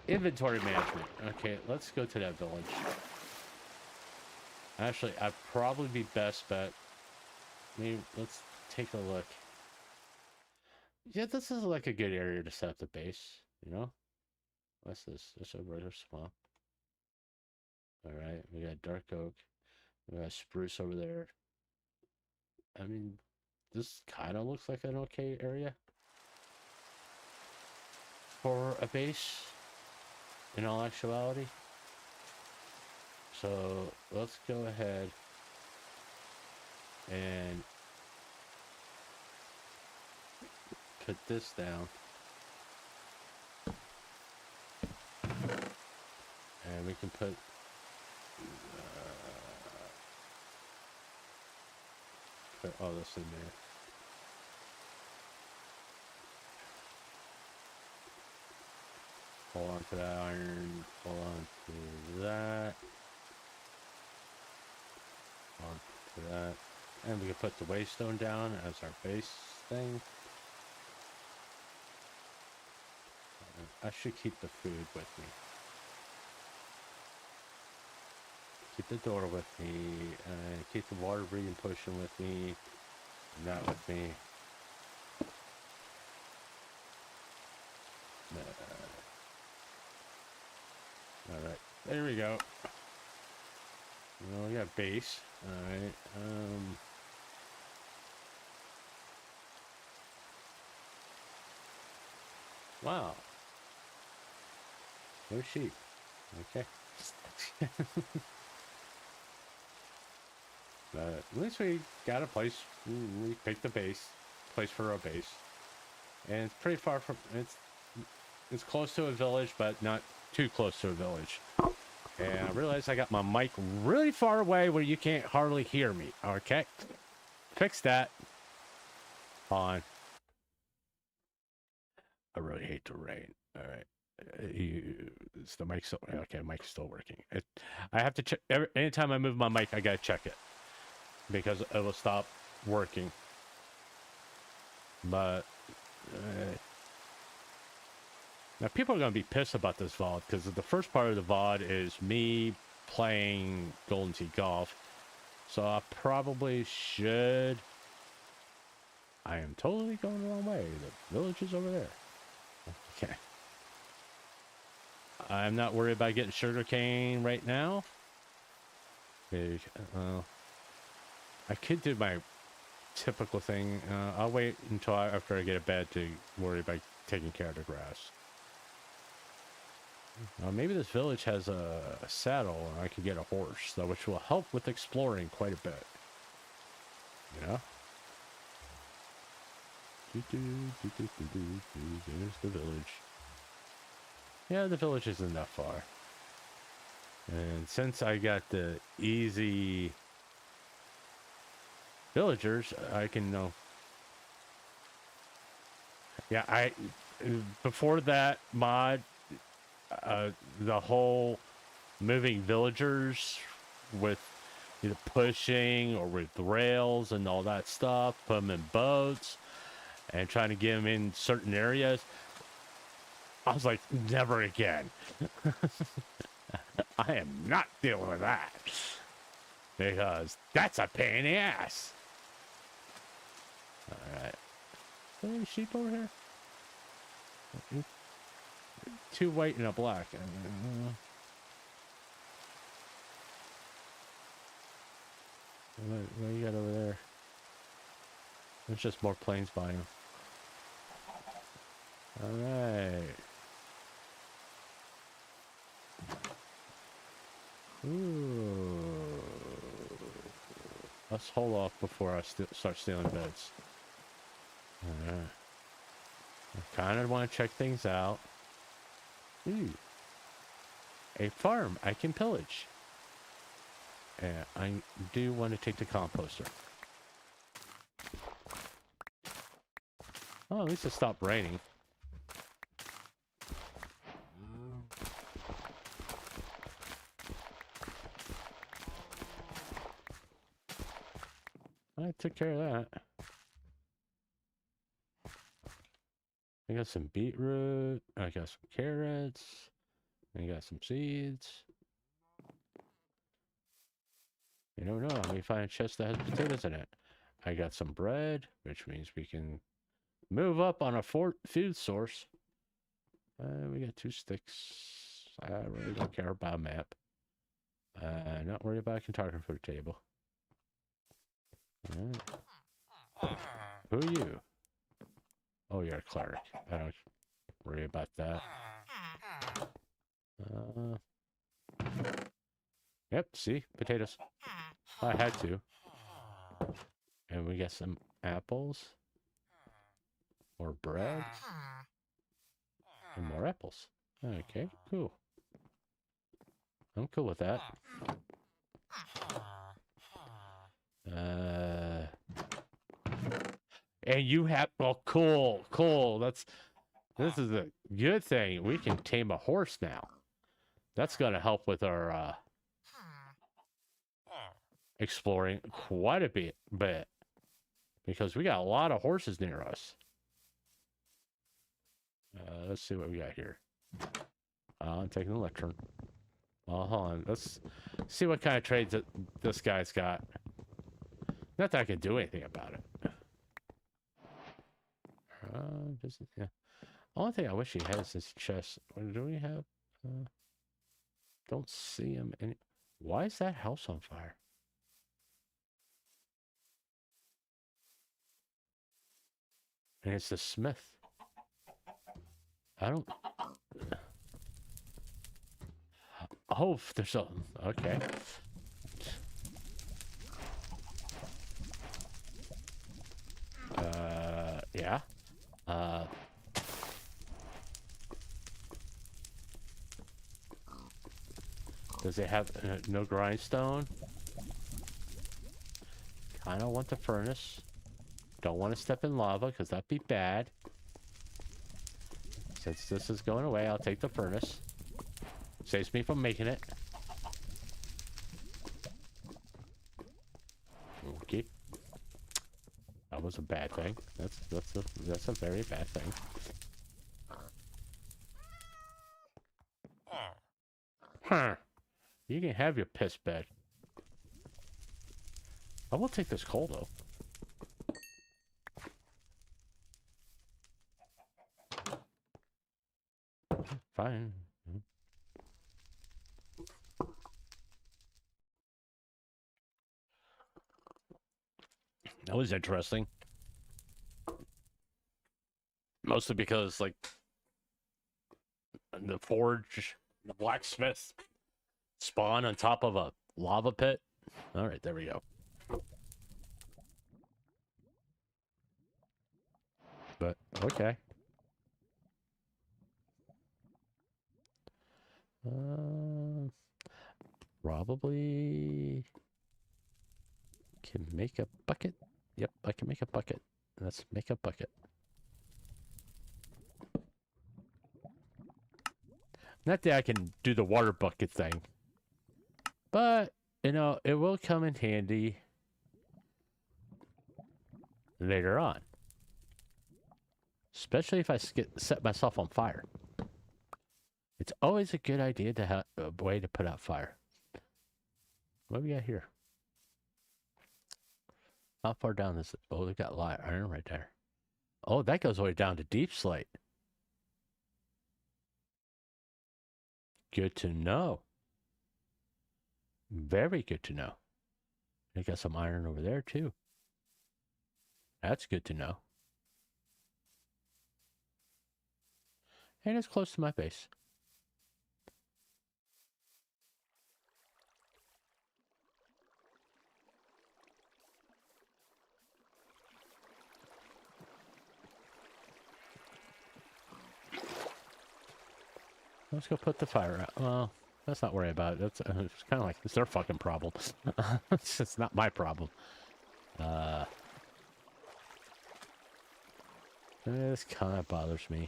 Inventory management. Okay, let's go to that village. Actually, I'd probably be best bet. Maybe let's take a look. Yeah, this is like a good area to set up the base, you know? What's this? This over there, swamp. Alright, we got dark oak. We got spruce over there. I mean, this kind of looks like an okay area for a base, in all actuality. So let's go ahead and put this down. And we can put all this in there. Hold on to that iron, hold on to that. On to that. And we can put the waystone down as our base thing. I should keep the food with me. Keep the door with me, and keep the water breathing potion with me, and that with me. Alright, there we go. Well, we got base. Alright, wow. No sheep. Okay. But at least we got a place. We picked the place for our base, and it's pretty far from. It's close to a village, but not too close to a village. And I realized I got my mic really far away where you can't hardly hear me. Okay, fix that. On. I really hate the rain. All right. Is the mic still okay? Mic's still working. I have to check anytime I move my mic. I gotta check it because it will stop working. But now people are gonna be pissed about this VOD because the first part of the VOD is me playing Golden Tee Golf. So I probably should. I am totally going the wrong way. The village is over there. Okay. I'm not worried about getting sugarcane right now. I could do my typical thing. I'll wait until after I get a bed to worry about taking care of the grass. Maybe this village has a saddle and I could get a horse, though, which will help with exploring quite a bit. You know? There's the village. Yeah, the village isn't that far. And since I got the easy villagers, I can know. Yeah, before that mod, the whole moving villagers with either pushing or with rails and all that stuff, put them in boats and trying to get them in certain areas. I was like, never again. I am not dealing with that because that's a pain in the ass. All right. Is there any sheep over here? Two white and a black. What do you got over there? There's just more planes buying. All right. Ooh. Let's hold off before I start stealing beds. All right. I kind of want to check things out. Ooh. A farm I can pillage. And I do want to take the composter. Oh, at least it stopped raining. I took care of that. I got some beetroot. I got some carrots. I got some seeds. You don't know. Let me find a chest that has potatoes in it. I got some bread, which means we can move up on a food source. We got 2 sticks. I really don't care about a map. Not worried about a cartographer table. All right. Who are you? Oh, you're a cleric. I don't worry about that. Yep, see? Potatoes. I had to. And we got some apples. More bread. And more apples. Okay, cool. I'm cool with that. And you have, oh, cool. This is a good thing. We can tame a horse now. That's gonna help with our exploring quite a bit, because we got a lot of horses near us. Let's see what we got here. I'm taking the lectern. Oh, hold on. Let's see what kind of trades that this guy's got. Not that I can do anything about it. Yeah. Only thing I wish he had is his chest. What do we have? Don't see him any. Why is that house on fire? And it's the smith. I don't. Oh, there's a. Okay. Yeah. Does it have no grindstone? Kind of want the furnace. Don't want to step in lava because that'd be bad. Since this is going away, I'll take the furnace. Saves me from making it. Okay. That was a bad thing. That's a very bad thing. Huh. You can have your piss bed. I will take this coal though. Fine. That was interesting. Mostly because, like, the forge, the blacksmith spawn on top of a lava pit. All right, there we go. But, okay. Probably can make a bucket. Yep, I can make a bucket. Let's make a bucket. Not that I can do the water bucket thing, but you know, it will come in handy later on. Especially if I set myself on fire. It's always a good idea to have a way to put out fire. What do we got here? How far down is it? Oh, they got light iron right there. Oh, that goes all the way down to deep slate. Good to know. Very good to know. They got some iron over there too. That's good to know. And it's close to my base. Let's go put the fire out. Well, let's not worry about it. That's it's kind of like it's their fucking problem. It's just not my problem. This kind of bothers me.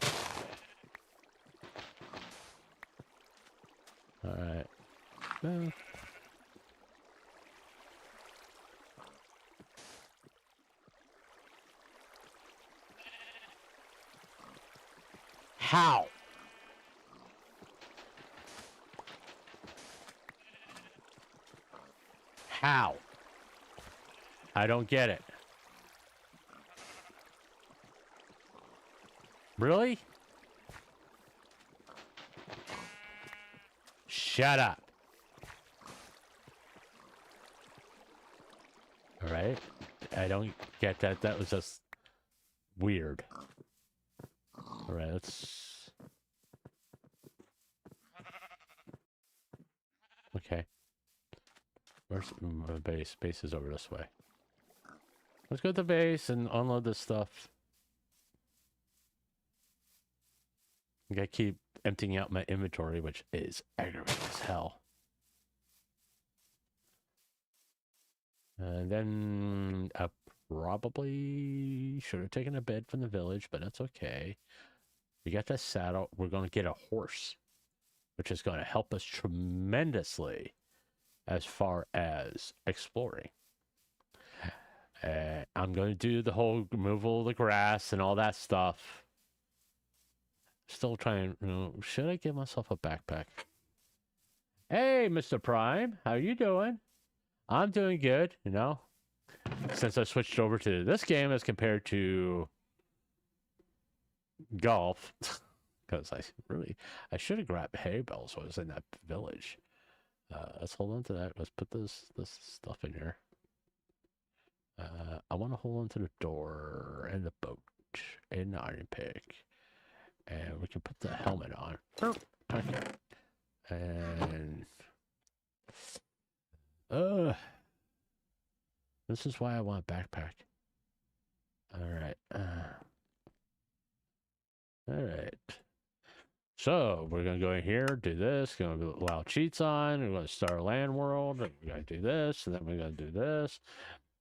All right. Well. How? How? I don't get it. Really? Shut up. All right. I don't get that. That was just weird. All right, let's... Okay. Where's the base? Base is over this way. Let's go to the base and unload this stuff. I gotta keep emptying out my inventory, which is aggravating as hell. And then I probably should have taken a bed from the village, but that's okay. We got that saddle. We're going to get a horse, which is going to help us tremendously as far as exploring. I'm going to do the whole removal of the grass and all that stuff. Still trying, you know, should I give myself a backpack? Hey, Mr. Prime, how you doing? I'm doing good, you know, since I switched over to this game as compared to golf, because I should have grabbed hay bales when I was in that village. Let's hold on to that. Let's put this stuff in here. I want to hold on to the door and the boat and the iron pick. And we can put the helmet on. Okay. And this is why I want a backpack. Alright. Alright. So we're gonna go in here, do this, gonna allow cheats on, we're gonna start a land world, and we're gonna do this, and then we're gonna do this.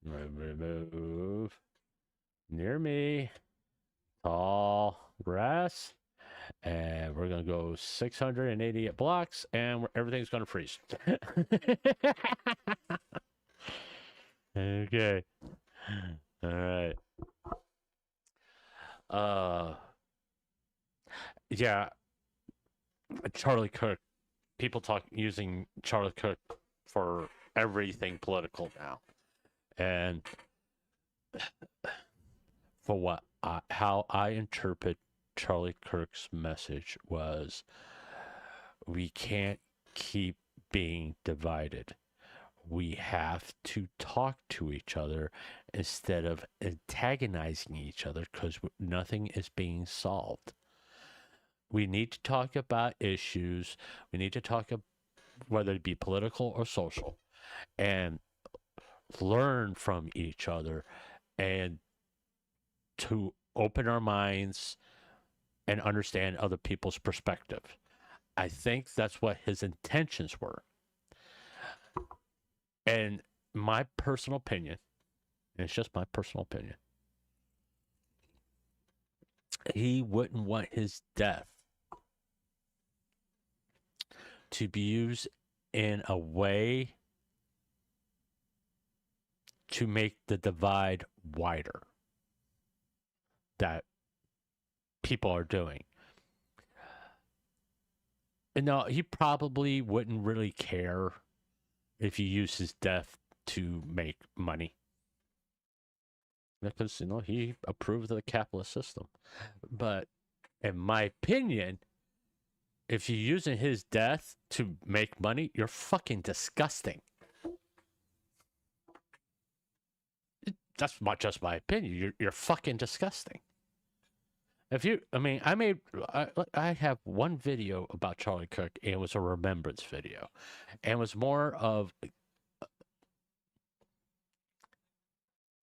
Remove near me. Tall grass, and we're gonna go 688 blocks, and everything's gonna freeze. Okay. All right. Yeah. Charlie Kirk. People using Charlie Kirk for everything political now, and for what how I interpret Charlie Kirk's message was, we can't keep being divided. We have to talk to each other instead of antagonizing each other, because nothing is being solved. We need to talk about issues. We need to talk about whether it be political or social, and learn from each other, and to open our minds and understand other people's perspective. I think that's what his intentions were. And my personal opinion, and it's just my personal opinion, he wouldn't want his death to be used in a way to make the divide wider that people are doing. And no, he probably wouldn't really care if you use his death to make money. Because, he approved of the capitalist system. But in my opinion, if you're using his death to make money, you're fucking disgusting. That's not just my opinion. You're fucking disgusting. I have one video about Charlie Kirk, and it was a remembrance video, and it was more of,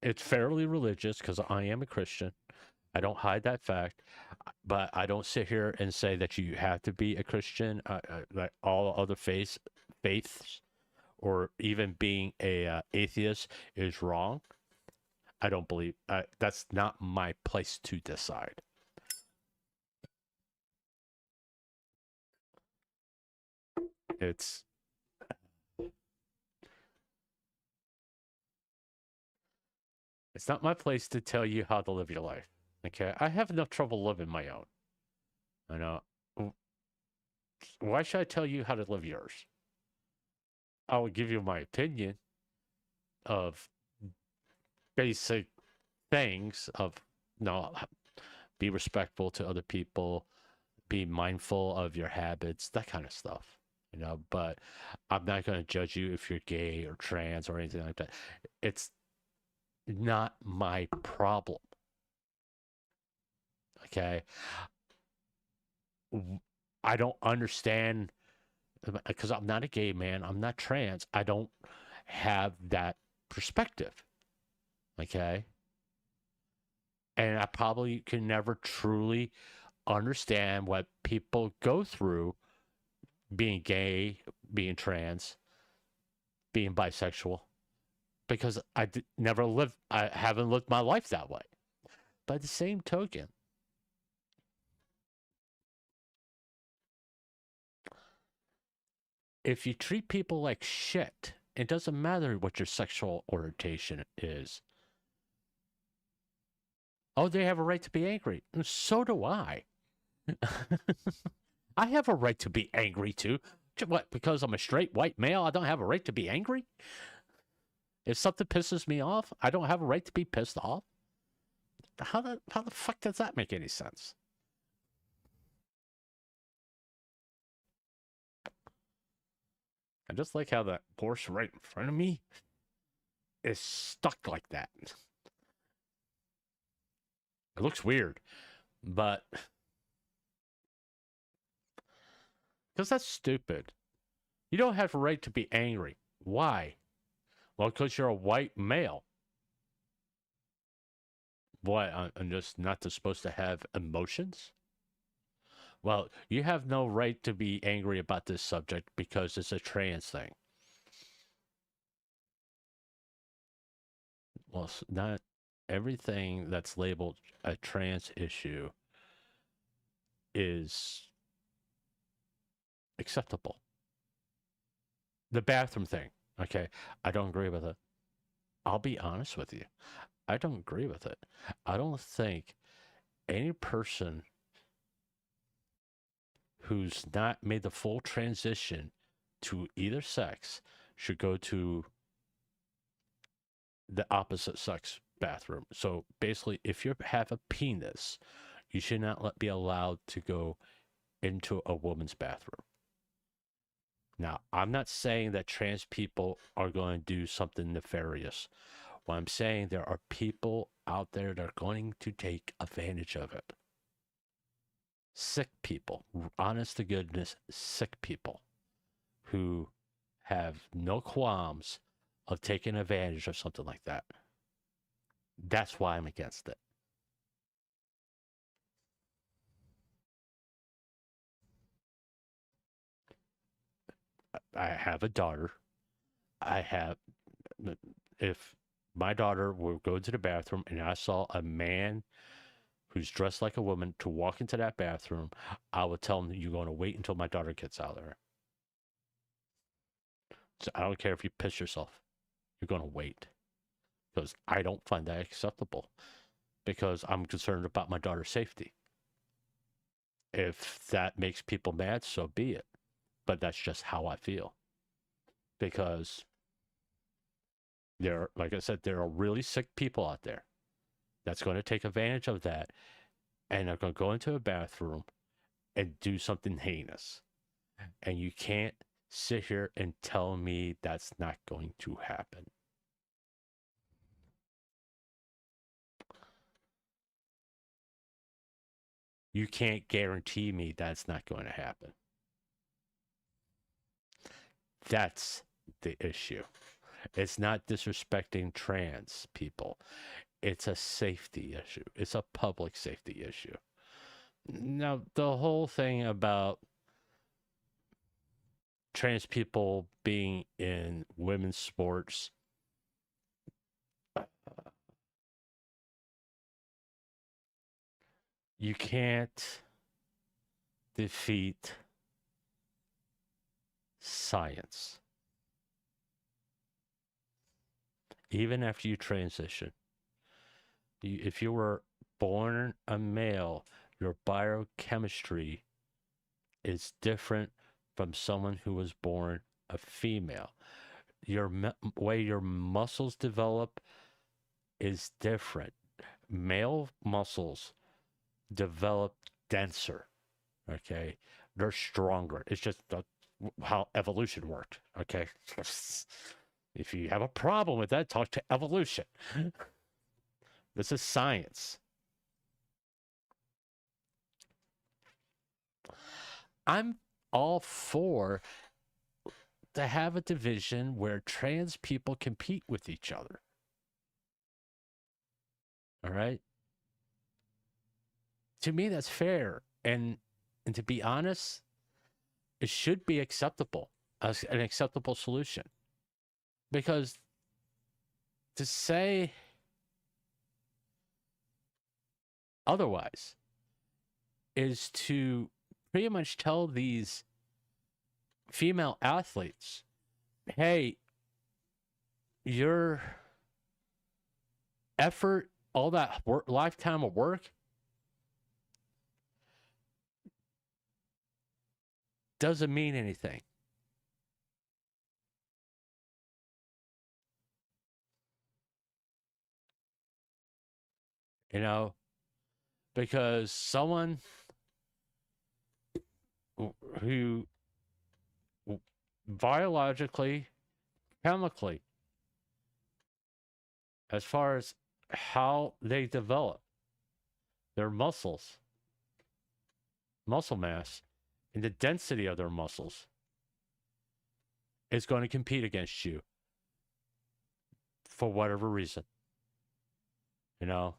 it's fairly religious because I am a Christian. I don't hide that fact, but I don't sit here and say that you have to be a Christian, like all other faiths, or even being a atheist is wrong. I don't believe that's not my place to decide. It's not my place to tell you how to live your life. Okay, I have enough trouble living my own. I know. Why should I tell you how to live yours? I will give you my opinion of basic things of, be respectful to other people, be mindful of your habits, that kind of stuff. But I'm not going to judge you if you're gay or trans or anything like that. It's not my problem. Okay? I don't understand, because I'm not a gay man, I'm not trans, I don't have that perspective. Okay? And I probably can never truly understand what people go through being gay, being trans, being bisexual, because I haven't lived my life that way. By the same token, if you treat people like shit, it doesn't matter what your sexual orientation is. Oh, they have a right to be angry. And so do I. I have a right to be angry too. What, because I'm a straight white male, I don't have a right to be angry? If something pisses me off, I don't have a right to be pissed off? How the fuck does that make any sense? I just like how that Porsche right in front of me is stuck like that. It looks weird, but because that's stupid. You don't have a right to be angry. Why? Well, because you're a white male. What, I'm just not supposed to have emotions? Well, you have no right to be angry about this subject because it's a trans thing. Well, not everything that's labeled a trans issue is acceptable. The bathroom thing, okay, I don't agree with it. I'll be honest with you. I don't agree with it. I don't think any person who's not made the full transition to either sex should go to the opposite sex bathroom. So basically, if you have a penis, you should not be allowed to go into a woman's bathroom. Now, I'm not saying that trans people are going to do something nefarious. What I'm saying, there are people out there that are going to take advantage of it. Sick people, honest to goodness, sick people who have no qualms of taking advantage of something like that. That's why I'm against it. I have a daughter. If my daughter will go to the bathroom and I saw a man who's dressed like a woman to walk into that bathroom, I would tell him, you're going to wait until my daughter gets out of there. So I don't care if you piss yourself. You're going to wait. because I don't find that acceptable, because I'm concerned about my daughter's safety. If that makes people mad, so be it. But that's just how I feel. Because like I said, there are really sick people out there that's going to take advantage of that, and are going to go into a bathroom and do something heinous. And you can't sit here and tell me that's not going to happen. You can't guarantee me that's not going to happen. That's the issue. It's not disrespecting trans people. It's a safety issue. It's a public safety issue. Now, the whole thing about trans people being in women's sports, you can't defeat science. Even after you transition, if you were born a male, your biochemistry is different from someone who was born a female. Your way your muscles develop is different. Male muscles develop denser. Okay, they're stronger. It's just how evolution worked. Okay. If you have a problem with that, talk to evolution. This is science. I'm all for to have a division where trans people compete with each other. All right? To me, that's fair. And to be honest, it should be acceptable, as an acceptable solution. Because to say otherwise is to pretty much tell these female athletes, hey, your effort, all that lifetime of work, doesn't mean anything. You know, because someone who biologically, chemically, as far as how they develop their muscles, muscle mass, and the density of their muscles, is going to compete against you for whatever reason. You know?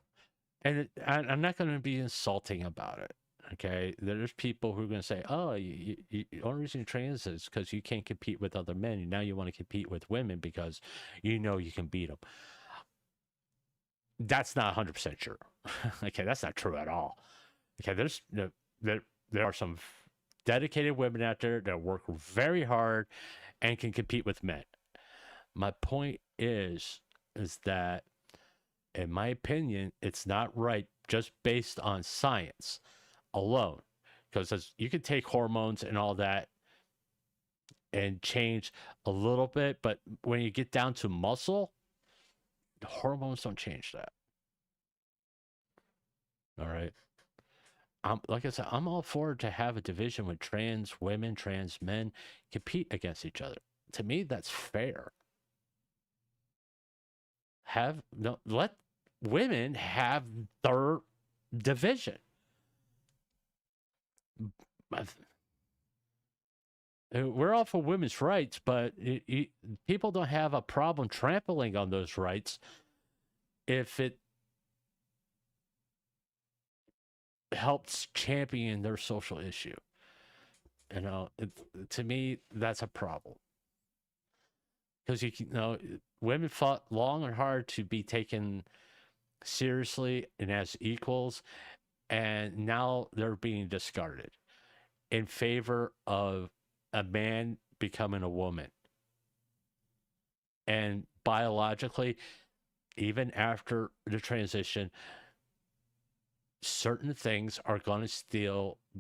And I'm not going to be insulting about it. Okay, there's people who are going to say, "Oh, the only reason you're trans is because you can't compete with other men, and now you want to compete with women because you know you can beat them." That's not 100% true. Okay, that's not true at all. Okay, there are some dedicated women out there that work very hard and can compete with men. My point is that, in my opinion, it's not right just based on science alone, because you can take hormones and all that and change a little bit, but when you get down to muscle, the hormones don't change that. All right. Like I said, I'm all for to have a division with trans women, trans men compete against each other. To me, that's fair. Let women have their division. We're all for women's rights, but people don't have a problem trampling on those rights if it helps champion their social issue. You know, to me, that's a problem. Because women fought long and hard to be taken seriously and as equals, and now they're being discarded in favor of a man becoming a woman. And biologically, even after the transition, certain things are going to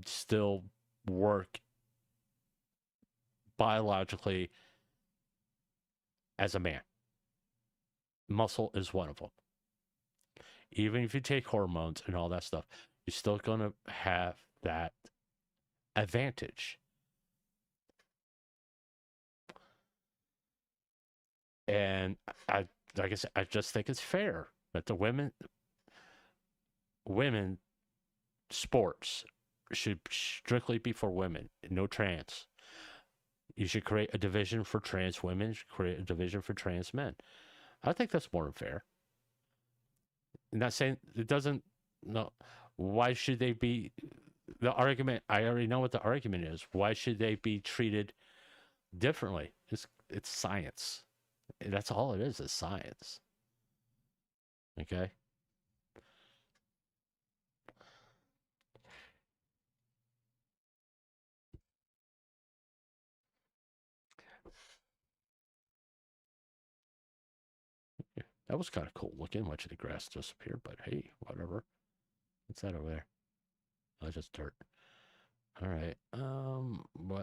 still work biologically as a man. Muscle is one of them. Even if you take hormones and all that stuff, you're still going to have that advantage. And I, like I said, I just think it's fair that the women sports should strictly be for women, no trans. You should create a division for trans women, you should create a division for trans men. I think that's more than fair. I'm not saying it doesn't, no, why should they be, the argument, I already know what the argument is. Why should they be treated differently? It's science. That's all it is science. Okay? That was kind of cool looking. Watching the grass disappear, but hey, whatever. What's that over there? Oh, it's just dirt. All right.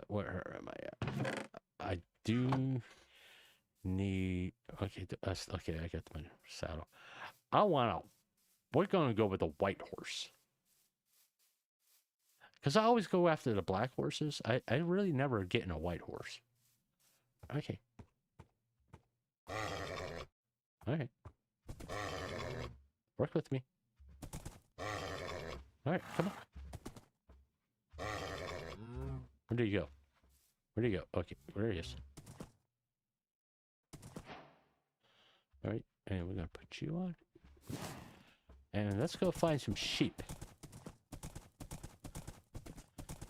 Where am I at? I do need. Okay, okay. I got my saddle. We're gonna go with a white horse. Because I always go after the black horses. I really never get in a white horse. Okay. Alright. Work with me. Alright, come on. Where do you go? Where do you go? Okay, where he is. Alright, and we're gonna put you on. And let's go find some sheep.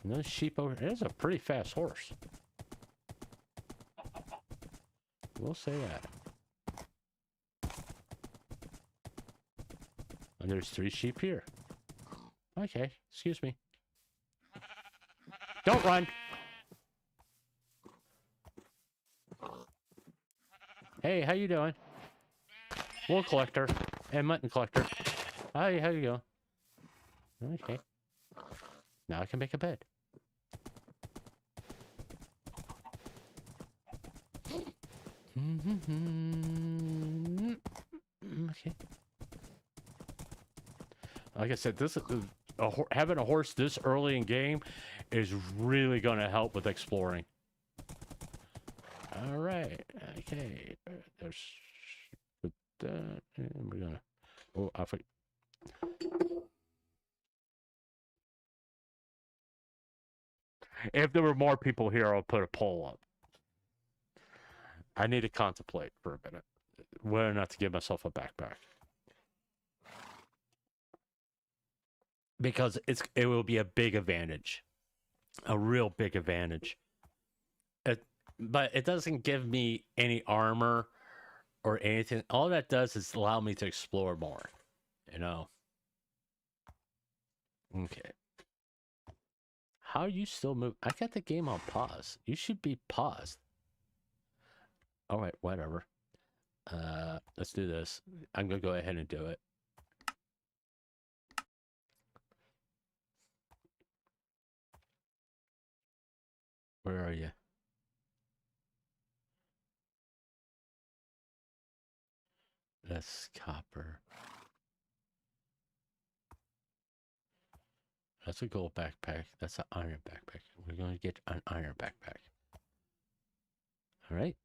And those sheep over here, it's a pretty fast horse. We'll say that. And there's 3 sheep here. Okay, excuse me. Don't run! Hey, how you doing? Wool collector and mutton collector. Hi, how you going? Okay. Now I can make a bed. Okay. Like I said, this having a horse this early in game is really going to help with exploring. All right. Okay. There's put that, and we're gonna. Oh, I forgot. If there were more people here, I'll put a poll up. I need to contemplate for a minute whether or not to give myself a backpack. Because it will be a big advantage. A real big advantage. But it doesn't give me any armor or anything. All that does is allow me to explore more. You know? Okay. How are you still move? I got the game on pause. You should be paused. Alright, whatever. Let's do this. I'm gonna go ahead and do it. Where are you? That's copper. That's a gold backpack. That's an iron backpack. We're going to get an iron backpack. All right.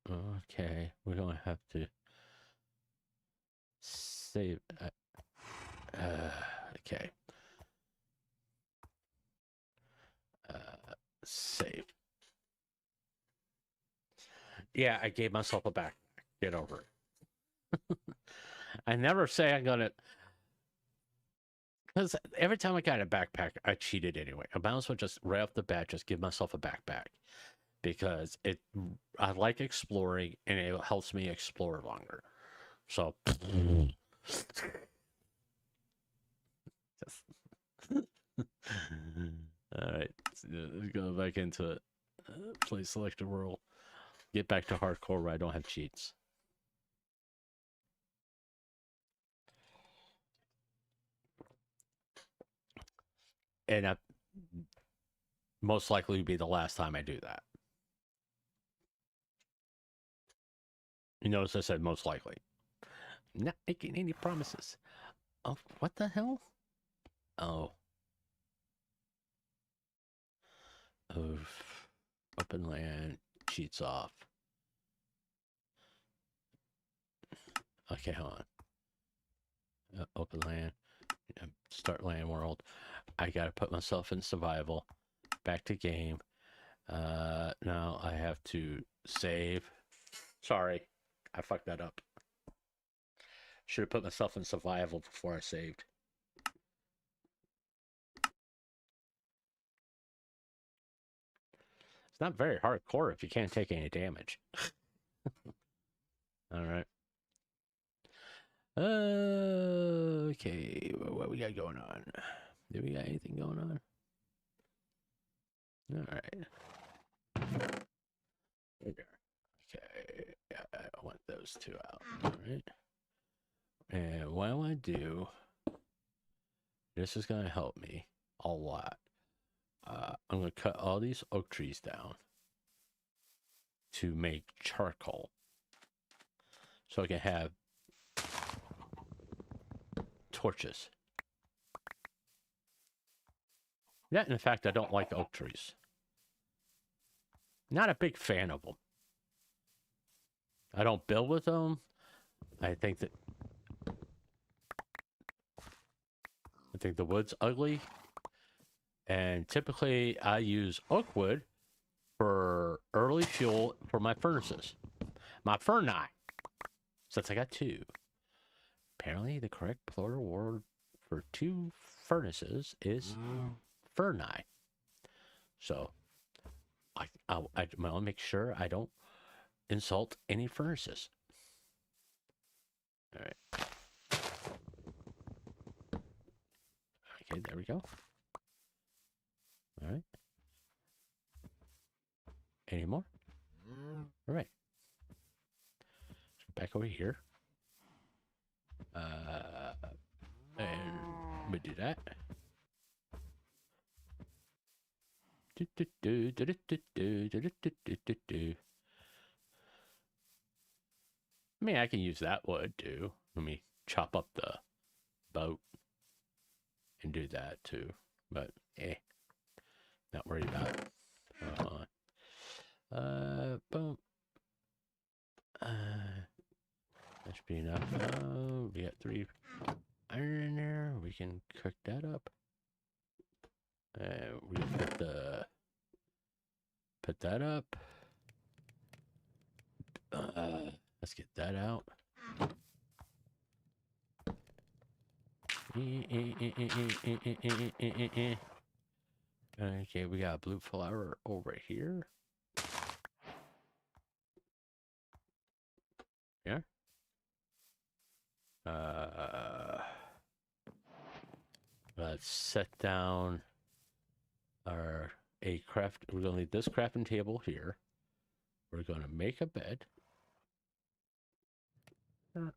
Okay. We're going to have to save. Okay. Save. Yeah, I gave myself a backpack. Get over it. I never say I'm gonna, because every time I got a backpack, I cheated anyway. I might as well just right off the bat just give myself a backpack, because I like exploring and it helps me explore longer. So, all right, let's go back into it. Play selected world. Get back to hardcore where I don't have cheats. And that most likely be the last time I do that. You notice I said most likely. Not making any promises. Oh, what the hell? Oh. Of open land, cheats off. Okay, hold on. Open land, start land world. I gotta put myself in survival. Back to game. Now I have to save. Sorry, I fucked that up. Should have put myself in survival before I saved. It's not very hardcore if you can't take any damage. All right. Okay, what we got going on? Do we got anything going on? All right. Okay, yeah, I want those two out. All right. And what I want to do, this is going to help me a lot. I'm going to cut all these oak trees down to make charcoal. So I can have torches. Yeah, in fact, I don't like oak trees. Not a big fan of them. I don't build with them. I think the wood's ugly. And typically I use oak wood for early fuel for my furnaces. My furnace. Since I got two. Apparently the correct plural word for two furnaces is furnace. So I want to make sure I don't insult any furnaces. All right. Okay, there we go. All right. Any more? All right. Back over here. And we do that. I mean, I can use that wood too. Let me chop up the boat and do that too. But not worried about it. Boom. That should be enough. We got 3 iron in there. We can cook that up. We put that up. Let's get that out. Okay, we got blue flower over here. Yeah. Let's set down our craft. We're gonna leave this crafting table here. We're gonna make a bed. No.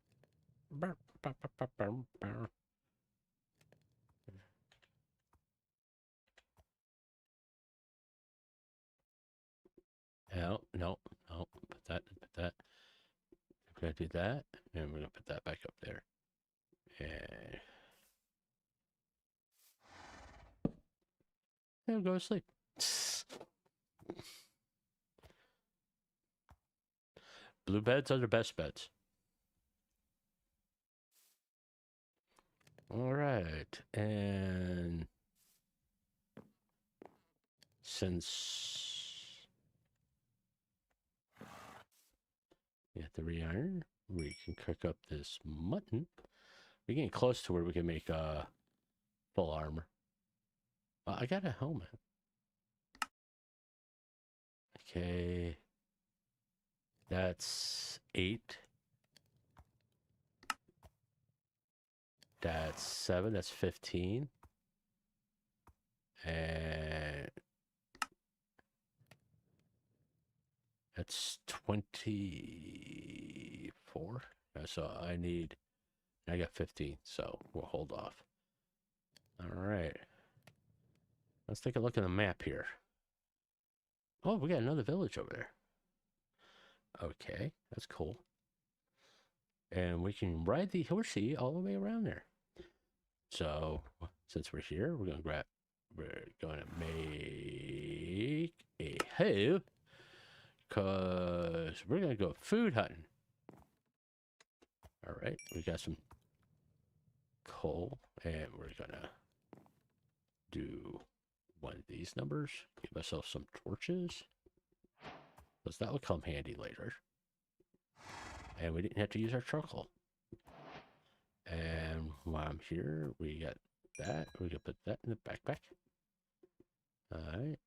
Put that. We're gonna do that, and we're gonna put that back up there. And go to sleep. Blue beds are the best beds. All right, and since we have to re-iron, we can cook up this mutton. We're getting close to where we can make full armor. I got a helmet. Okay, that's 8. That's 7. That's 15. And That's 24. So I got 15, so we'll hold off. All right. Let's take a look at the map here. Oh, we got another village over there. Okay, that's cool. And we can ride the horsey all the way around there. So, since we're here, we're going to make a hoe. Because we're going to go food hunting. All right, we got some coal. And we're going to do one of these numbers. Give myself some torches. Because that will come handy later. And we didn't have to use our charcoal. And while I'm here, we got that. We can put that in the backpack. Alright.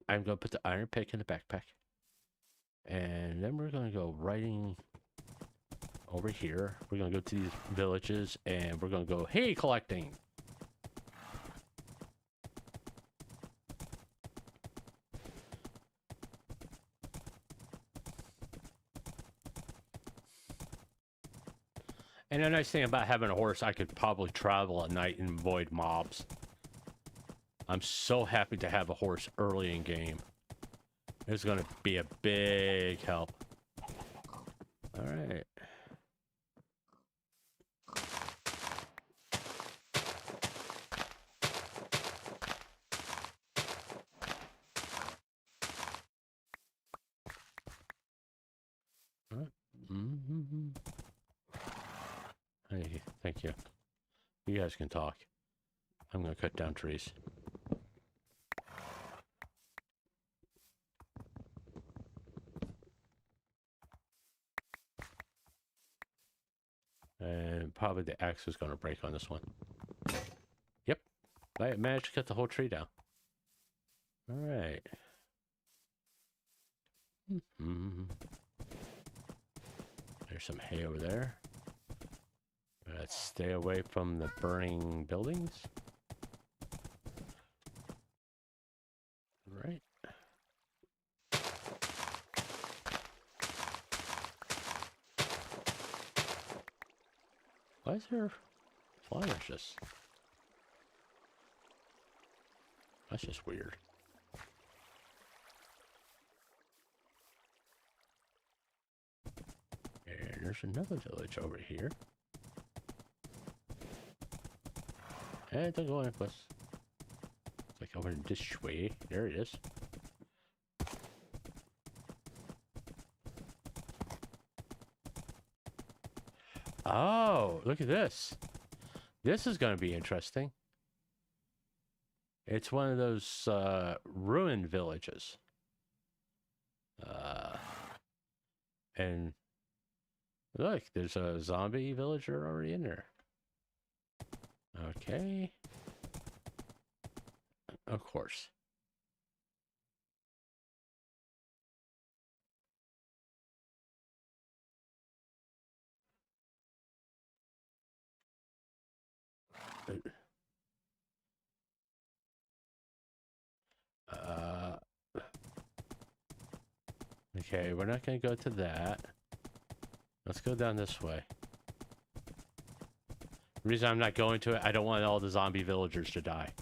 I'm going to put the iron pick in the backpack. And then we're going to go riding over here. We're going to go to these villages and we're going to go hay collecting. And the nice thing about having a horse, I could probably travel at night and avoid mobs. I'm so happy to have a horse early in game. It's going to be a big help. All right. Mm-hmm. Hey, thank you. You guys can talk. I'm going to cut down trees. And probably the axe is going to break on this one. Yep. I managed to cut the whole tree down. All right. Mm-hmm. There's some hay over there. Let's stay away from the burning buildings. All right. Why is there flowers just... That's just weird. And there's another village over here. And don't go any place. It's like over this way. There it is. Oh, look at this. This is going to be interesting. It's one of those ruined villages. And look, there's a zombie villager already in there. Okay. Of course. Okay, we're not going to go to that. Let's go down this way. The reason I'm not going to it, I don't want all the zombie villagers to die.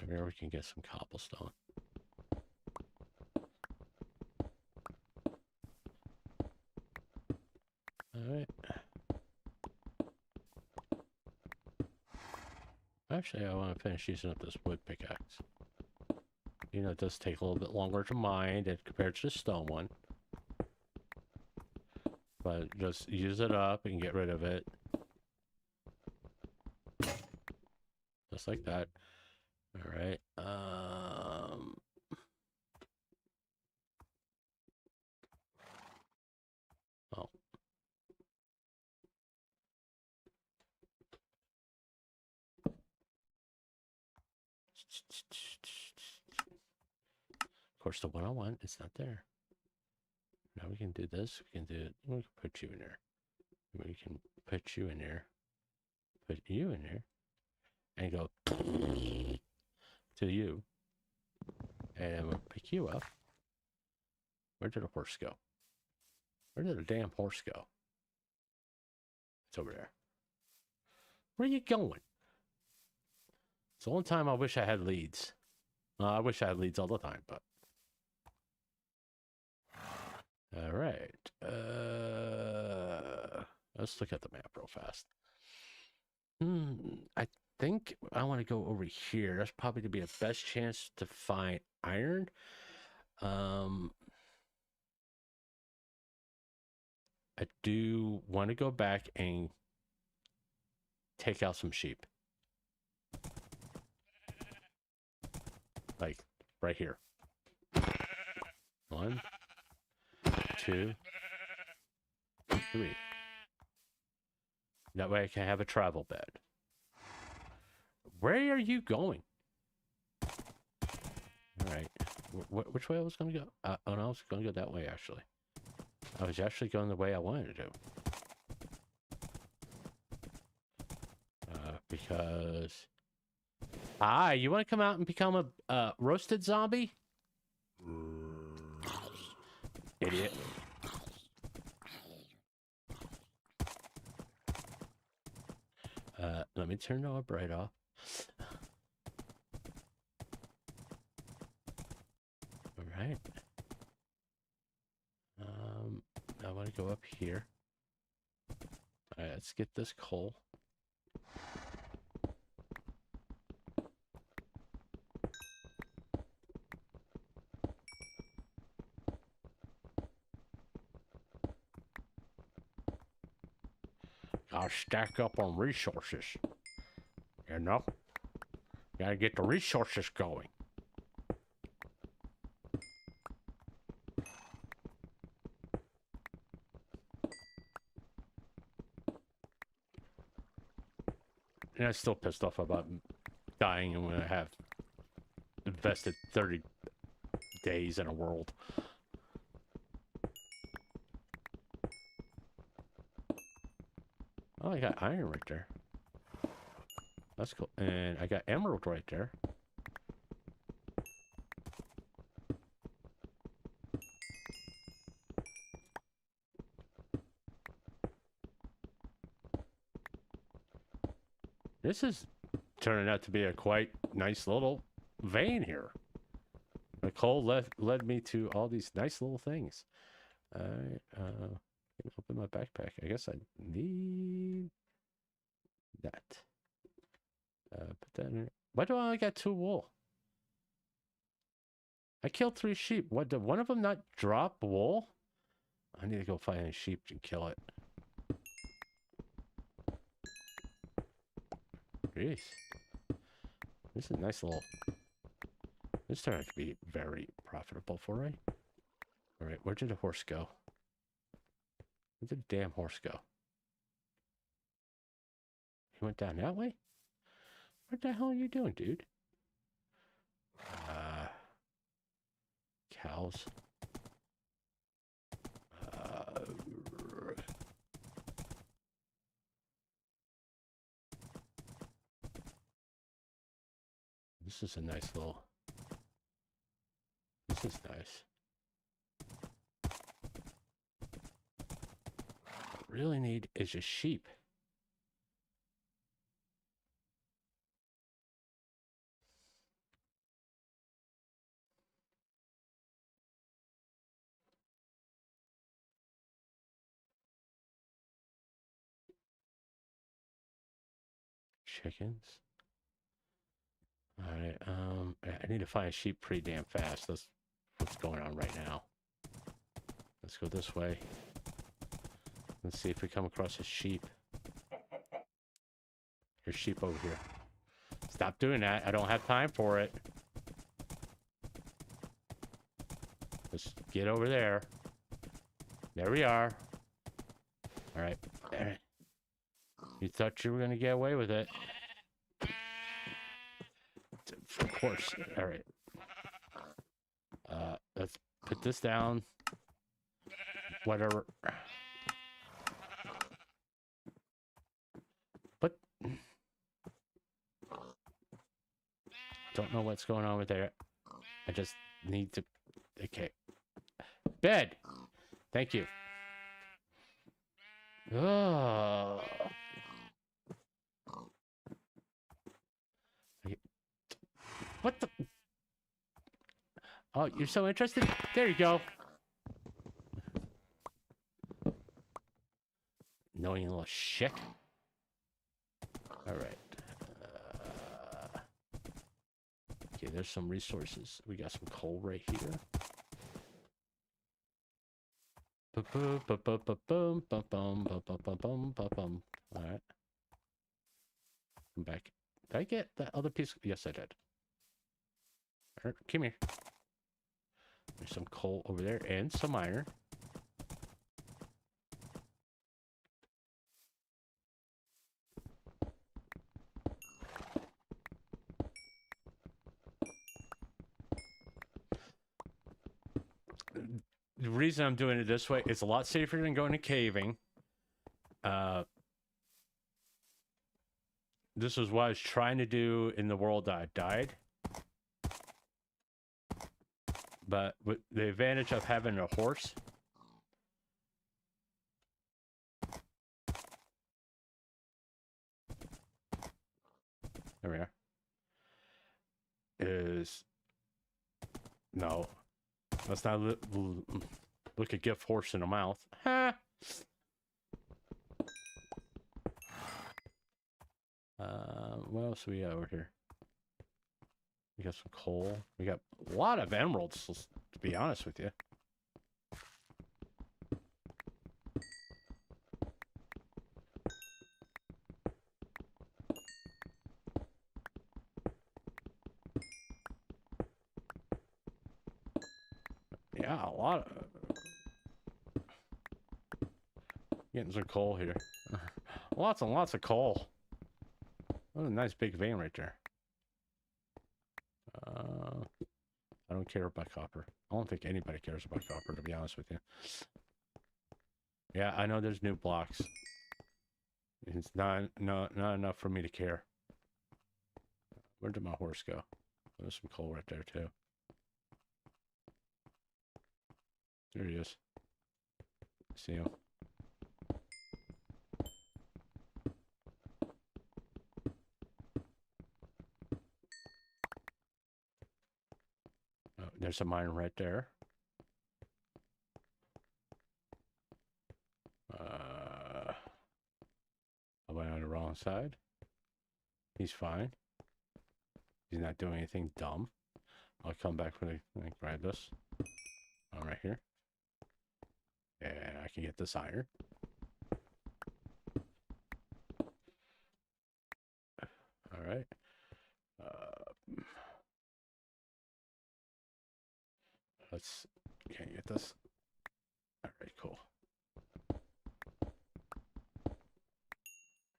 Maybe we can get some cobblestone. Alright. Actually, I want to finish using up this wood pickaxe. You know, it does take a little bit longer to mine compared to the stone one. But just use it up and get rid of it. just like that. All right. Oh. Of course, the one I want is not there. Now we can do this. We can do it. We can put you in there. We can put you in there. Put you in there. And go to you. And we'll pick you up. Where did the horse go? Where did the damn horse go? It's over there. Where are you going? It's the only time I wish I had leads. I wish I had leads all the time, but... All right. Let's look at the map real fast. I think I want to go over here. That's probably to be the best chance to find iron. I do want to go back and take out some sheep. Like right here. 1, 2, 3. That way I can have a travel bed. Where are you going? All right. Which way I was going to go? Oh, no, I was going to go that way, actually. I was actually going the way I wanted to do. Because... Hi, you want to come out and become a roasted zombie? Idiot. Let me turn the bright off. All right. I want to go up here. All right, let's get this coal. I'll stack up on resources. You know? Gotta get the resources going. And I'm still pissed off about dying and when I have invested 30 days in a world. Oh, I got iron right there. That's cool. And I got emerald right there. This is turning out to be a quite nice little vein here. The coal led me to all these nice little things. Alright, open my backpack. I guess I need that. Put that in there. Why do I only got 2 wool? I killed 3 sheep. What, did one of them not drop wool? I need to go find a sheep and kill it. Jeez. This is a nice little... This turned out to be very profitable for me. Alright, where did the horse go? Where did the damn horse go? He went down that way? What the hell are you doing, dude? Cows. This is a nice little... This is nice. What I really need is a sheep. Chickens. Alright, I need to find a sheep pretty damn fast. That's what's going on right now. Let's go this way. Let's see if we come across a sheep. There's sheep over here. Stop doing that. I don't have time for it. Just get over there. There we are. All right. You thought you were going to get away with it. Of course. All right. Let's put this down. Whatever. But don't know what's going on with there. I just need to. Okay. Bed. Thank you. Oh. What the? Oh, you're so interested? There you go. Annoying little shit. All right. Okay, there's some resources. We got some coal right here. All right. Come back. Did I get that other piece? Yes, I did. All right, come here. There's some coal over there and some iron. The reason I'm doing it this way, it's a lot safer than going to caving. This is what I was trying to do in the world that I died. But with the advantage of having a horse, there we are, is no, let's not look a gift horse in the mouth. Ha! What else we got over here? We got some coal. We got a lot of emeralds, to be honest with you. Yeah, a lot of... Getting some coal here. Lots and lots of coal. What a nice big vein right there. I don't care about copper. I don't think anybody cares about copper, to be honest with you. Yeah, I know there's new blocks. It's not enough for me to care. Where did my horse go? There's some coal right there too. There he is. See him? Oh, there's some iron right there. I went on the wrong side. He's fine. He's not doing anything dumb. I'll come back when I grab this. I'm right here. And I can get this iron. All right. Can't get this. All right, cool.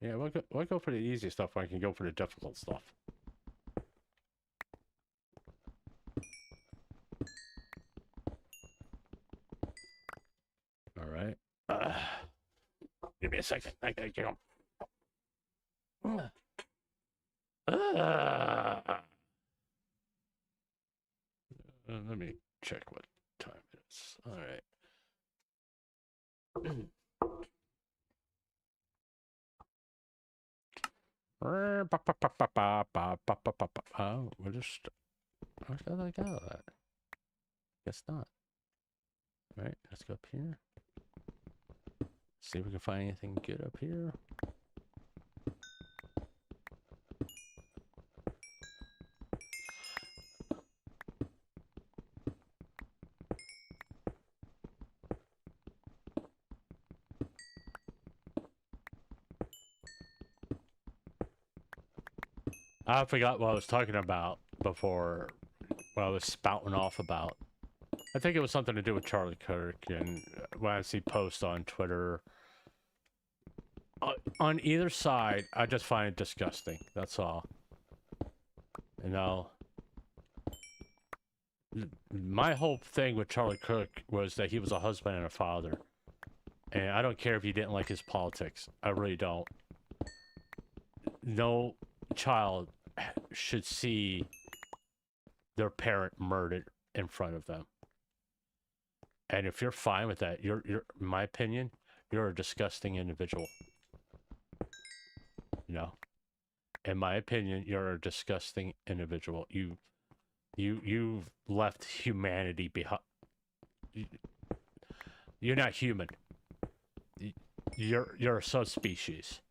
Yeah, we'll go for the easy stuff when I can go for the difficult stuff. All right. Give me a second. I gotta get him. Let me check what time it is. All right. Where just where did I go at? Guess not. All right, let's go up here. See if we can find anything good up here. I forgot what I was talking about before, what I was spouting off about. I think it was something to do with Charlie Kirk, and when I see posts on Twitter, on either side, I just find it disgusting. That's all. You know, my whole thing with Charlie Kirk was that he was a husband and a father. And I don't care if you didn't like his politics. I really don't. No child should see their parent murdered in front of them. And if you're fine with that, you're in my opinion, you're a disgusting individual. You know? In my opinion, you're a disgusting individual. You've left humanity behind. You're not human. You're a subspecies.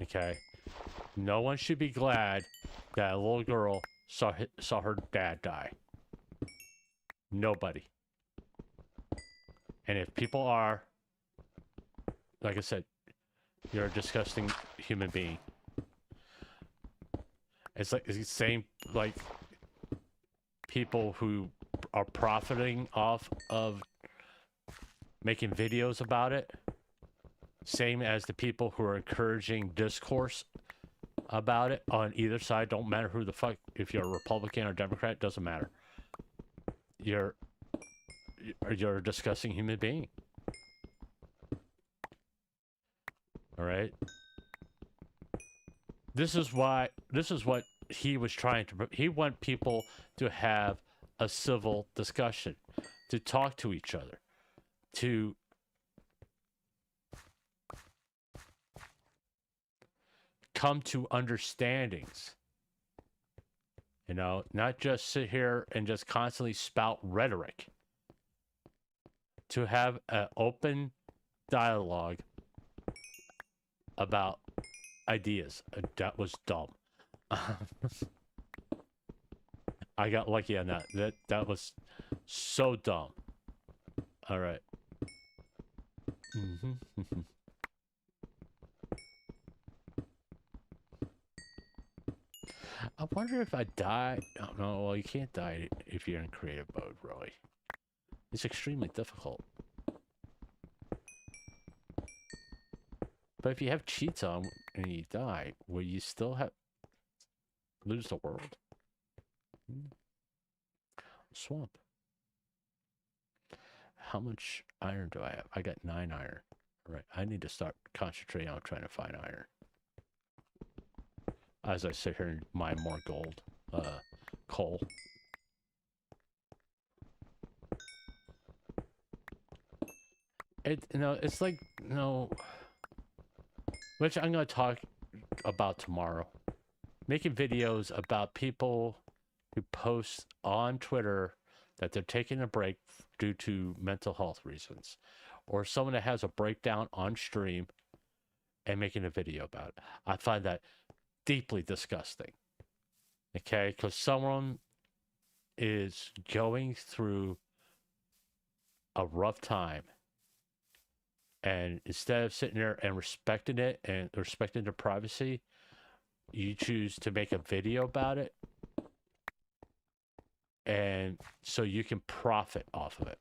Okay? No one should be glad that a little girl saw her dad die. Nobody. And if people are, like I said, you're a disgusting human being. It's like it's the same, like, people who are profiting off of making videos about it. Same as the people who are encouraging discourse about it on either side. Don't matter who the fuck, if you're a Republican or Democrat, doesn't matter. You're a disgusting human being. All right. This is what he was trying to. He want people to have a civil discussion, to talk to each other, to come to understandings. You know, not just sit here and just constantly spout rhetoric. To have an open dialogue about ideas. That was dumb. I got lucky on that. That was so dumb. All right. I wonder if I die. Oh, no, well, you can't die if you're in creative mode, really. It's extremely difficult. But if you have cheats on and you die, will you still lose the world? Swamp. How much iron do I have? I got 9 iron. All right, I need to start concentrating on trying to find iron. As I sit here and mine more gold, coal. It's like, which I'm going to talk about tomorrow. Making videos about people who post on Twitter that they're taking a break due to mental health reasons. Or someone that has a breakdown on stream and making a video about it. I find that deeply disgusting. Okay? Because someone is going through a rough time. And instead of sitting there and respecting it and respecting their privacy, you choose to make a video about it. And so you can profit off of it.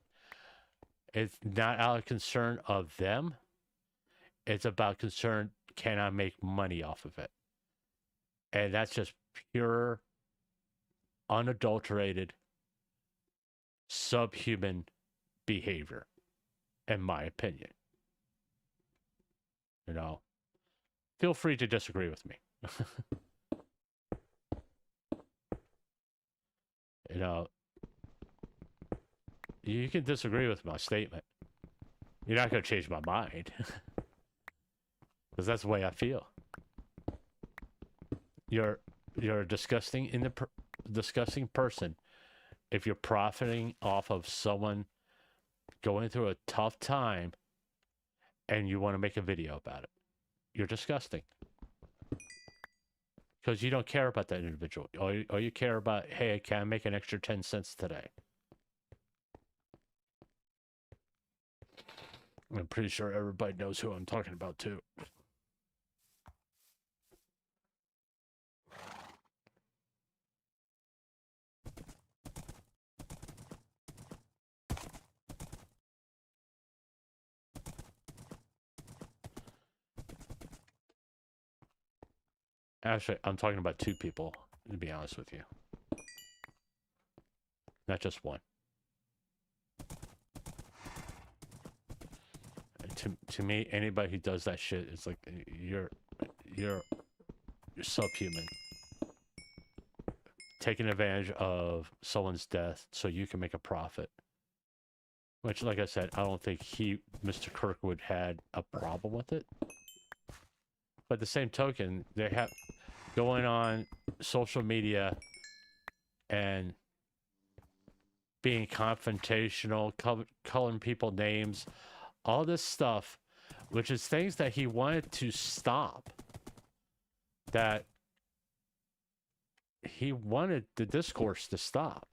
It's not out of concern of them. It's about concern, can I make money off of it? And that's just pure, unadulterated, subhuman behavior, in my opinion. You know, feel free to disagree with me. You know, you can disagree with my statement. You're not going to change my mind. Because that's the way I feel. You're a disgusting person if you're profiting off of someone going through a tough time and you want to make a video about it. You're disgusting. Because you don't care about that individual. All you care about, hey, can I make an extra 10 cents today? I'm pretty sure everybody knows who I'm talking about, too. Actually, I'm talking about 2 people, to be honest with you. Not just one. To me, anybody who does that shit, it's like you're subhuman. Taking advantage of someone's death so you can make a profit. Which, like I said, I don't think Mr. Kirkwood had a problem with it. But the same token, they have going on social media and being confrontational, calling people names, all this stuff, which is things that he wanted to stop. That he wanted the discourse to stop.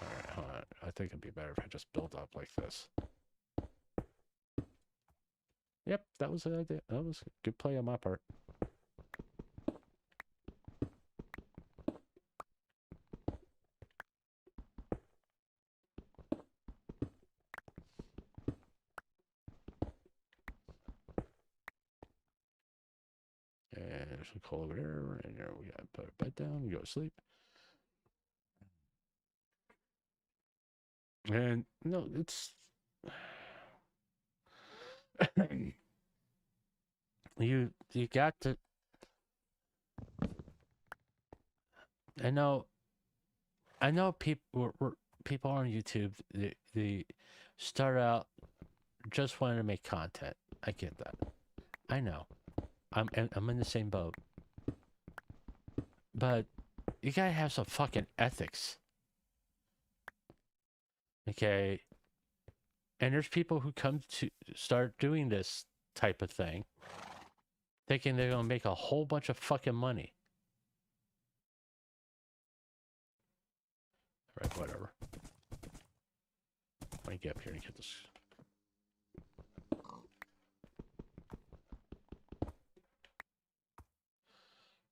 Alright, hold on. I think it'd be better if I just build up like this. Yep, that was an idea. That was a good play on my part. And there's some coal over there, and there we gotta put our bed down, we go to sleep. And no, it's you got to. I know people people on YouTube, they start out just wanting to make content. I get that. I know. I'm in the same boat. But you gotta have some fucking ethics. Okay? And there's people who come to start doing this type of thing thinking they're gonna make a whole bunch of fucking money. Alright, whatever. Let me get up here and get this.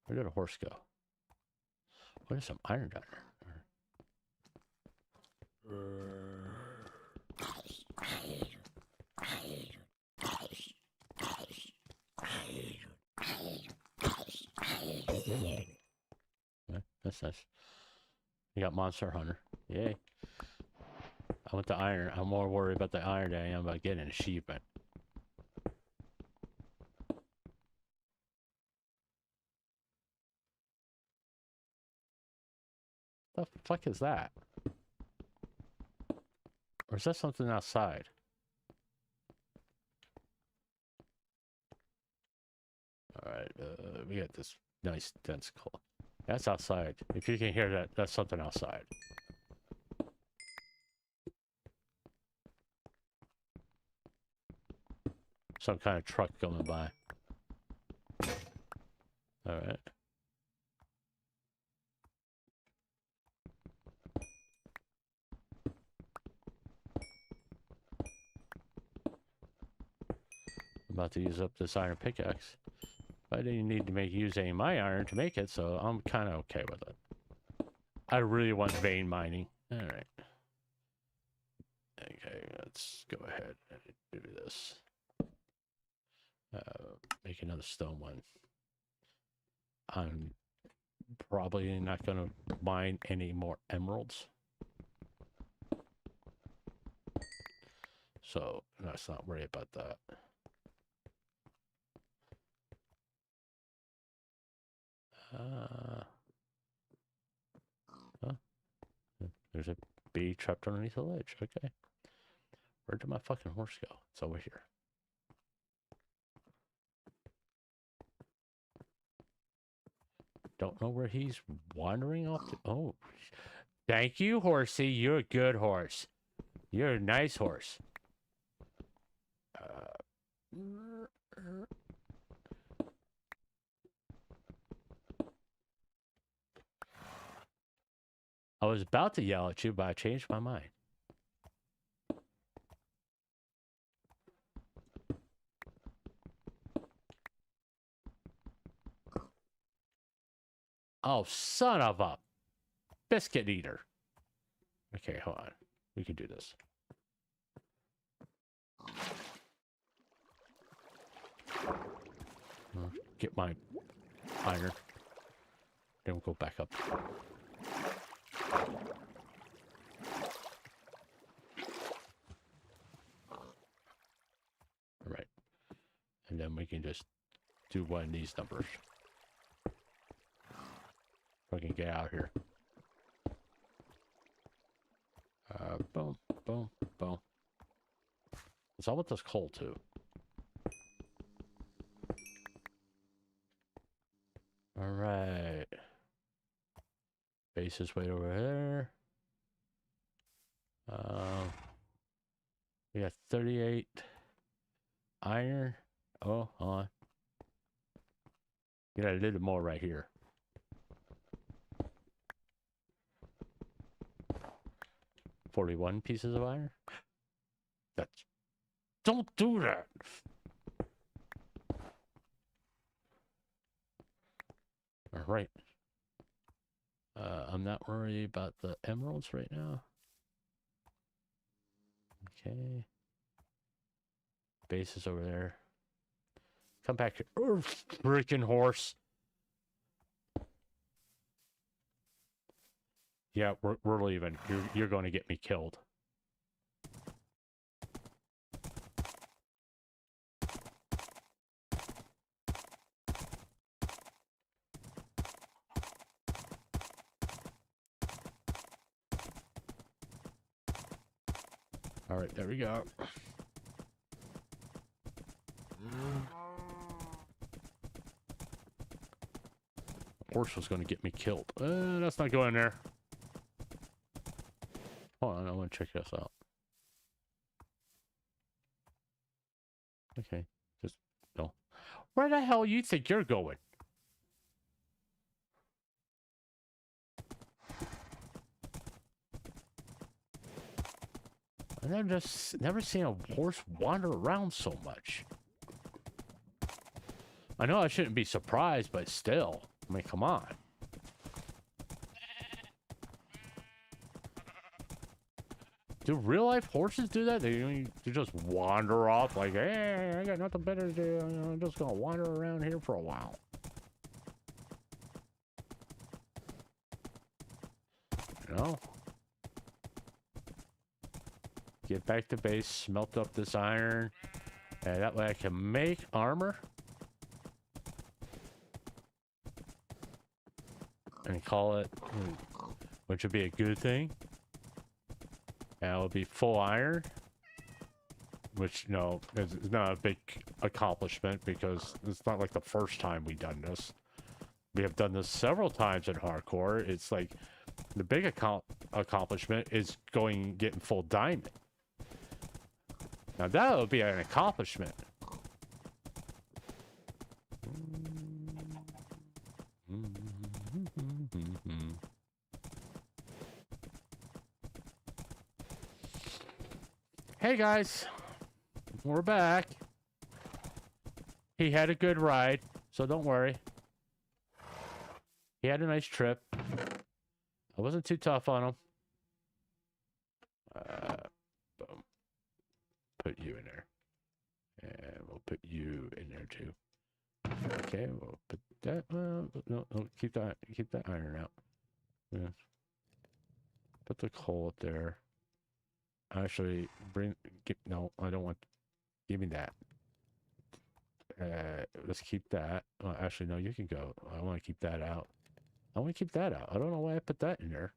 Where did a horse go? What is some iron down there? Yeah, that's nice. You got Monster Hunter. Yay. I went to iron. I'm more worried about the iron than I am about getting an achievement. The fuck is that? Or is that something outside? Alright, we got this nice dense coal. That's outside. If you can hear that, that's something outside. Some kind of truck going by. Alright. I'm about to use up this iron pickaxe. I didn't need to use any of my iron to make it, so I'm kind of okay with it. I really want vein mining. Alright. Okay, let's go ahead and do this. Make another stone one. I'm probably not going to mine any more emeralds. So let's not worry about that. Oh, there's a bee trapped underneath the ledge. Okay. Where did my fucking horse go? It's over here. Don't know where he's wandering off to. Oh, thank you, horsey. You're a good horse. You're a nice horse. I was about to yell at you, but I changed my mind. Oh, son of a biscuit eater. Okay, hold on. We can do this. get my iron. Then we'll go back up. All right. And then we can just do one of these numbers. If I can get out of here. Boom, boom, boom. So I want this coal too. All right. Base is way over there. We got 38 iron. Oh, hold on. We got a little more right here. $41 pieces of iron. That's. Don't do that. All right. I'm not worried about the emeralds right now. Okay. Base is over there. Come back here. Oh, freaking horse. Yeah, we're leaving. You're going to get me killed. All right, there we go. Horse was going to get me killed. That's not going there. Hold on, I want to check this out. Okay, just no. Where the hell you think you're going? I've just never seen a horse wander around so much. I know I shouldn't be surprised, but still. I mean, come on. Do real life horses do that? They just wander off like, hey, I got nothing better to do. I'm just gonna wander around here for a while. You know? Get back to base, smelt up this iron, and that way I can make armor. And call it, which would be a good thing. And it'll be full iron, which, no, is not a big accomplishment because it's not like the first time we've done this. We have done this several times in hardcore. It's like the big accomplishment is getting full diamond. Now that would be an accomplishment. Hey guys, we're back. He had a good ride, so don't worry. He had a nice trip. I wasn't too tough on him. Boom. Put you in there. And we'll put you in there too. Okay, we'll put that. No, keep that iron out. Yeah. Put the coal up there. Actually, no, I don't want. Give me that. Let's keep that. Well, actually, no, you can go. I want to keep that out. I want to keep that out. I don't know why I put that in there.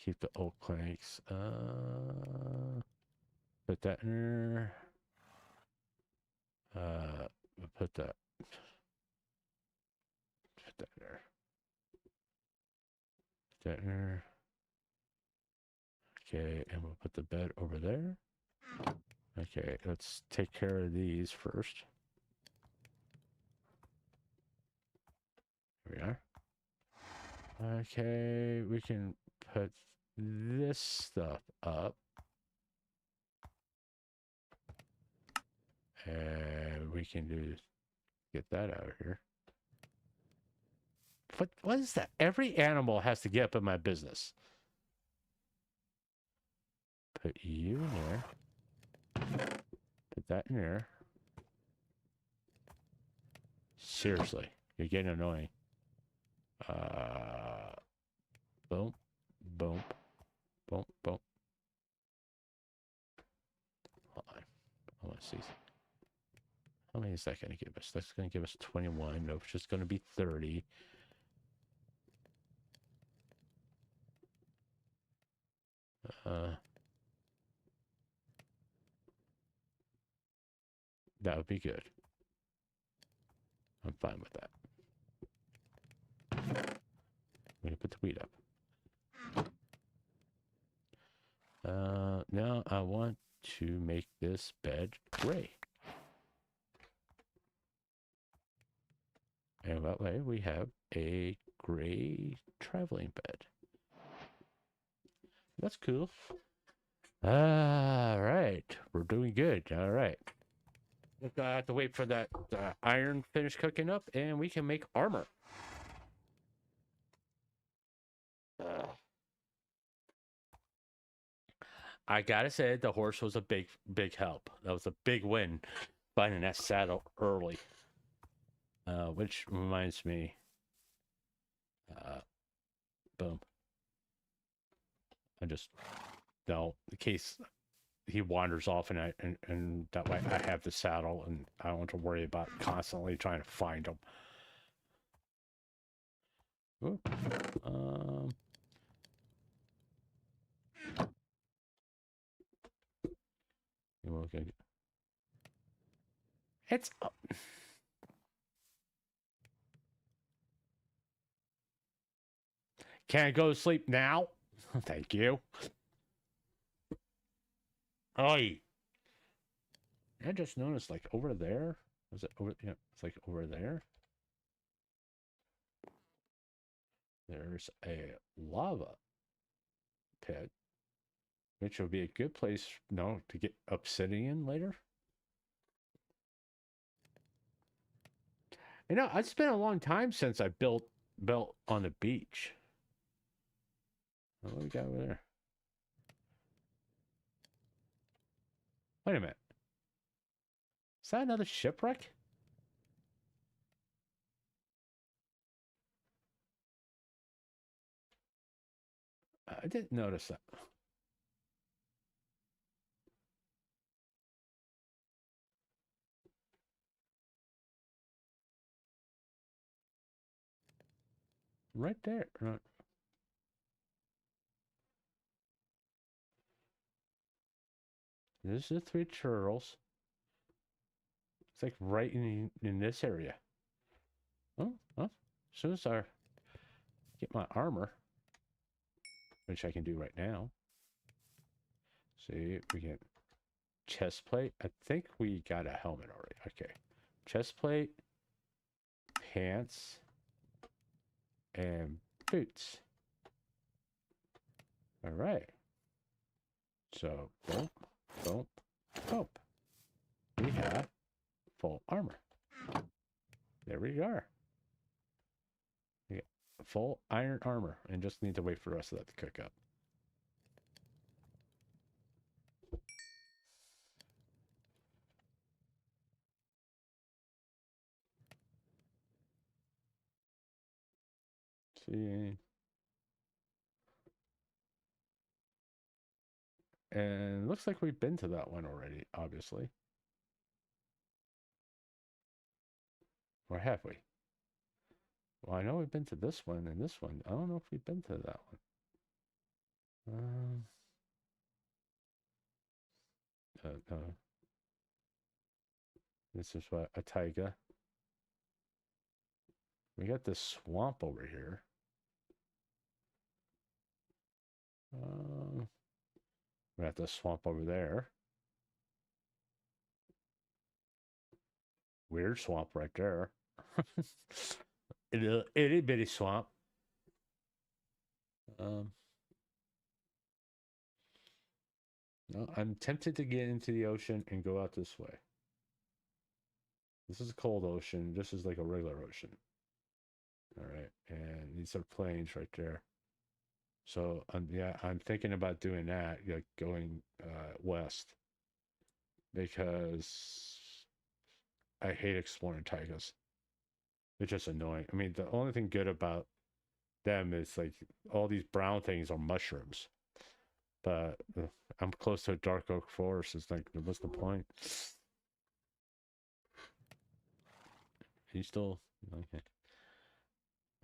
Keep the oak planks. Put that in there. Put that in there. Put that in there. Okay, and we'll put the bed over there. Okay, let's take care of these first. Here we are. Okay, we can put this stuff up. And we can get that out of here. But what is that? Every animal has to get up in my business. Put you in there. that in there. Seriously, you're getting annoying. Boom, boom, boom, boom. Hold on. I want to see. How many is that going to give us? That's going to give us 21. No, it's just going to be 30. That would be good. I'm fine with that. I'm going to put the wheat up. Now I want to make this bed gray. And that way we have a gray traveling bed. That's cool. All right. We're doing good. All right. I have to wait for that iron finish cooking up and we can make armor. I gotta say, the horse was a big help. That was a big win, finding that saddle early. Which reminds me, boom. I just, no, in case he wanders off and that way I have the saddle and I don't have to worry about constantly trying to find him. Ooh. Okay. It's up. Can I go to sleep now? Thank you. Oi. I just noticed, like, over there. Was it over? Yeah, it's like over there. There's a lava pit, which would be a good place, no, to get obsidian later. You know, it's been a long time since I built on the beach. What do we got over there? Wait a minute. Is that another shipwreck? I didn't notice that. Right there. Right. There's the 3 turtles. It's like right in this area. Oh, well, as soon as I get my armor, which I can do right now. See if we get chest plate. I think we got a helmet already. Okay. Chest plate, pants, and boots. All right. So, boom, boom, boom. We have full armor. There we are. We got full iron armor, and just need to wait for the rest of that to cook up. See. And looks like we've been to that one already, obviously. Or have we? Well, I know we've been to this one and this one. I don't know if we've been to that one. No. This is what, a taiga. We got this swamp over here. We got this swamp over there. Weird swamp right there. Itty bitty swamp. No, I'm tempted to get into the ocean and go out this way. This is a cold ocean. This is like a regular ocean. All right, and these are plains right there. So yeah, I'm thinking about doing that, like going west. because I hate exploring taigas. It's just annoying. I mean, the only thing good about them is like all these brown things are mushrooms. But I'm close to a dark oak forest. It's like, what's the point? You still okay?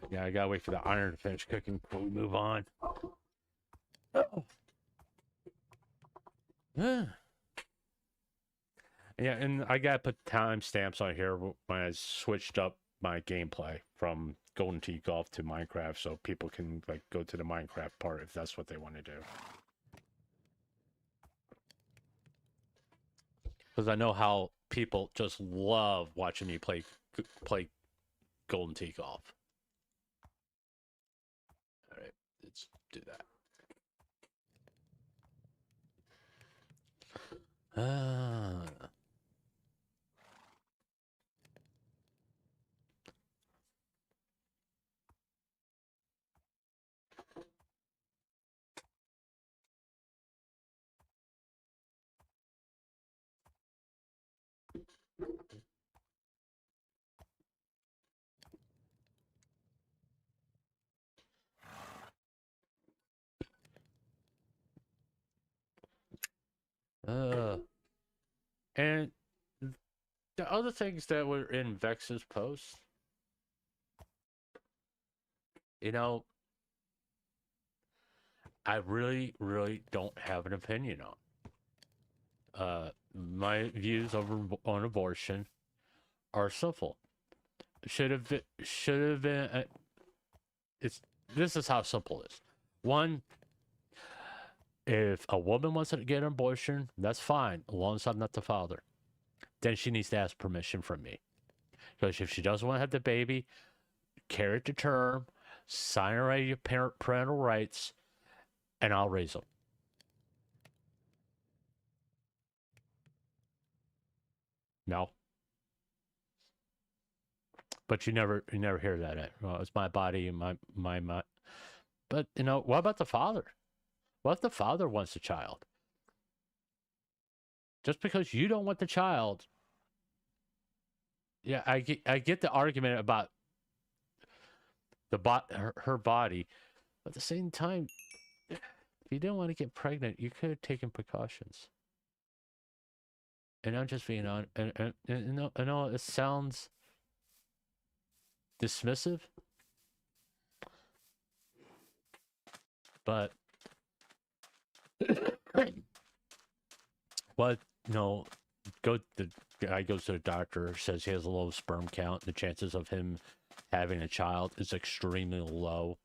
Yeah, I gotta wait for the iron to finish cooking before we move on. Yeah, and I gotta put timestamps on here when I switched up my gameplay from Golden Tee Golf to Minecraft, so people can like go to the Minecraft part if that's what they want to do. Because I know how people just love watching me play Golden Tee Golf. All right, let's do that. And the other things that were in Vex's post, you know, I really, really don't have an opinion on. My views on abortion are simple. Should have been. This is how simple it is. One, if a woman wants to get an abortion, that's fine, as long as I'm not the father. Then she needs to ask permission from me. Because if she doesn't want to have the baby, carry it to term, sign her your parental rights, and I'll raise them. No. But you never hear that. Well, it's my body and my. But what about the father? What if the father wants a child? Just because you don't want the child. Yeah, I get the argument about her body, but at the same time, if you didn't want to get pregnant, you could have taken precautions. And I'm just being on, and I know it sounds dismissive, but what the guy goes to the doctor, says he has a low sperm count. The chances of him having a child is extremely low,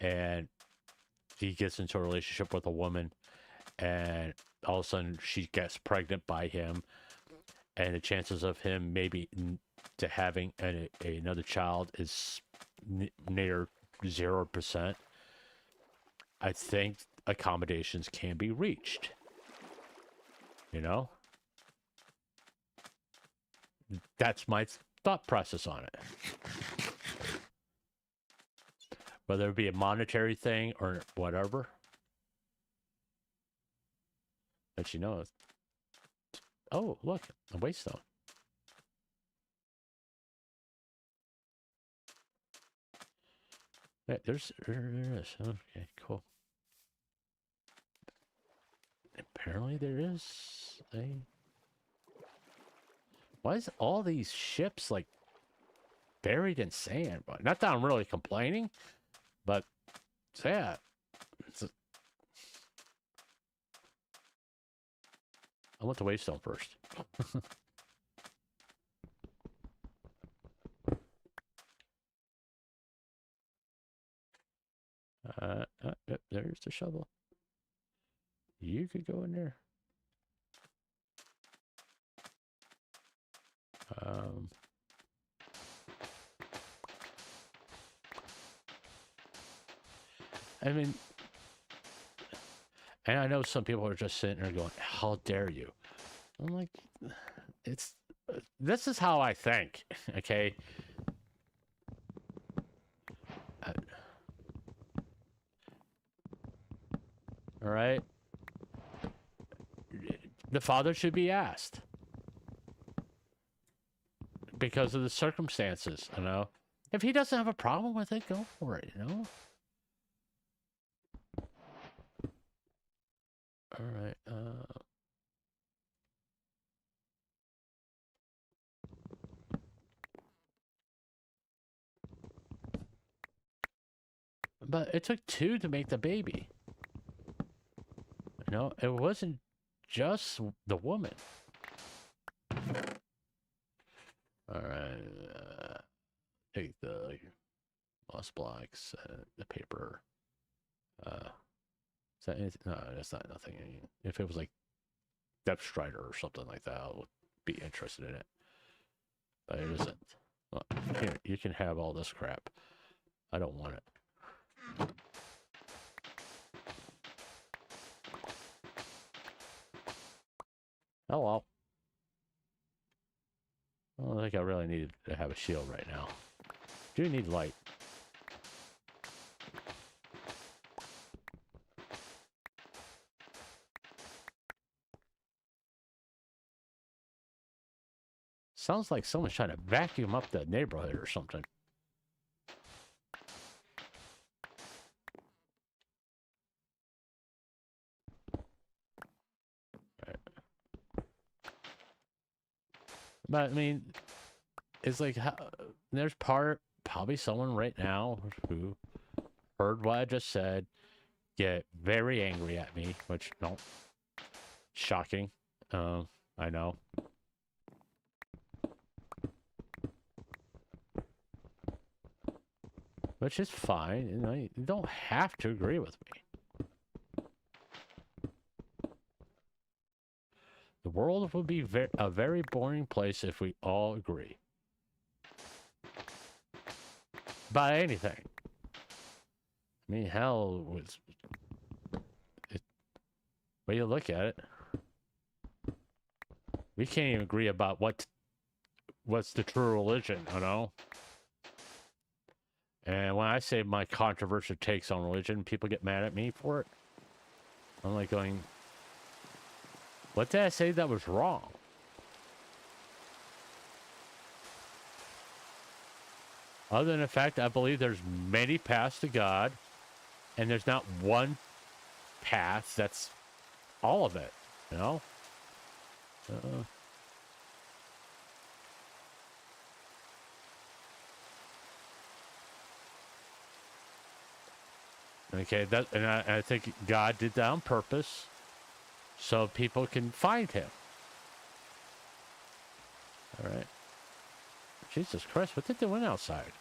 and he gets into a relationship with a woman, and all of a sudden she gets pregnant by him, and the chances of him maybe to having another child is near 0%. I think accommodations can be reached. That's my thought process on it. Whether it be a monetary thing or whatever. But oh, look, a waystone. Yeah, there is. Okay, cool. Apparently there is a... Why is all these ships like buried in sand? Not that I'm really complaining, but yeah. I want the waystone first. There's the shovel. You could go in there. I mean, and I know some people are just sitting there going, how dare you? I'm like, this is how I think, okay? All right? the father should be asked because of the circumstances, you know. If he doesn't have a problem with it, go for it, you know. All right. But it took two to make the baby. You know, it wasn't just the woman. All right. Take the lost blocks, the paper. Is that anything? No, that's not nothing. If it was like Depth Strider or something like that, I would be interested in it. But it isn't. Well, here, you can have all this crap. I don't want it. Oh well. I don't think I really need to have a shield right now. Do need light. Sounds like someone's trying to vacuum up the neighborhood or something. Right. But I mean, it's like there's probably someone right now who heard what I just said, get very angry at me, which no, shocking. I know. Which is fine, you know, you don't have to agree with me. The world would be a very boring place if we all agree. About anything. I mean, hell, when you look at it, we can't even agree about what's the true religion, you know? And when I say my controversial takes on religion, people get mad at me for it. I'm like going, what did I say that was wrong? Other than the fact I believe there's many paths to God, and there's not one path that's all of it, you know? Okay, and I think God did that on purpose so people can find him. All right. Jesus Christ, what did they win outside?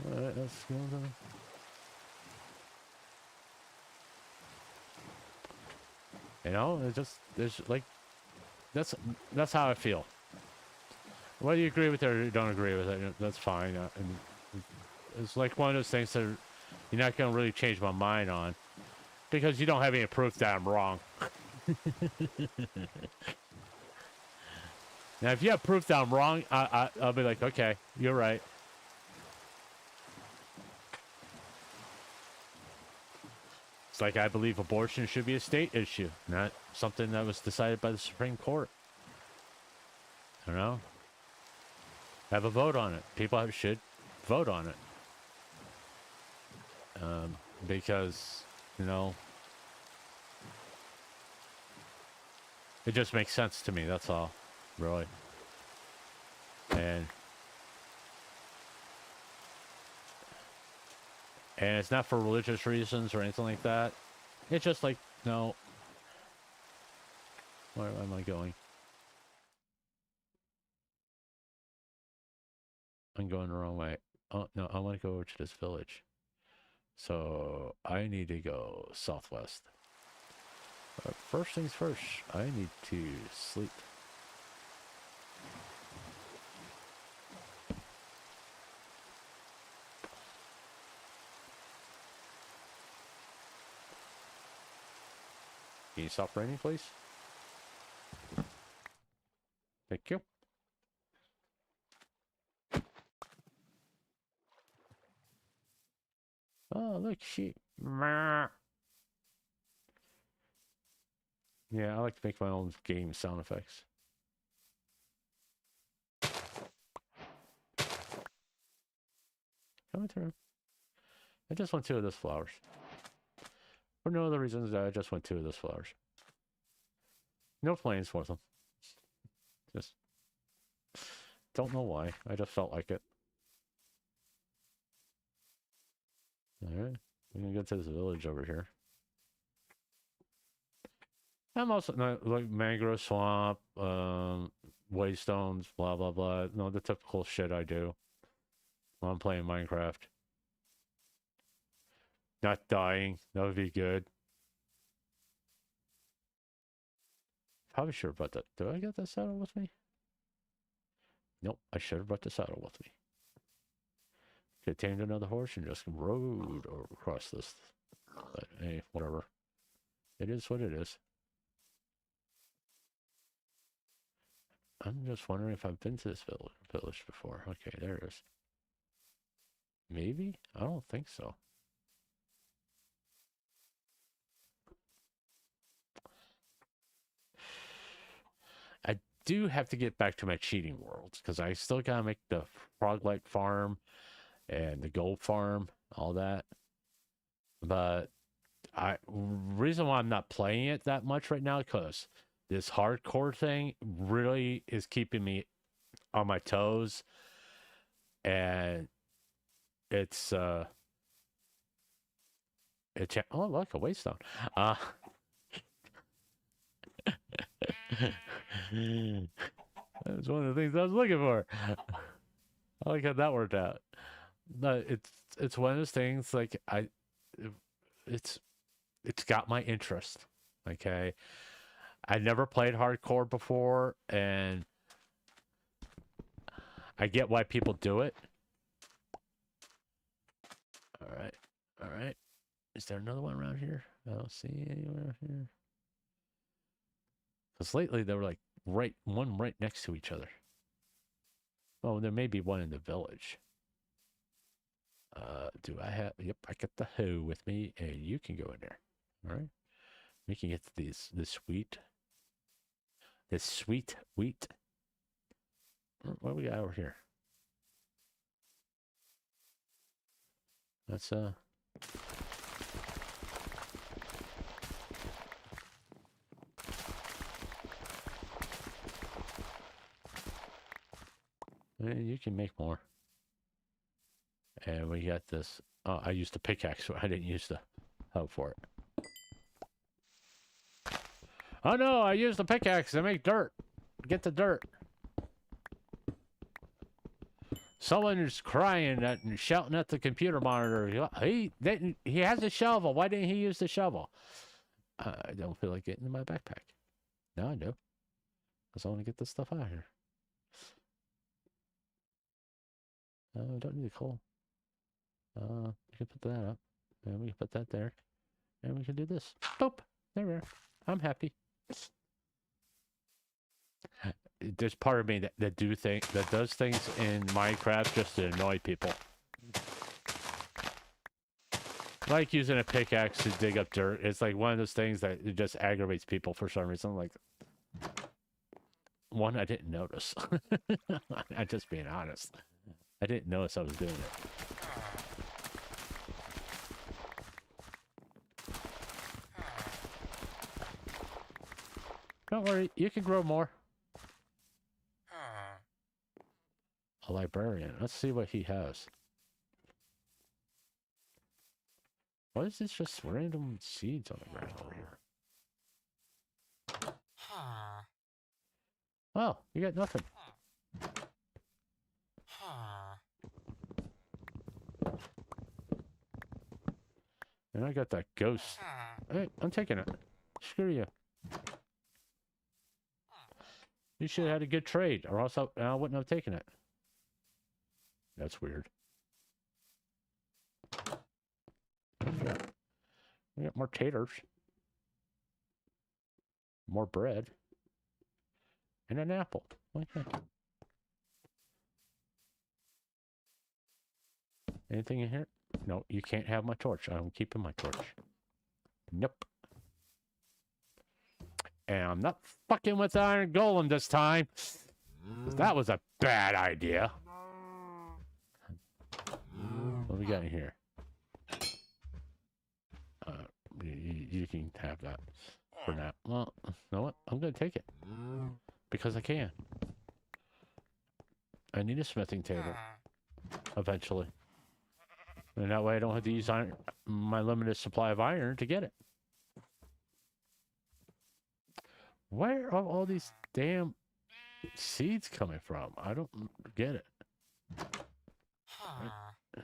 All right, let's go down. You know, there's like, that's how I feel. Whether you agree with it or you don't agree with it, that's fine. And it's like one of those things that you're not going to really change my mind on, because you don't have any proof that I'm wrong. Now, if you have proof that I'm wrong, I'll be like, okay, you're right. It's like I believe abortion should be a state issue, not something that was decided by the Supreme Court. You know? Have a vote on it. People should vote on it. Because, you know, it just makes sense to me, that's all, really. And it's not for religious reasons or anything like that. It's just like, no. Where am I going? I'm going the wrong way. Oh, no, I want to go over to this village. So I need to go southwest. But first things first, I need to sleep. Can you stop raining, please? Thank you. Oh, look, sheep. Meh. Yeah, I like to make my own game sound effects. Coming through. I just want 2 of those flowers. For no other reasons, I just want 2 of those flowers. No plans for them. Just don't know why. I just felt like it. Alright. We're gonna get to this village over here. I'm also like mangrove swamp, waystones, blah blah blah. No, the typical shit I do while I'm playing Minecraft. Not dying, that would be good. Probably sure about that. Do I get the saddle with me? Nope, I should have brought the saddle with me. Could tamed another horse and just rode across this. But hey, whatever. It is what it is. I'm just wondering if I've been to this village before. Okay, there it is. Maybe? I don't think so. I do have to get back to my cheating worlds because I still gotta make the Froglight farm and the gold farm, all that. But reason why I'm not playing it that much right now because this hardcore thing really is keeping me on my toes, and it's oh look, a waystone. That's one of the things I was looking for. I like how that worked out. But it's one of those things like it's got my interest. Okay. I never played hardcore before, and I get why people do it. Alright. Alright. Is there another one around here? I don't see anywhere here. Because lately they were like one right next to each other. Oh, there may be one in the village. Do I have... Yep, I got the hoe with me, and you can go in there. Alright. We can get this wheat. This sweet wheat. What do we got over here? That's and you can make more. And we got this. Oh, I used the pickaxe, so I didn't use the hoe for it. Oh no, I used the pickaxe to make dirt. Get the dirt. Someone is crying and shouting at the computer monitor. He has a shovel. Why didn't he use the shovel? I don't feel like getting in my backpack. Now I do. Because I want to get this stuff out of here. I don't need the coal. We can put that up. And we can put that there. And we can do this. Boop. There we are. I'm happy. There's part of me that does things in Minecraft just to annoy people. Like using a pickaxe to dig up dirt. It's like one of those things that it just aggravates people for some reason. Like, one, I didn't notice. I'm just being honest. I didn't notice I was doing it. Don't worry, you can grow more. A librarian. Let's see what he has. What is this? Just random seeds on the ground over here. Oh, you got nothing. And I got that ghost. Hey, I'm taking it. Screw you. You should have had a good trade, or else I wouldn't have taken it. That's weird. We got more taters. More bread. And an apple. Okay. Anything in here? No, you can't have my torch. I'm keeping my torch. Nope. And I'm not fucking with the iron golem this time. That was a bad idea. What we got in here? You can have that for now. Well, you know what? I'm going to take it. Because I can. I need a smithing table. Eventually. And that way I don't have to use iron, my limited supply of iron to get it. Where are all these damn seeds coming from? I don't get it.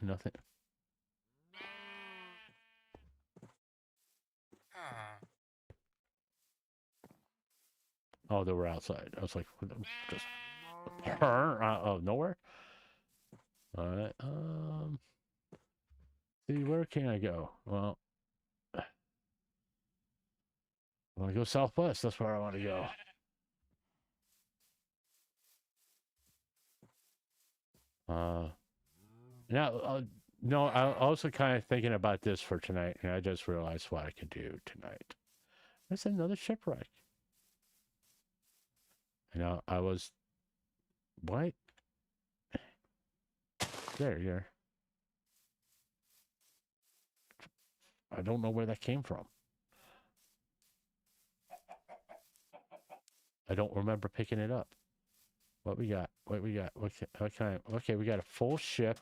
Nothing. Oh, they were outside. I was like, just oh, nowhere. All right. See, where can I go? Well, I want to go southwest. That's where I want to go. Now, no, I'm also kind of thinking about this for tonight, and I just realized what I could do tonight. There's another shipwreck. You know, I was... What? There. I don't know where that came from. I don't remember picking it up. What we got? What we got? What kind of... Okay, we got a full ship.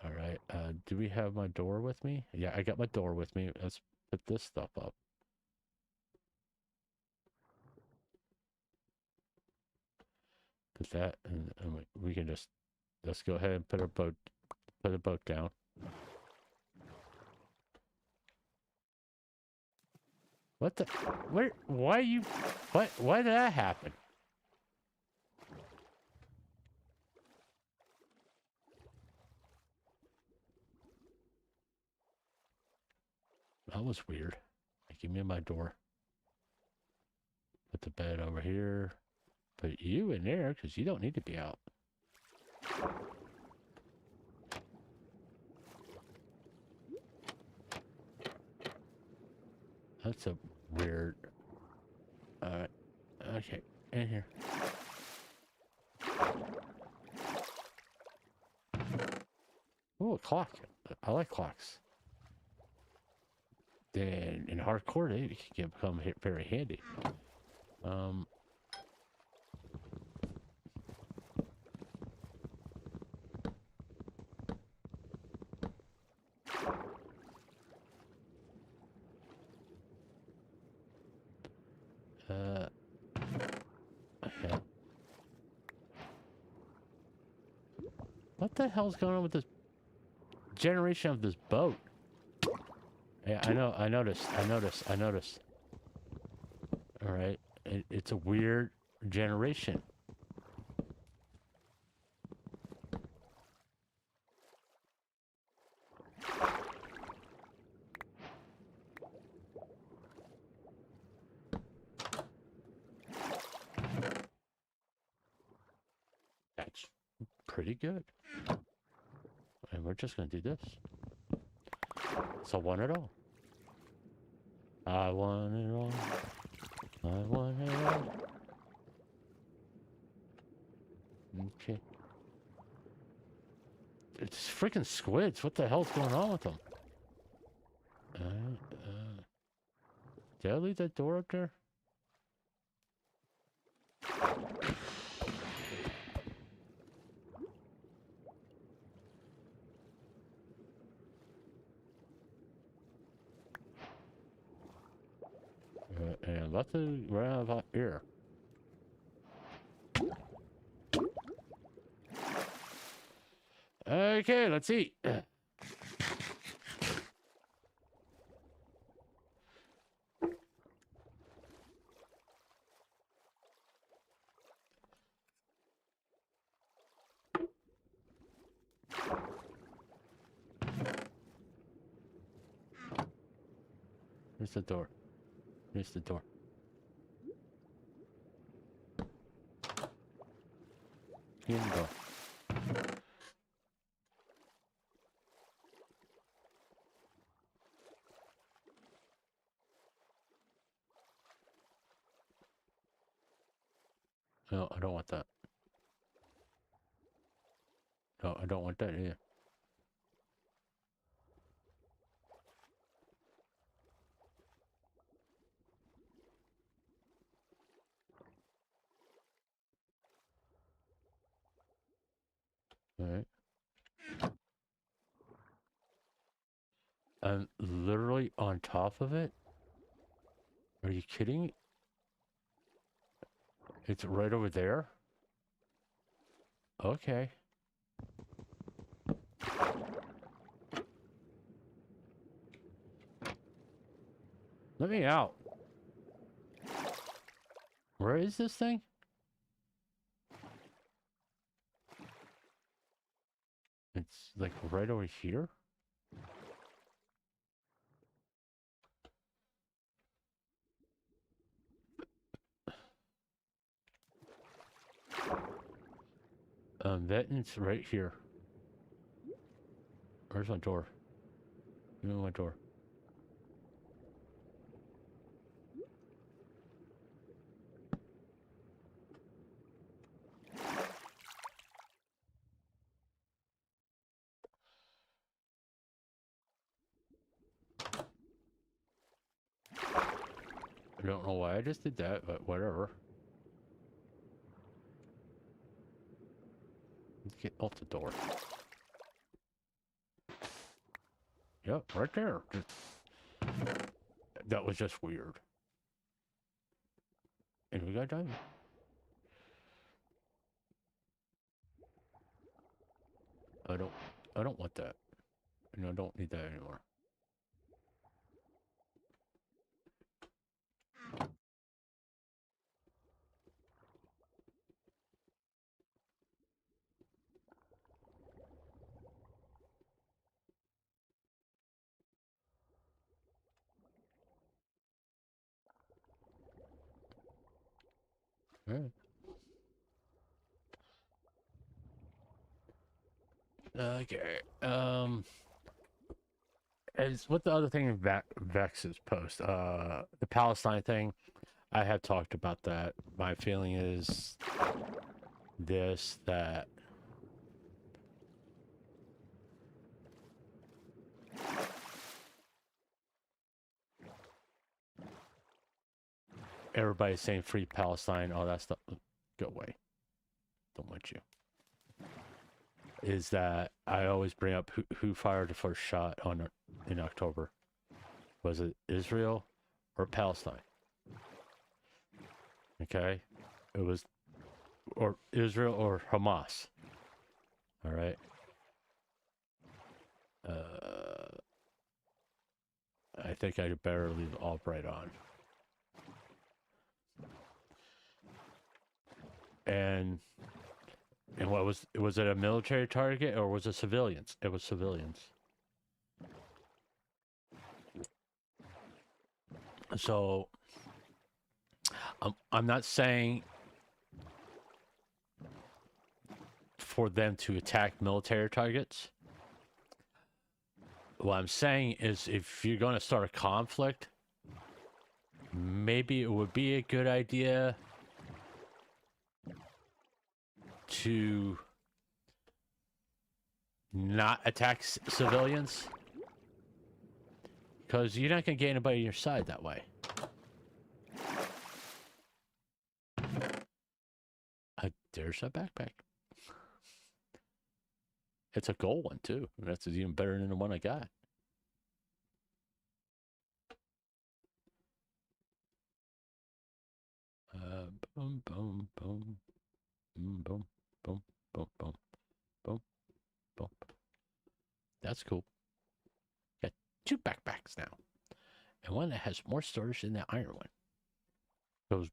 All right. Do we have my door with me? Yeah, I got my door with me. Let's put this stuff up. Put that, and we can just... Let's go ahead and put a boat down. What the... Where... Why you... What... Why did that happen? That was weird. Give me my door. Put the bed over here. Put you in there, because you don't need to be out. That's a weird... okay, in here. Oh, a clock. I like clocks. Then in hardcore, they can become very handy. Okay. What the hell's going on with this generation of this boat? Yeah, I know. I noticed. All right. It's a weird generation. That's pretty good. And we're just going to do this. So I want it all. I want it all. I want it all. Okay. It's freaking squids. What the hell's going on with them? Did I leave that door up there? And let's grab out here. Okay, let's eat. Here's the door. Here's the door. In the door. No, I don't want that. No, I don't want that either. All right. I'm literally on top of it? Are you kidding? It's right over there? Okay. Let me out. Where is this thing? It's like right over here? Vettin's right here. Where's my door? Give me my door. I don't know why I just did that, but whatever. Let's get off the door. Yep, right there. That was just weird. And we got done. I don't want that. And I don't need that anymore. Alright. Okay. As what the other thing in Vex's post, the Palestine thing, I have talked about that. My feeling is that everybody's saying free Palestine, all that stuff. Go away. Don't want you. Is that I always bring up who fired the first shot in October? Was it Israel or Palestine? Okay, it was or Israel or Hamas. All right. I think I'd better leave Albright on. And what was it a military target or was it civilians? It was civilians. So I'm not saying for them to attack military targets. What I'm saying is if you're going to start a conflict, maybe it would be a good idea to not attack civilians, because you're not going to get anybody on your side that way. There's a backpack. It's a gold one too. That's even better than the one I got. Boom, boom, boom, boom, boom, boom, boom, boom, boom, boom. That's cool. Got 2 backpacks now, and one that has more storage than the iron one.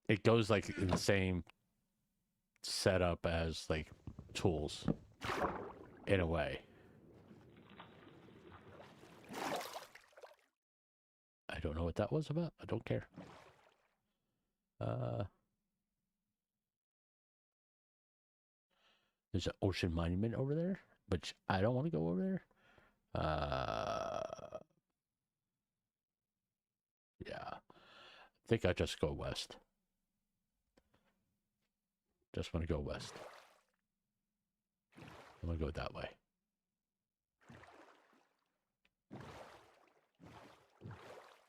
It goes like in the same setup as like tools, in a way. I don't know what that was about. I don't care. There's an ocean monument over there, but I don't want to go over there. Yeah. I think I just go west. Just want to go west. I'm going to go that way.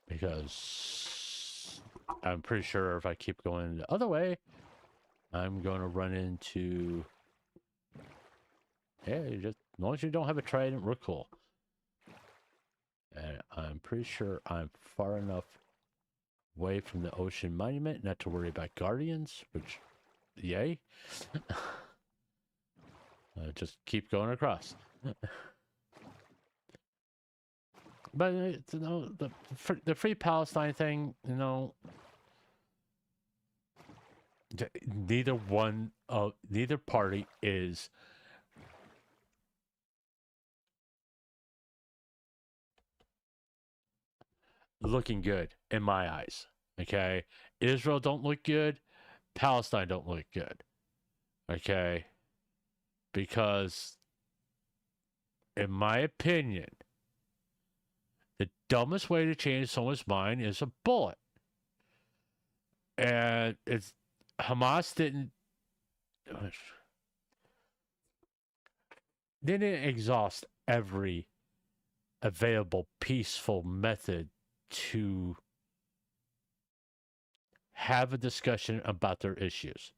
Because I'm pretty sure if I keep going the other way, I'm going to run into... Yeah, you just, as long as you don't have a trident, we're cool. And I'm pretty sure I'm far enough away from the ocean monument not to worry about guardians, which, yay. Just keep going across. But you know, the Free Palestine thing, you know, neither party is looking good in my eyes. Okay, Israel don't look good, Palestine don't look good. Okay, because in my opinion, the dumbest way to change someone's mind is a bullet. And it's Hamas didn't exhaust every available peaceful method to have a discussion about their issues.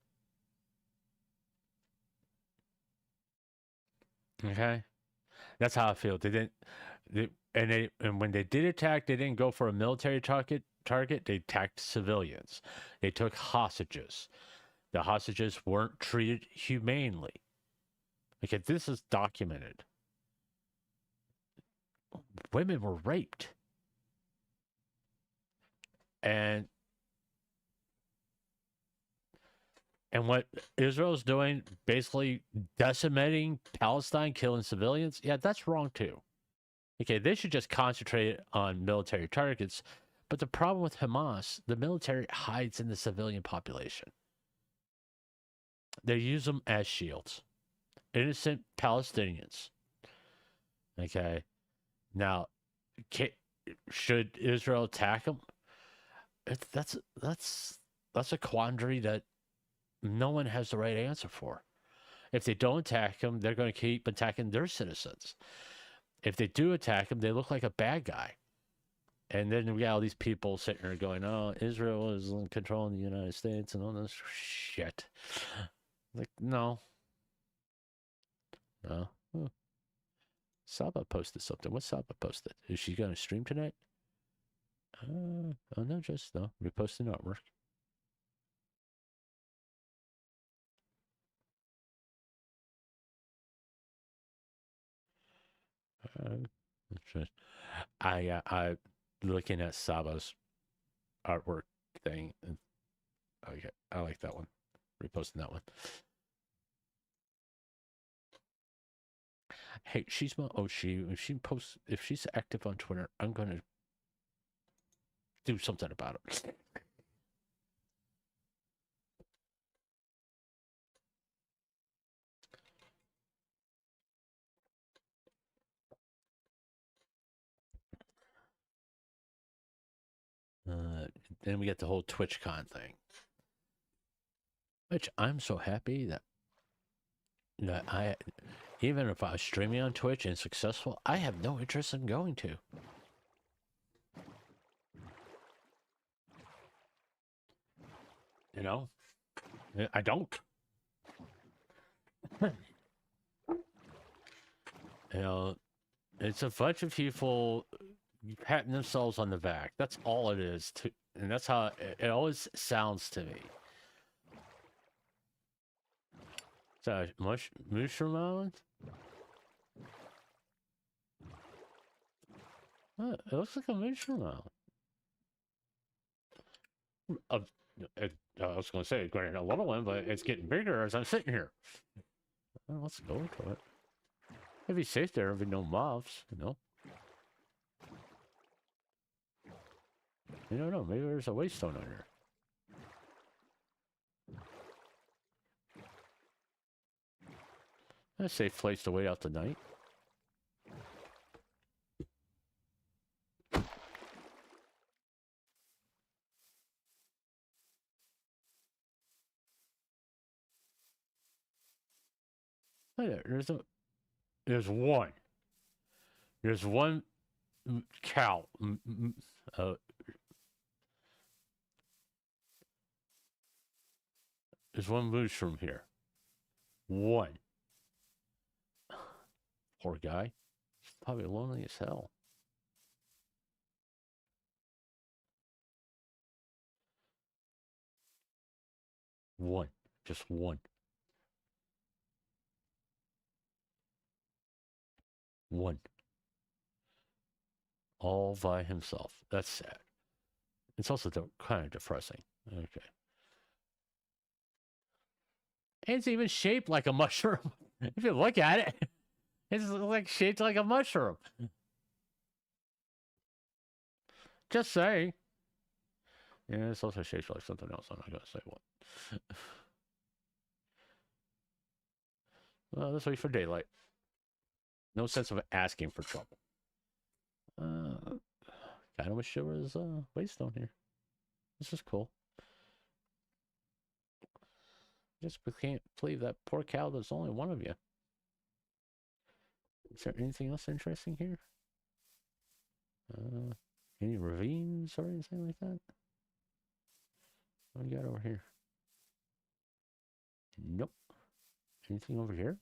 Okay, that's how I feel. And when they did attack, they didn't go for a military target. They attacked civilians. They took hostages. The hostages weren't treated humanely. Okay, this is documented. Women were raped. And what Israel's doing, basically decimating Palestine, killing civilians, yeah, that's wrong too. Okay, they should just concentrate on military targets. But the problem with Hamas, the military hides in the civilian population. They use them as shields. Innocent Palestinians. Okay. Now, should Israel attack them? That's a quandary that no one has the right answer for. If they don't attack them, they're going to keep attacking their citizens. If they do attack them, they look like a bad guy. And then we got all these people sitting there going, oh, Israel is in control of the United States and all this shit. Like, no. No. Oh. Saba posted something. What's Saba posted? Is she going to stream tonight? Oh, no, just no. Reposting artwork. I looking at Saba's artwork thing. And, okay, I like that one. Reposting that one. Hey, she's my. Oh, if she posts, if she's active on Twitter, I'm gonna do something about it. Then we get the whole TwitchCon thing, which I'm so happy that I, even if I was streaming on Twitch and successful, I have no interest in going to. You know, I don't. You know, it's a bunch of people patting themselves on the back. That's all it is. And that's how it always sounds to me. So, Mushroom Island? Oh, it looks like a Mushroom Island. I was going to say, granted, a little one, but it's getting bigger as I'm sitting here. Well, let's go into it. It'd be safe there, there'd be no mobs, you know? You don't know, maybe there's a waystone on here. A safe place to wait out the night. Look at there. There's one. There's one cow. There's one mushroom here. One. Poor guy. He's probably lonely as hell. One. Just one. One. All by himself. That's sad. It's also kind of depressing. Okay. It's even shaped like a mushroom. If you look at it, it's like shaped like a mushroom. Just saying. Yeah, it's also shaped like something else. I'm not going to say what. Well, let's wait for daylight. No sense of asking for trouble. Kind of wish there was waystone here. This is cool. Just can't believe that poor cow. There's only one of you. Is there anything else interesting here? Any ravines or anything like that? What do we got over here? Nope. Anything over here?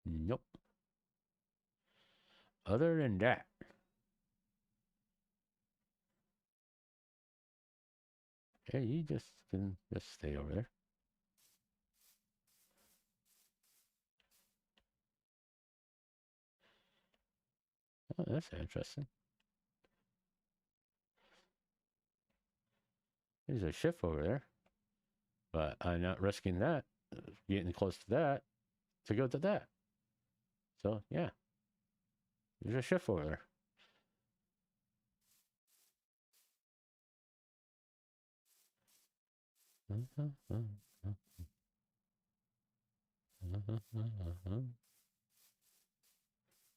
Nope. Other than that, hey, you just can just stay over there. Oh, that's interesting. There's a ship over there, but I'm not risking that, getting close to that, to go to that. So, yeah. There's a ship over there.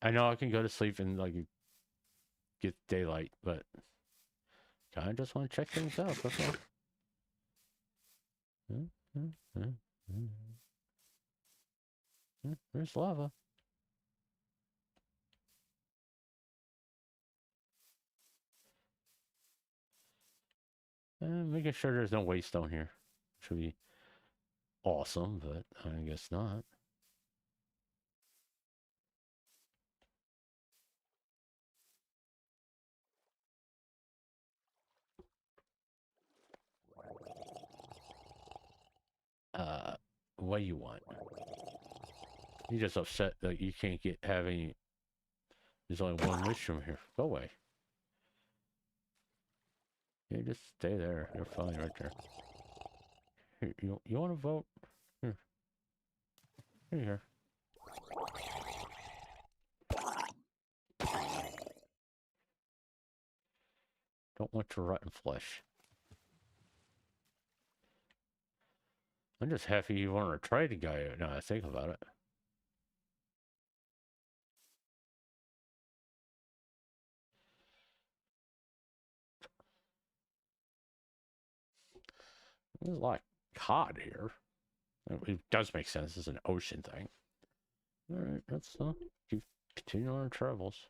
I know I can go to sleep and like get daylight, but kind of just want to check things out. That's all. There's lava. Making sure there's no waystone here. Should be awesome, but I guess not. What do you want? You're just upset that you can't have any. There's only one mushroom here. Go away. Yeah, just stay there. You're fine right there. Here, you want to vote? Here. Here. Don't want your rotten flesh. I'm just happy you want to try the guy out now I think about it. There's a lot of cod here. It does make sense. It's an ocean thing. Alright, let's continue our travels.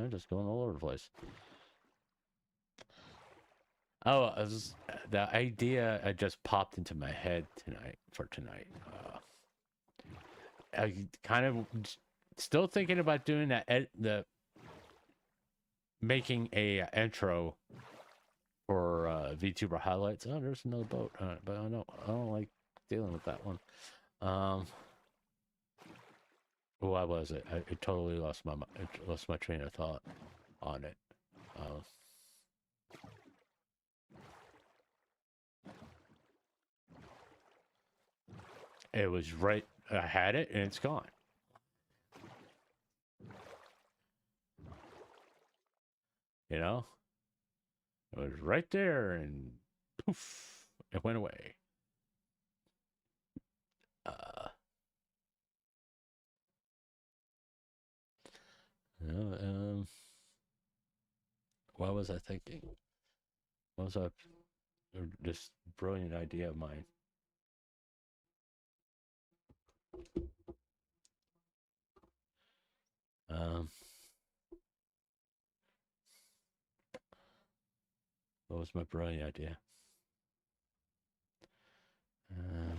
Just going all over the place. Oh, the idea just popped into my head tonight. I kind of still thinking about doing the making a intro for VTuber highlights. Oh, there's another boat, but I don't like dealing with that one. Why was it? I totally lost my train of thought on it. It was right. I had it and it's gone. You know, it was right there and poof, it went away. What was I thinking? What was a this brilliant idea of mine? Um, what was my brilliant idea? Uh,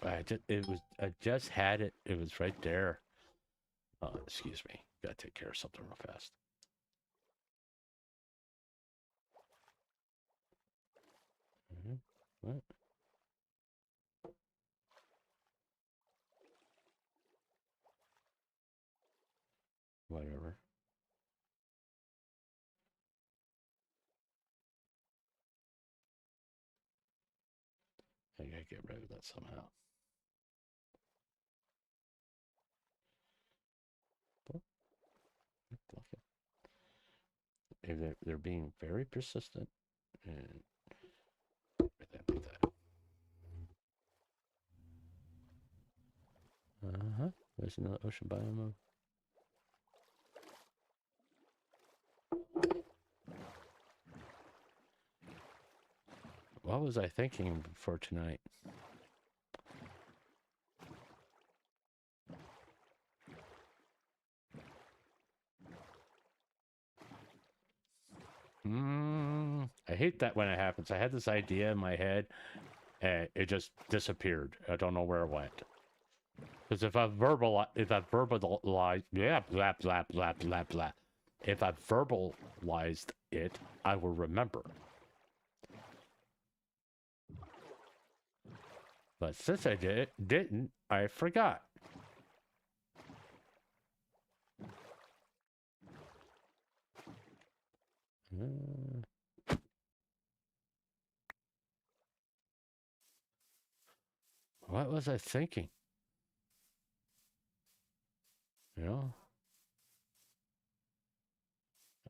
I just had it. It was right there. Excuse me. Gotta take care of something real fast. What? Whatever. I gotta get rid of that somehow. If they're being very persistent and like that. There's another ocean biome. What was I thinking for tonight? I hate that when it happens. I had this idea in my head, and it just disappeared. I don't know where it went. Because if I verbalize, yeah, blah blah blah blah blah. If I verbalized it, I will remember. But since I didn't, I forgot. What was I thinking? You know?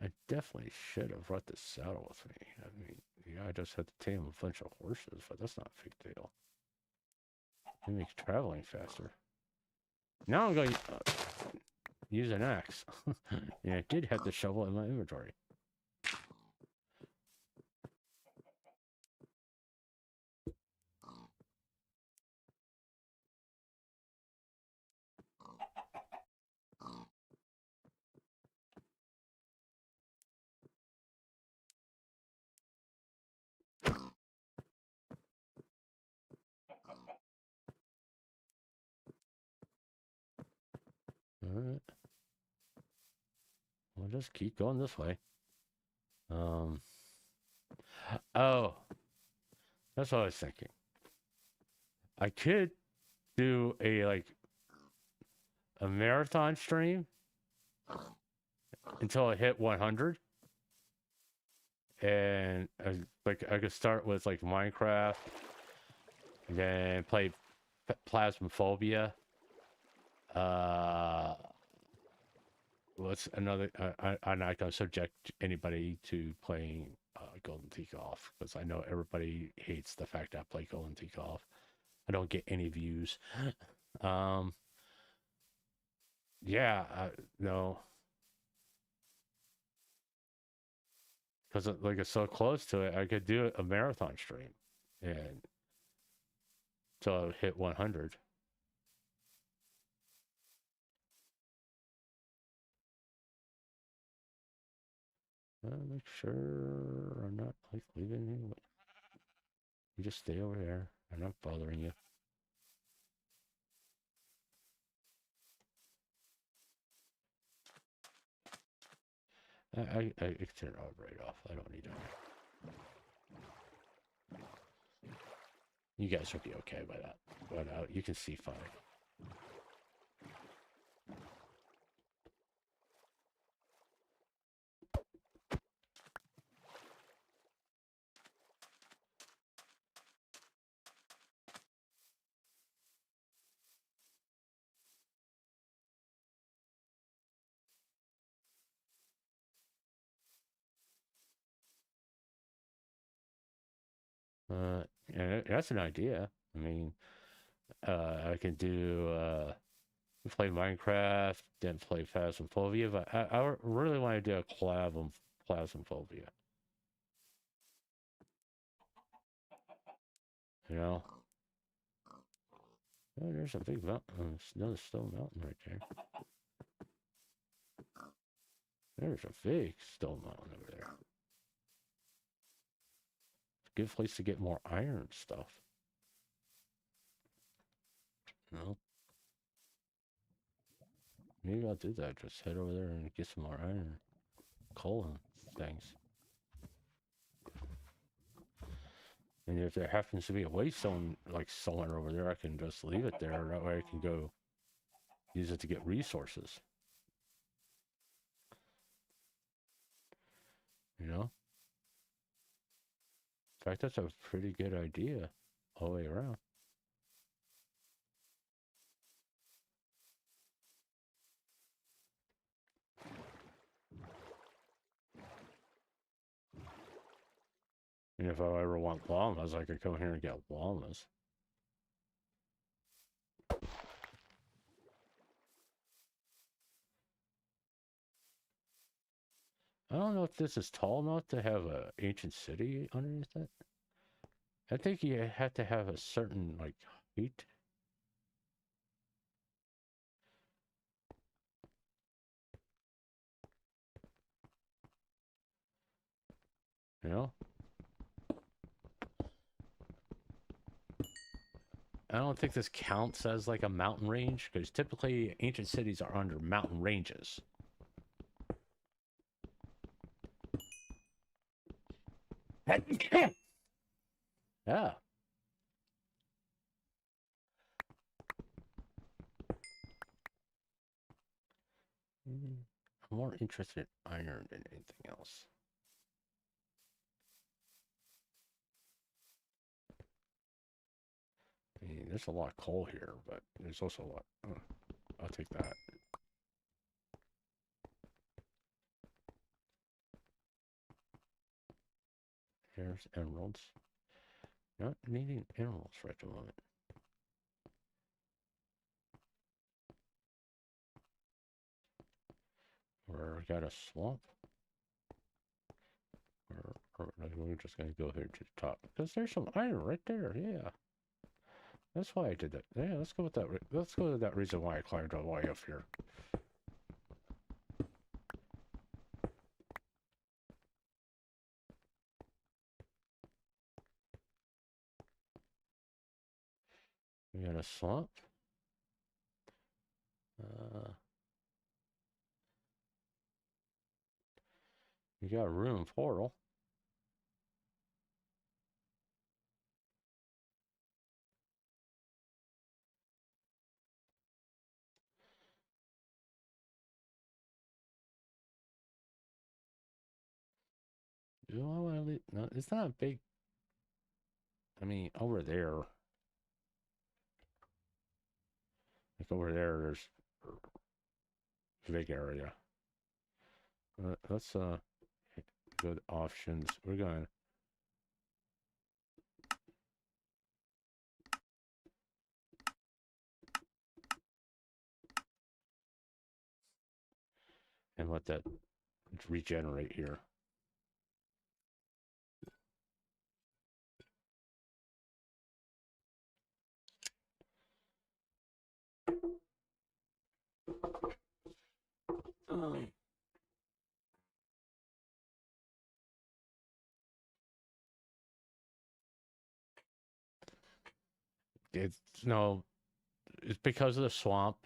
I definitely should have brought the saddle with me. I mean, yeah, I just had to tame a bunch of horses, but that's not a big deal. It makes traveling faster. Now I'm going to use an axe. And I did have the shovel in my inventory. Alright. We'll just keep going this way. Oh, that's what I was thinking. I could do a marathon stream until I hit 100, and I could start with like Minecraft, and then play Phasmophobia. What's another? I'm not gonna subject anybody to playing Golden Tee Golf because I know everybody hates the fact that I play Golden Tee Golf. I don't get any views. Yeah, no, because like it's so close to it, I could do a marathon stream, and so I would hit 100. Make sure I'm not like leaving you. You just stay over there. I'm not bothering you. I can turn it right off. I don't need it. You guys will be okay by that. But you can see fine. Yeah, that's an idea. I mean, I can do play Minecraft, then play Phasmophobia, but I really want to do a collab on Phasmophobia. You know? Oh, there's a big mountain, another stone mountain right there. There's a big stone mountain over there. Good place to get more iron stuff. No. Maybe I'll do that. Just head over there and get some more iron, coal and things. And if there happens to be a waystone like somewhere over there, I can just leave it there. That way I can go use it to get resources. You know? In fact, that's a pretty good idea all the way around. And if I ever want llamas, I could come here and get llamas. I don't know if this is tall enough to have an ancient city underneath it. I think you had to have a certain, like, height. You know? I don't think this counts as like a mountain range, because typically ancient cities are under mountain ranges. Yeah. I'm more interested in iron than anything else. I mean, there's a lot of coal here, but there's also a lot. I'll take that. Here's emeralds. Not needing emeralds right at the moment. We're got a swamp. Or we're just gonna go here to the top because there's some iron right there. Yeah, that's why I did that. Yeah, let's go with that. Let's go with that reason why I climbed all the way up here. We got a swamp. You got a room portal. Do I want to leave? No, it's not big. I mean, over there. Like over there, there's a big area. Let's go to options. We're going. And let that regenerate here. It's no, it's because of the swamp.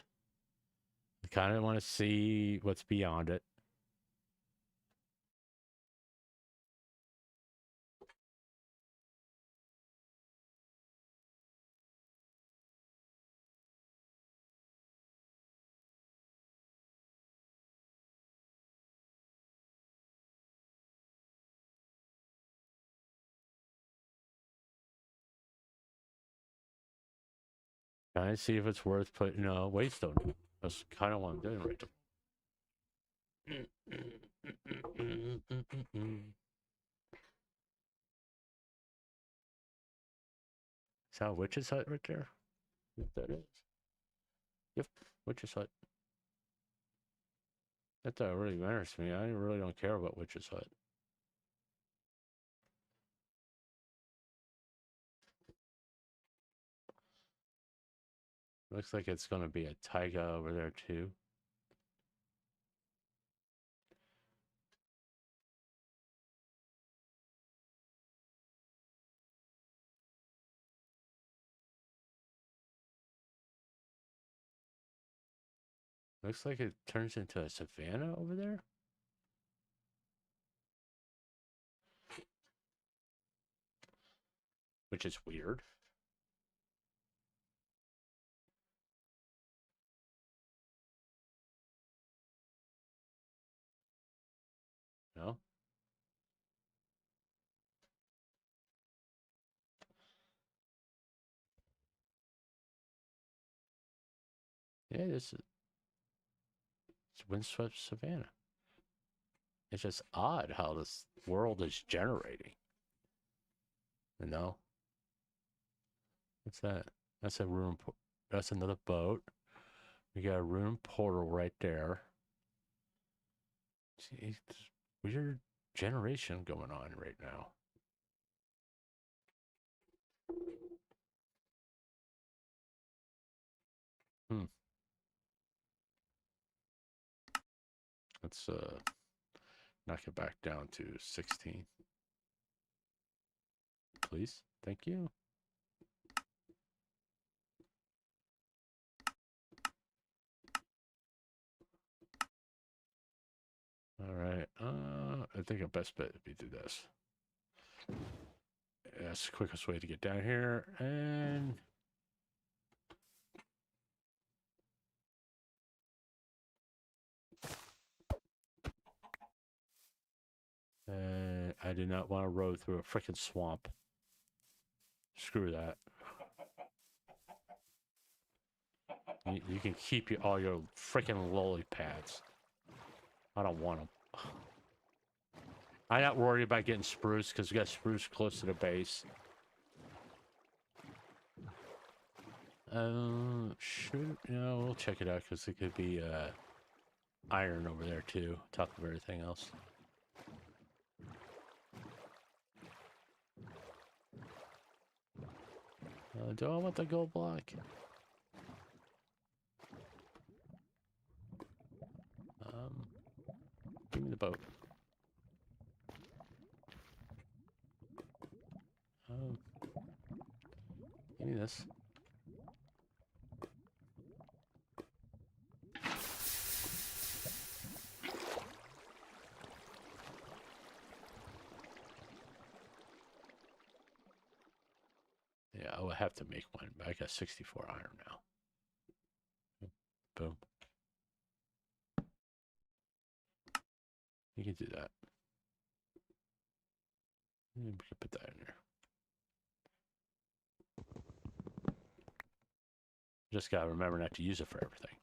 I kind of want to see what's beyond it. Kind of see if it's worth putting a waystone. That's kind of what I'm doing right now. Is that a witch's hut right there? If that is. Yep, witch's hut. That really matters to me. I really don't care about witch's hut. Looks like it's going to be a taiga over there too. Looks like it turns into a savanna over there. Which is weird. No? Yeah, this is it's windswept savanna. It's just odd how this world is generating. You know? What's that? That's a room. That's another boat. We got a room portal right there. See, it's weird generation going on right now. Let's knock it back down to 16. Please. Thank you. All right. I think our best bet would be to do this. That's the quickest way to get down here. And I do not want to row through a freaking swamp. Screw that. You can keep all your freaking lily pads. I don't want them. I'm not worried about getting spruce because we got spruce close to the base. We'll check it out because it could be iron over there too, top of everything else. Do I want the gold block? Give me the boat. Give me this. Yeah, I will have to make one, but I got 64 iron now. Boom. You can do that. We can put that in there. Just gotta remember not to use it for everything.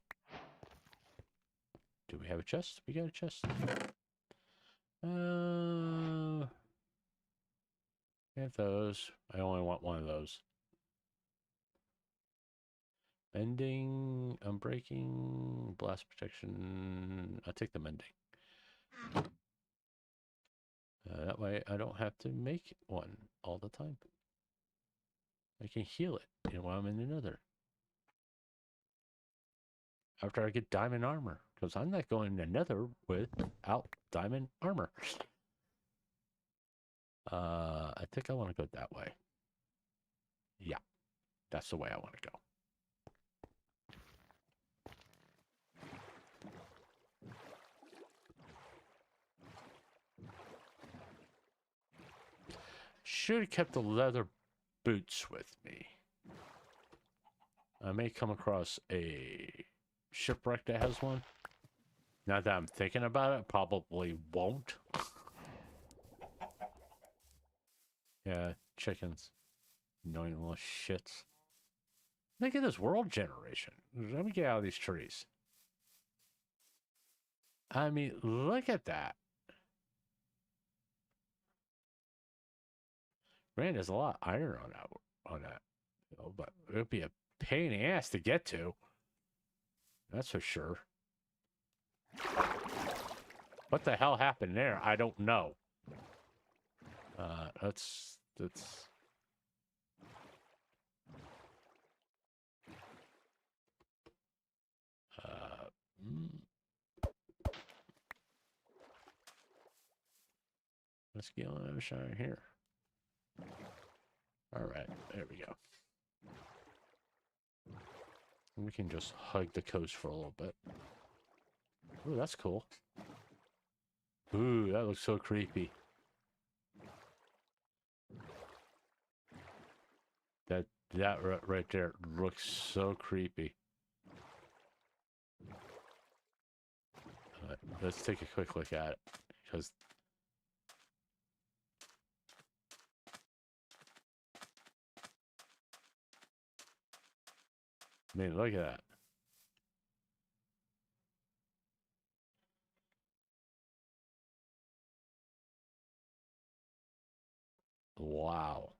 Do we have a chest? We got a chest. I have those. I only want one of those. Mending, unbreaking, blast protection. I'll take the mending. That way I don't have to make one all the time. I can heal it while I'm in another. After I get diamond armor, because I'm not going to nether without diamond armor. I think I want to go that way. Yeah, that's the way I want to go. Should have kept the leather boots with me. I may come across a shipwreck that has one. Now that I'm thinking about it, probably won't. Yeah, chickens. Annoying little shits. Look at this world generation. Let me get out of these trees. I mean, look at that. Man, there's a lot of iron on that. Oh, but it would be a pain in the ass to get to. That's for sure. What the hell happened there? I don't know. That's mm. Let's get on a shine here. All right, there we go. We can just hug the coast for a little bit. Ooh, that's cool. Ooh, that looks so creepy. That right there looks so creepy. Let's take a quick look at it, because I mean, look at that. Wow.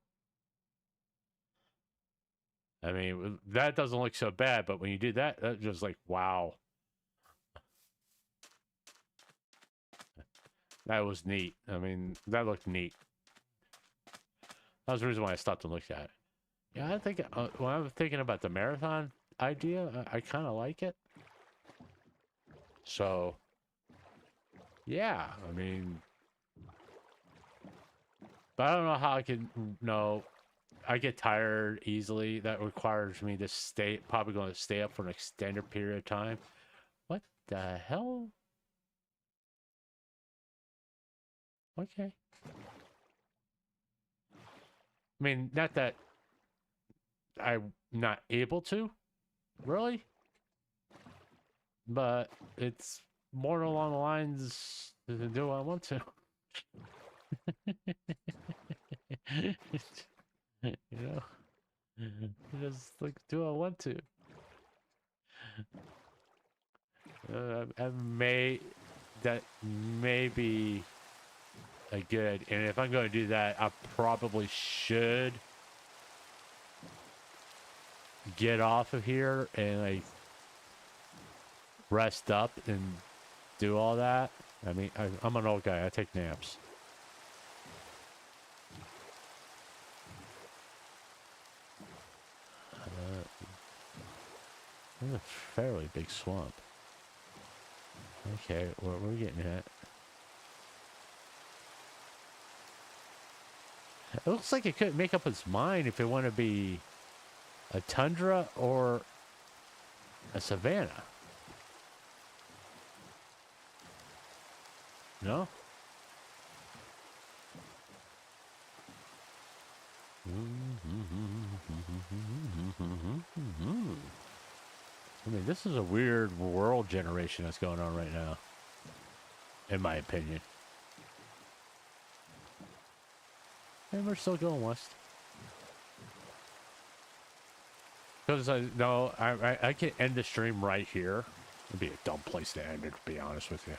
I mean, that doesn't look so bad, but when you do that, that's just like, wow. That was neat. I mean, that looked neat. That was the reason why I stopped and looked at it. Yeah, I think when I was thinking about the marathon idea, I kind of like it. So, yeah, I mean, but I don't know how I can, no, I get tired easily. That requires me to stay, probably going to stay up for an extended period of time. What the hell? Okay. I mean, not that I'm not able to, really, but it's more along the lines to do what I want to. You know, just like do what I want to. That may be a good, and if I'm going to do that, I probably should get off of here and like rest up and do all that. I mean, I'm an old guy. I take naps. This is a fairly big swamp. Okay, we're getting at. It looks like it couldn't make up its mind if it wanted to be a tundra or a savanna. No? I mean, this is a weird world generation that's going on right now, in my opinion. And we're still going west. Because I can end the stream right here. It'd be a dumb place to end it, to be honest with you.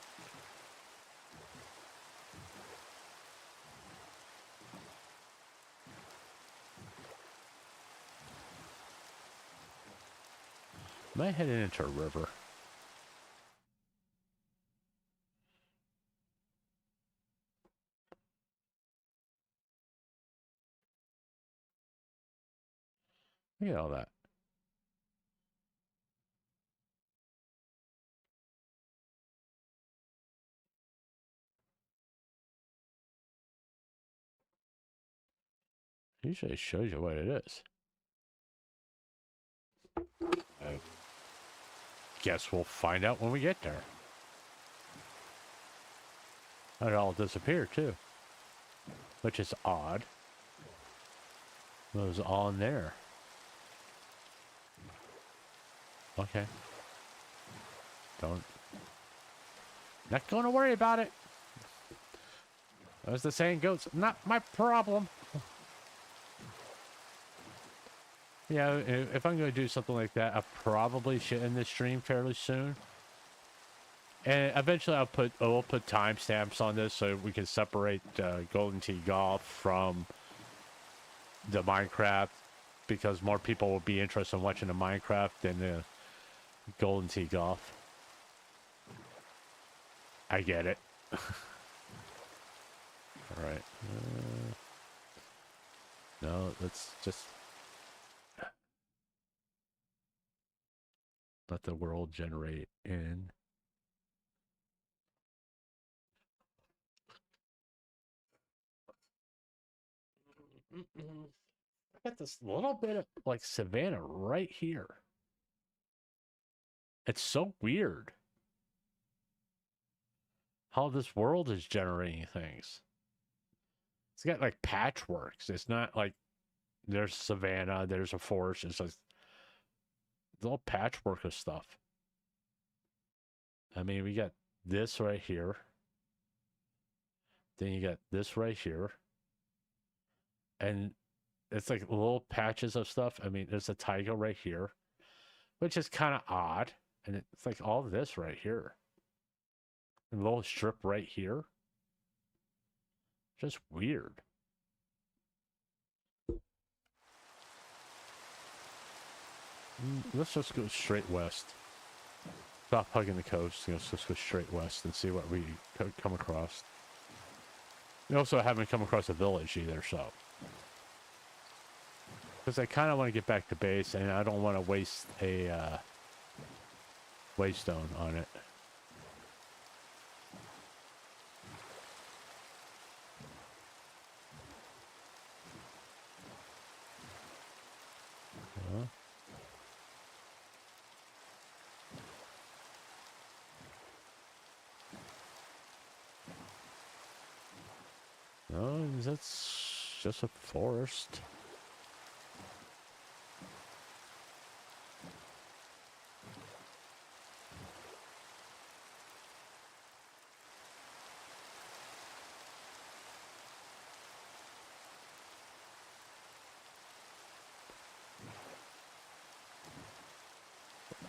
Am I heading into a river? Look at all that. Usually it shows you what it is. I guess we'll find out when we get there. It all disappeared too, which is odd. It was on there. Okay. Not going to worry about it. As the saying goes, not my problem. Yeah, if I'm going to do something like that, I probably should end this stream fairly soon. And eventually we'll put timestamps on this so we can separate Golden Tee Golf from the Minecraft because more people will be interested in watching the Minecraft than the Golden Tee Golf. I get it. All right. No, let's just let the world generate in. I got this little bit of like savanna right here. It's so weird how this world is generating things. It's got like patchworks. It's not like there's savanna, there's a forest. It's like a little patchwork of stuff. I mean, we got this right here. Then you got this right here. And it's like little patches of stuff. I mean, there's a taiga right here, which is kind of odd. And it's like all this right here. And a little strip right here. Just weird. Let's just go straight west. Stop hugging the coast. Let's just go straight west and see what we come across. We also haven't come across a village either, so. Because I kind of want to get back to base, and I don't want to waste a waystone on it. No, that's just a forest.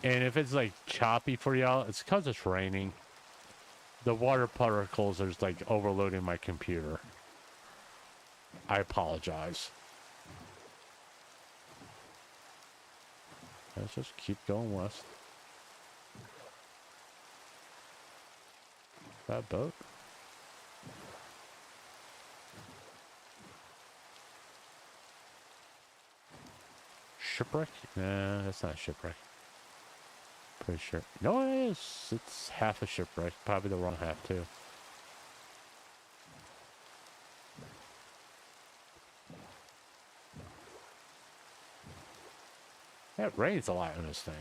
And if it's like choppy for y'all, it's because it's raining. The water particles are just like overloading my computer. I apologize. Let's just keep going west. That boat? Shipwreck? Nah, that's not a shipwreck. Pretty sure. No, it is. It's half a shipwreck. Probably the wrong half, too. It rains a lot on this thing.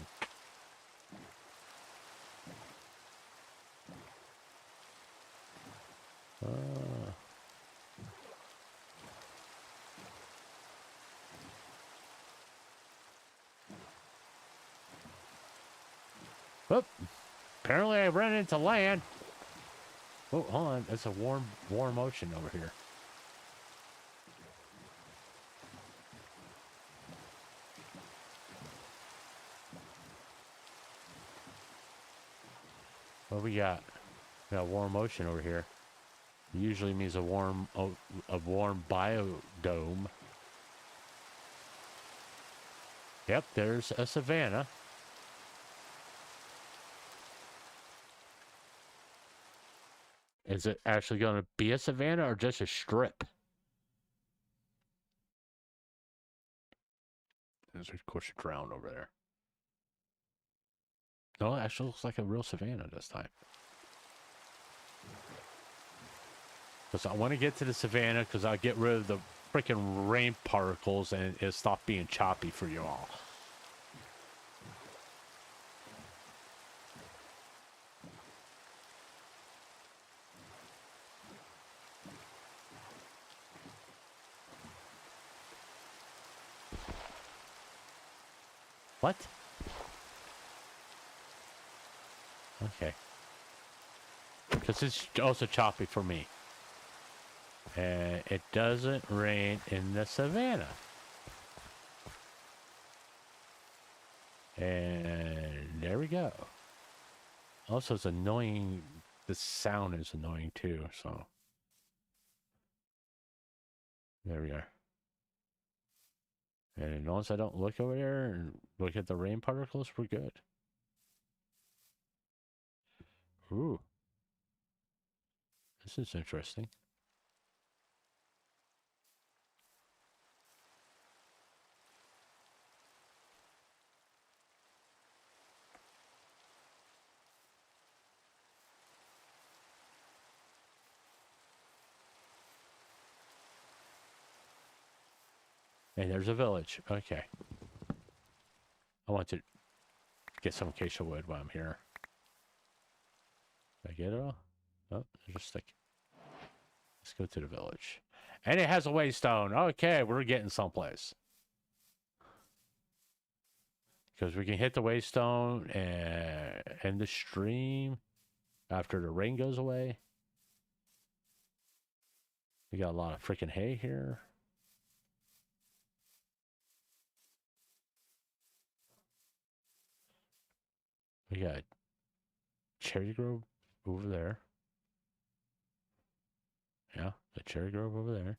Whoop. Apparently I ran into land. Oh, hold on. It's a warm ocean over here. What we got? We got warm ocean over here. Usually means a warm biodome. Yep, there's a savanna. Is it actually going to be a savanna or just a strip? There's of course a drown over there. No, it actually looks like a real savanna this time. Because I want to get to the savanna because I'll get rid of the freaking rain particles and it'll stop being choppy for you all. What? Okay. Because it's also choppy for me. And it doesn't rain in the savanna. And there we go. Also, it's annoying. The sound is annoying too, so. There we are. And as long as I don't look over there and look at the rain particles, we're good. Ooh. This is interesting. And there's a village. Okay. I want to get some acacia wood while I'm here. Did I get it all? Oh, there's a stick. Let's go to the village. And it has a waystone. Okay, we're getting someplace. Because we can hit the waystone and end the stream after the rain goes away. We got a lot of freaking hay here. We got cherry grove over there. Yeah, the cherry grove over there.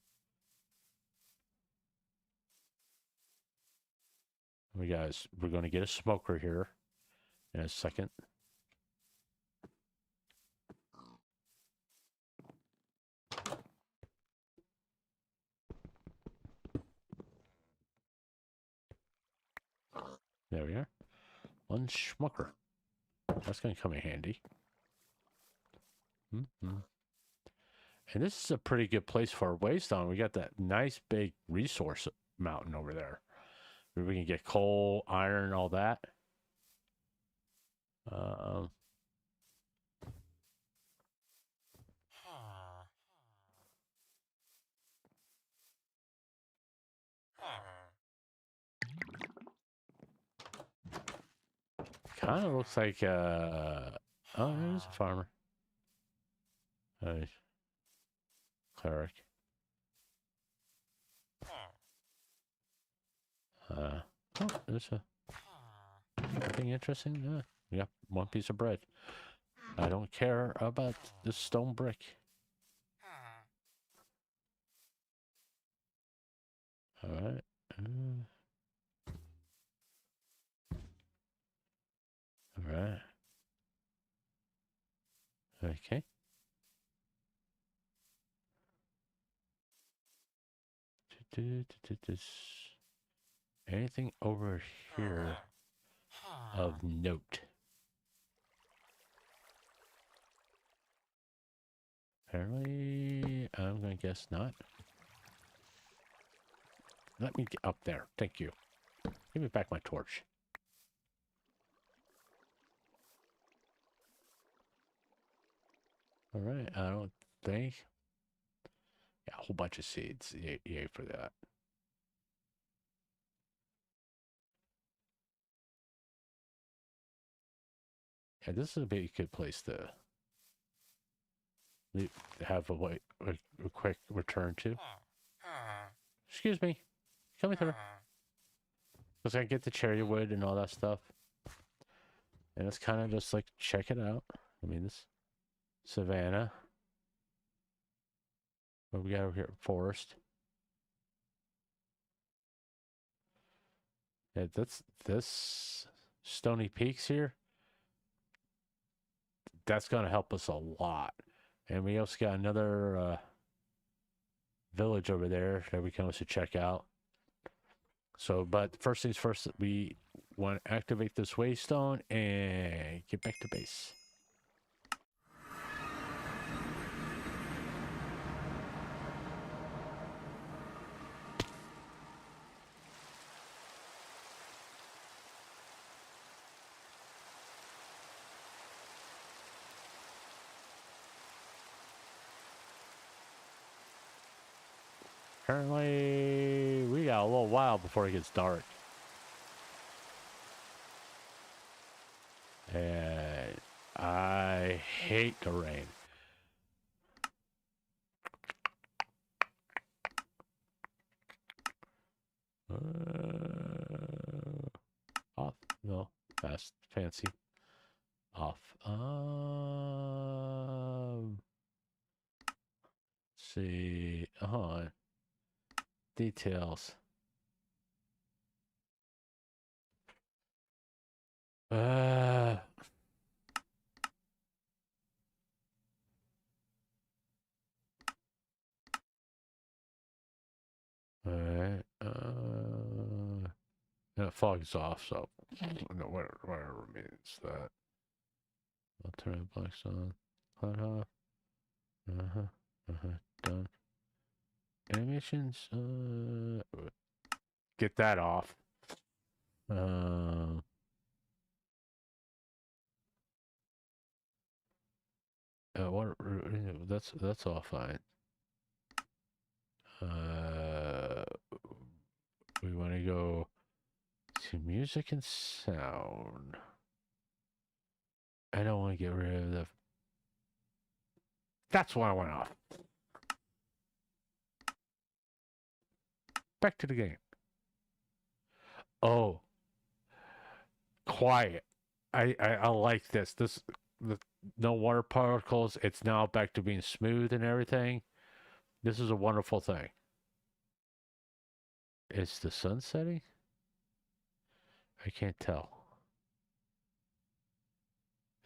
We're going to get a smoker here in a second. There we are. One smoker. That's going to come in handy. And this is a pretty good place for a waystone. We got that nice big resource mountain over there. Where we can get coal, iron, all that. Kind of looks like oh, there's a farmer. Cleric. Oh, there's anything interesting. Yeah, we got one piece of bread. I don't care about this stone brick. All right. All right. Okay. Anything over here of note? Apparently, I'm going to guess not. Let me get up there. Thank you. Give me back my torch. All right. I don't think. Yeah, a whole bunch of seeds. Yay for that. Yeah, this is a pretty good place to have a quick return to. Excuse me. Coming through. Because I get the cherry wood and all that stuff. And it's kind of just like, check it out. I mean, this savannah. What we got over here? Forest. Yeah, that's this Stony Peaks here. That's going to help us a lot. And we also got another village over there that we can also check out. So, but first things first, we want to activate this waystone and get back to base. Apparently, we got a little while before it gets dark. And I hate the rain. Off. No. Fast. Fancy. Off. See. Details. Uh, all right. Yeah, fog's off, so no, whatever means that. I'll turn it back on. Cut off. Done. Animations. Get that off. What? That's all fine. We want to go to music and sound. I don't want to get rid of the. That's why I went off. Back to the game. Oh, quiet. I like this. No water particles. It's now back to being smooth and everything. This is a wonderful thing. Is the sun setting? I can't tell.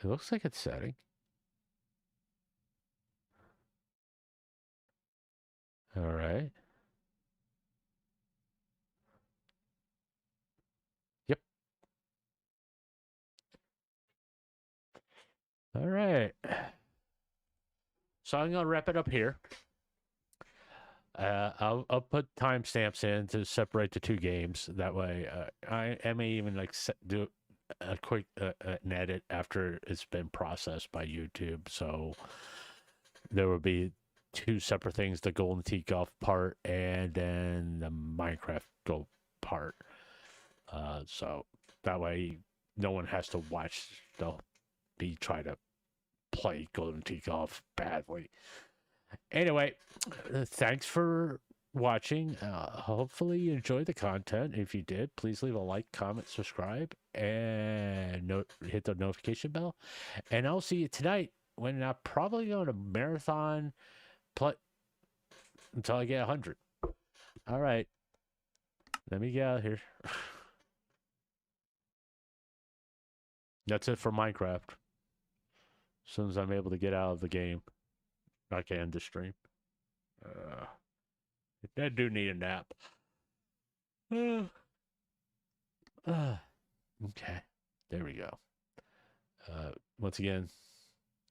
It looks like it's setting. All right. Yep. All right. So I'm gonna wrap it up here. I'll put timestamps in to separate the two games. That way, I may even like do a quick an edit after it's been processed by YouTube. So there will be two separate things: the Golden Tee Golf part and then the Minecraft Go part. So that way, no one has to watch me try to play Golden Tee Golf badly. Anyway, thanks for watching. Hopefully you enjoyed the content. If you did, please leave a like, comment, subscribe, and hit the notification bell. And I'll see you tonight when I'm probably going to marathon play until I get 100. All right. Let me get out of here. That's it for Minecraft. As soon as I'm able to get out of the game, I can end the stream. I do need a nap. Okay. There we go. Once again,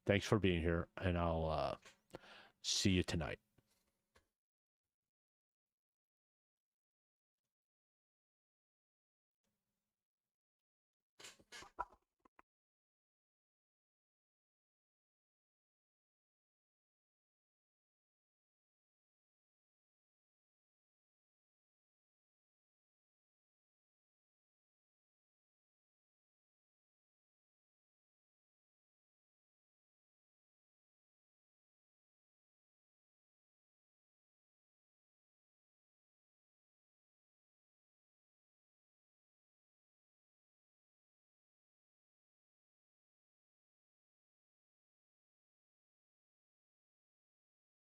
thanks for being here, and I'll see you tonight.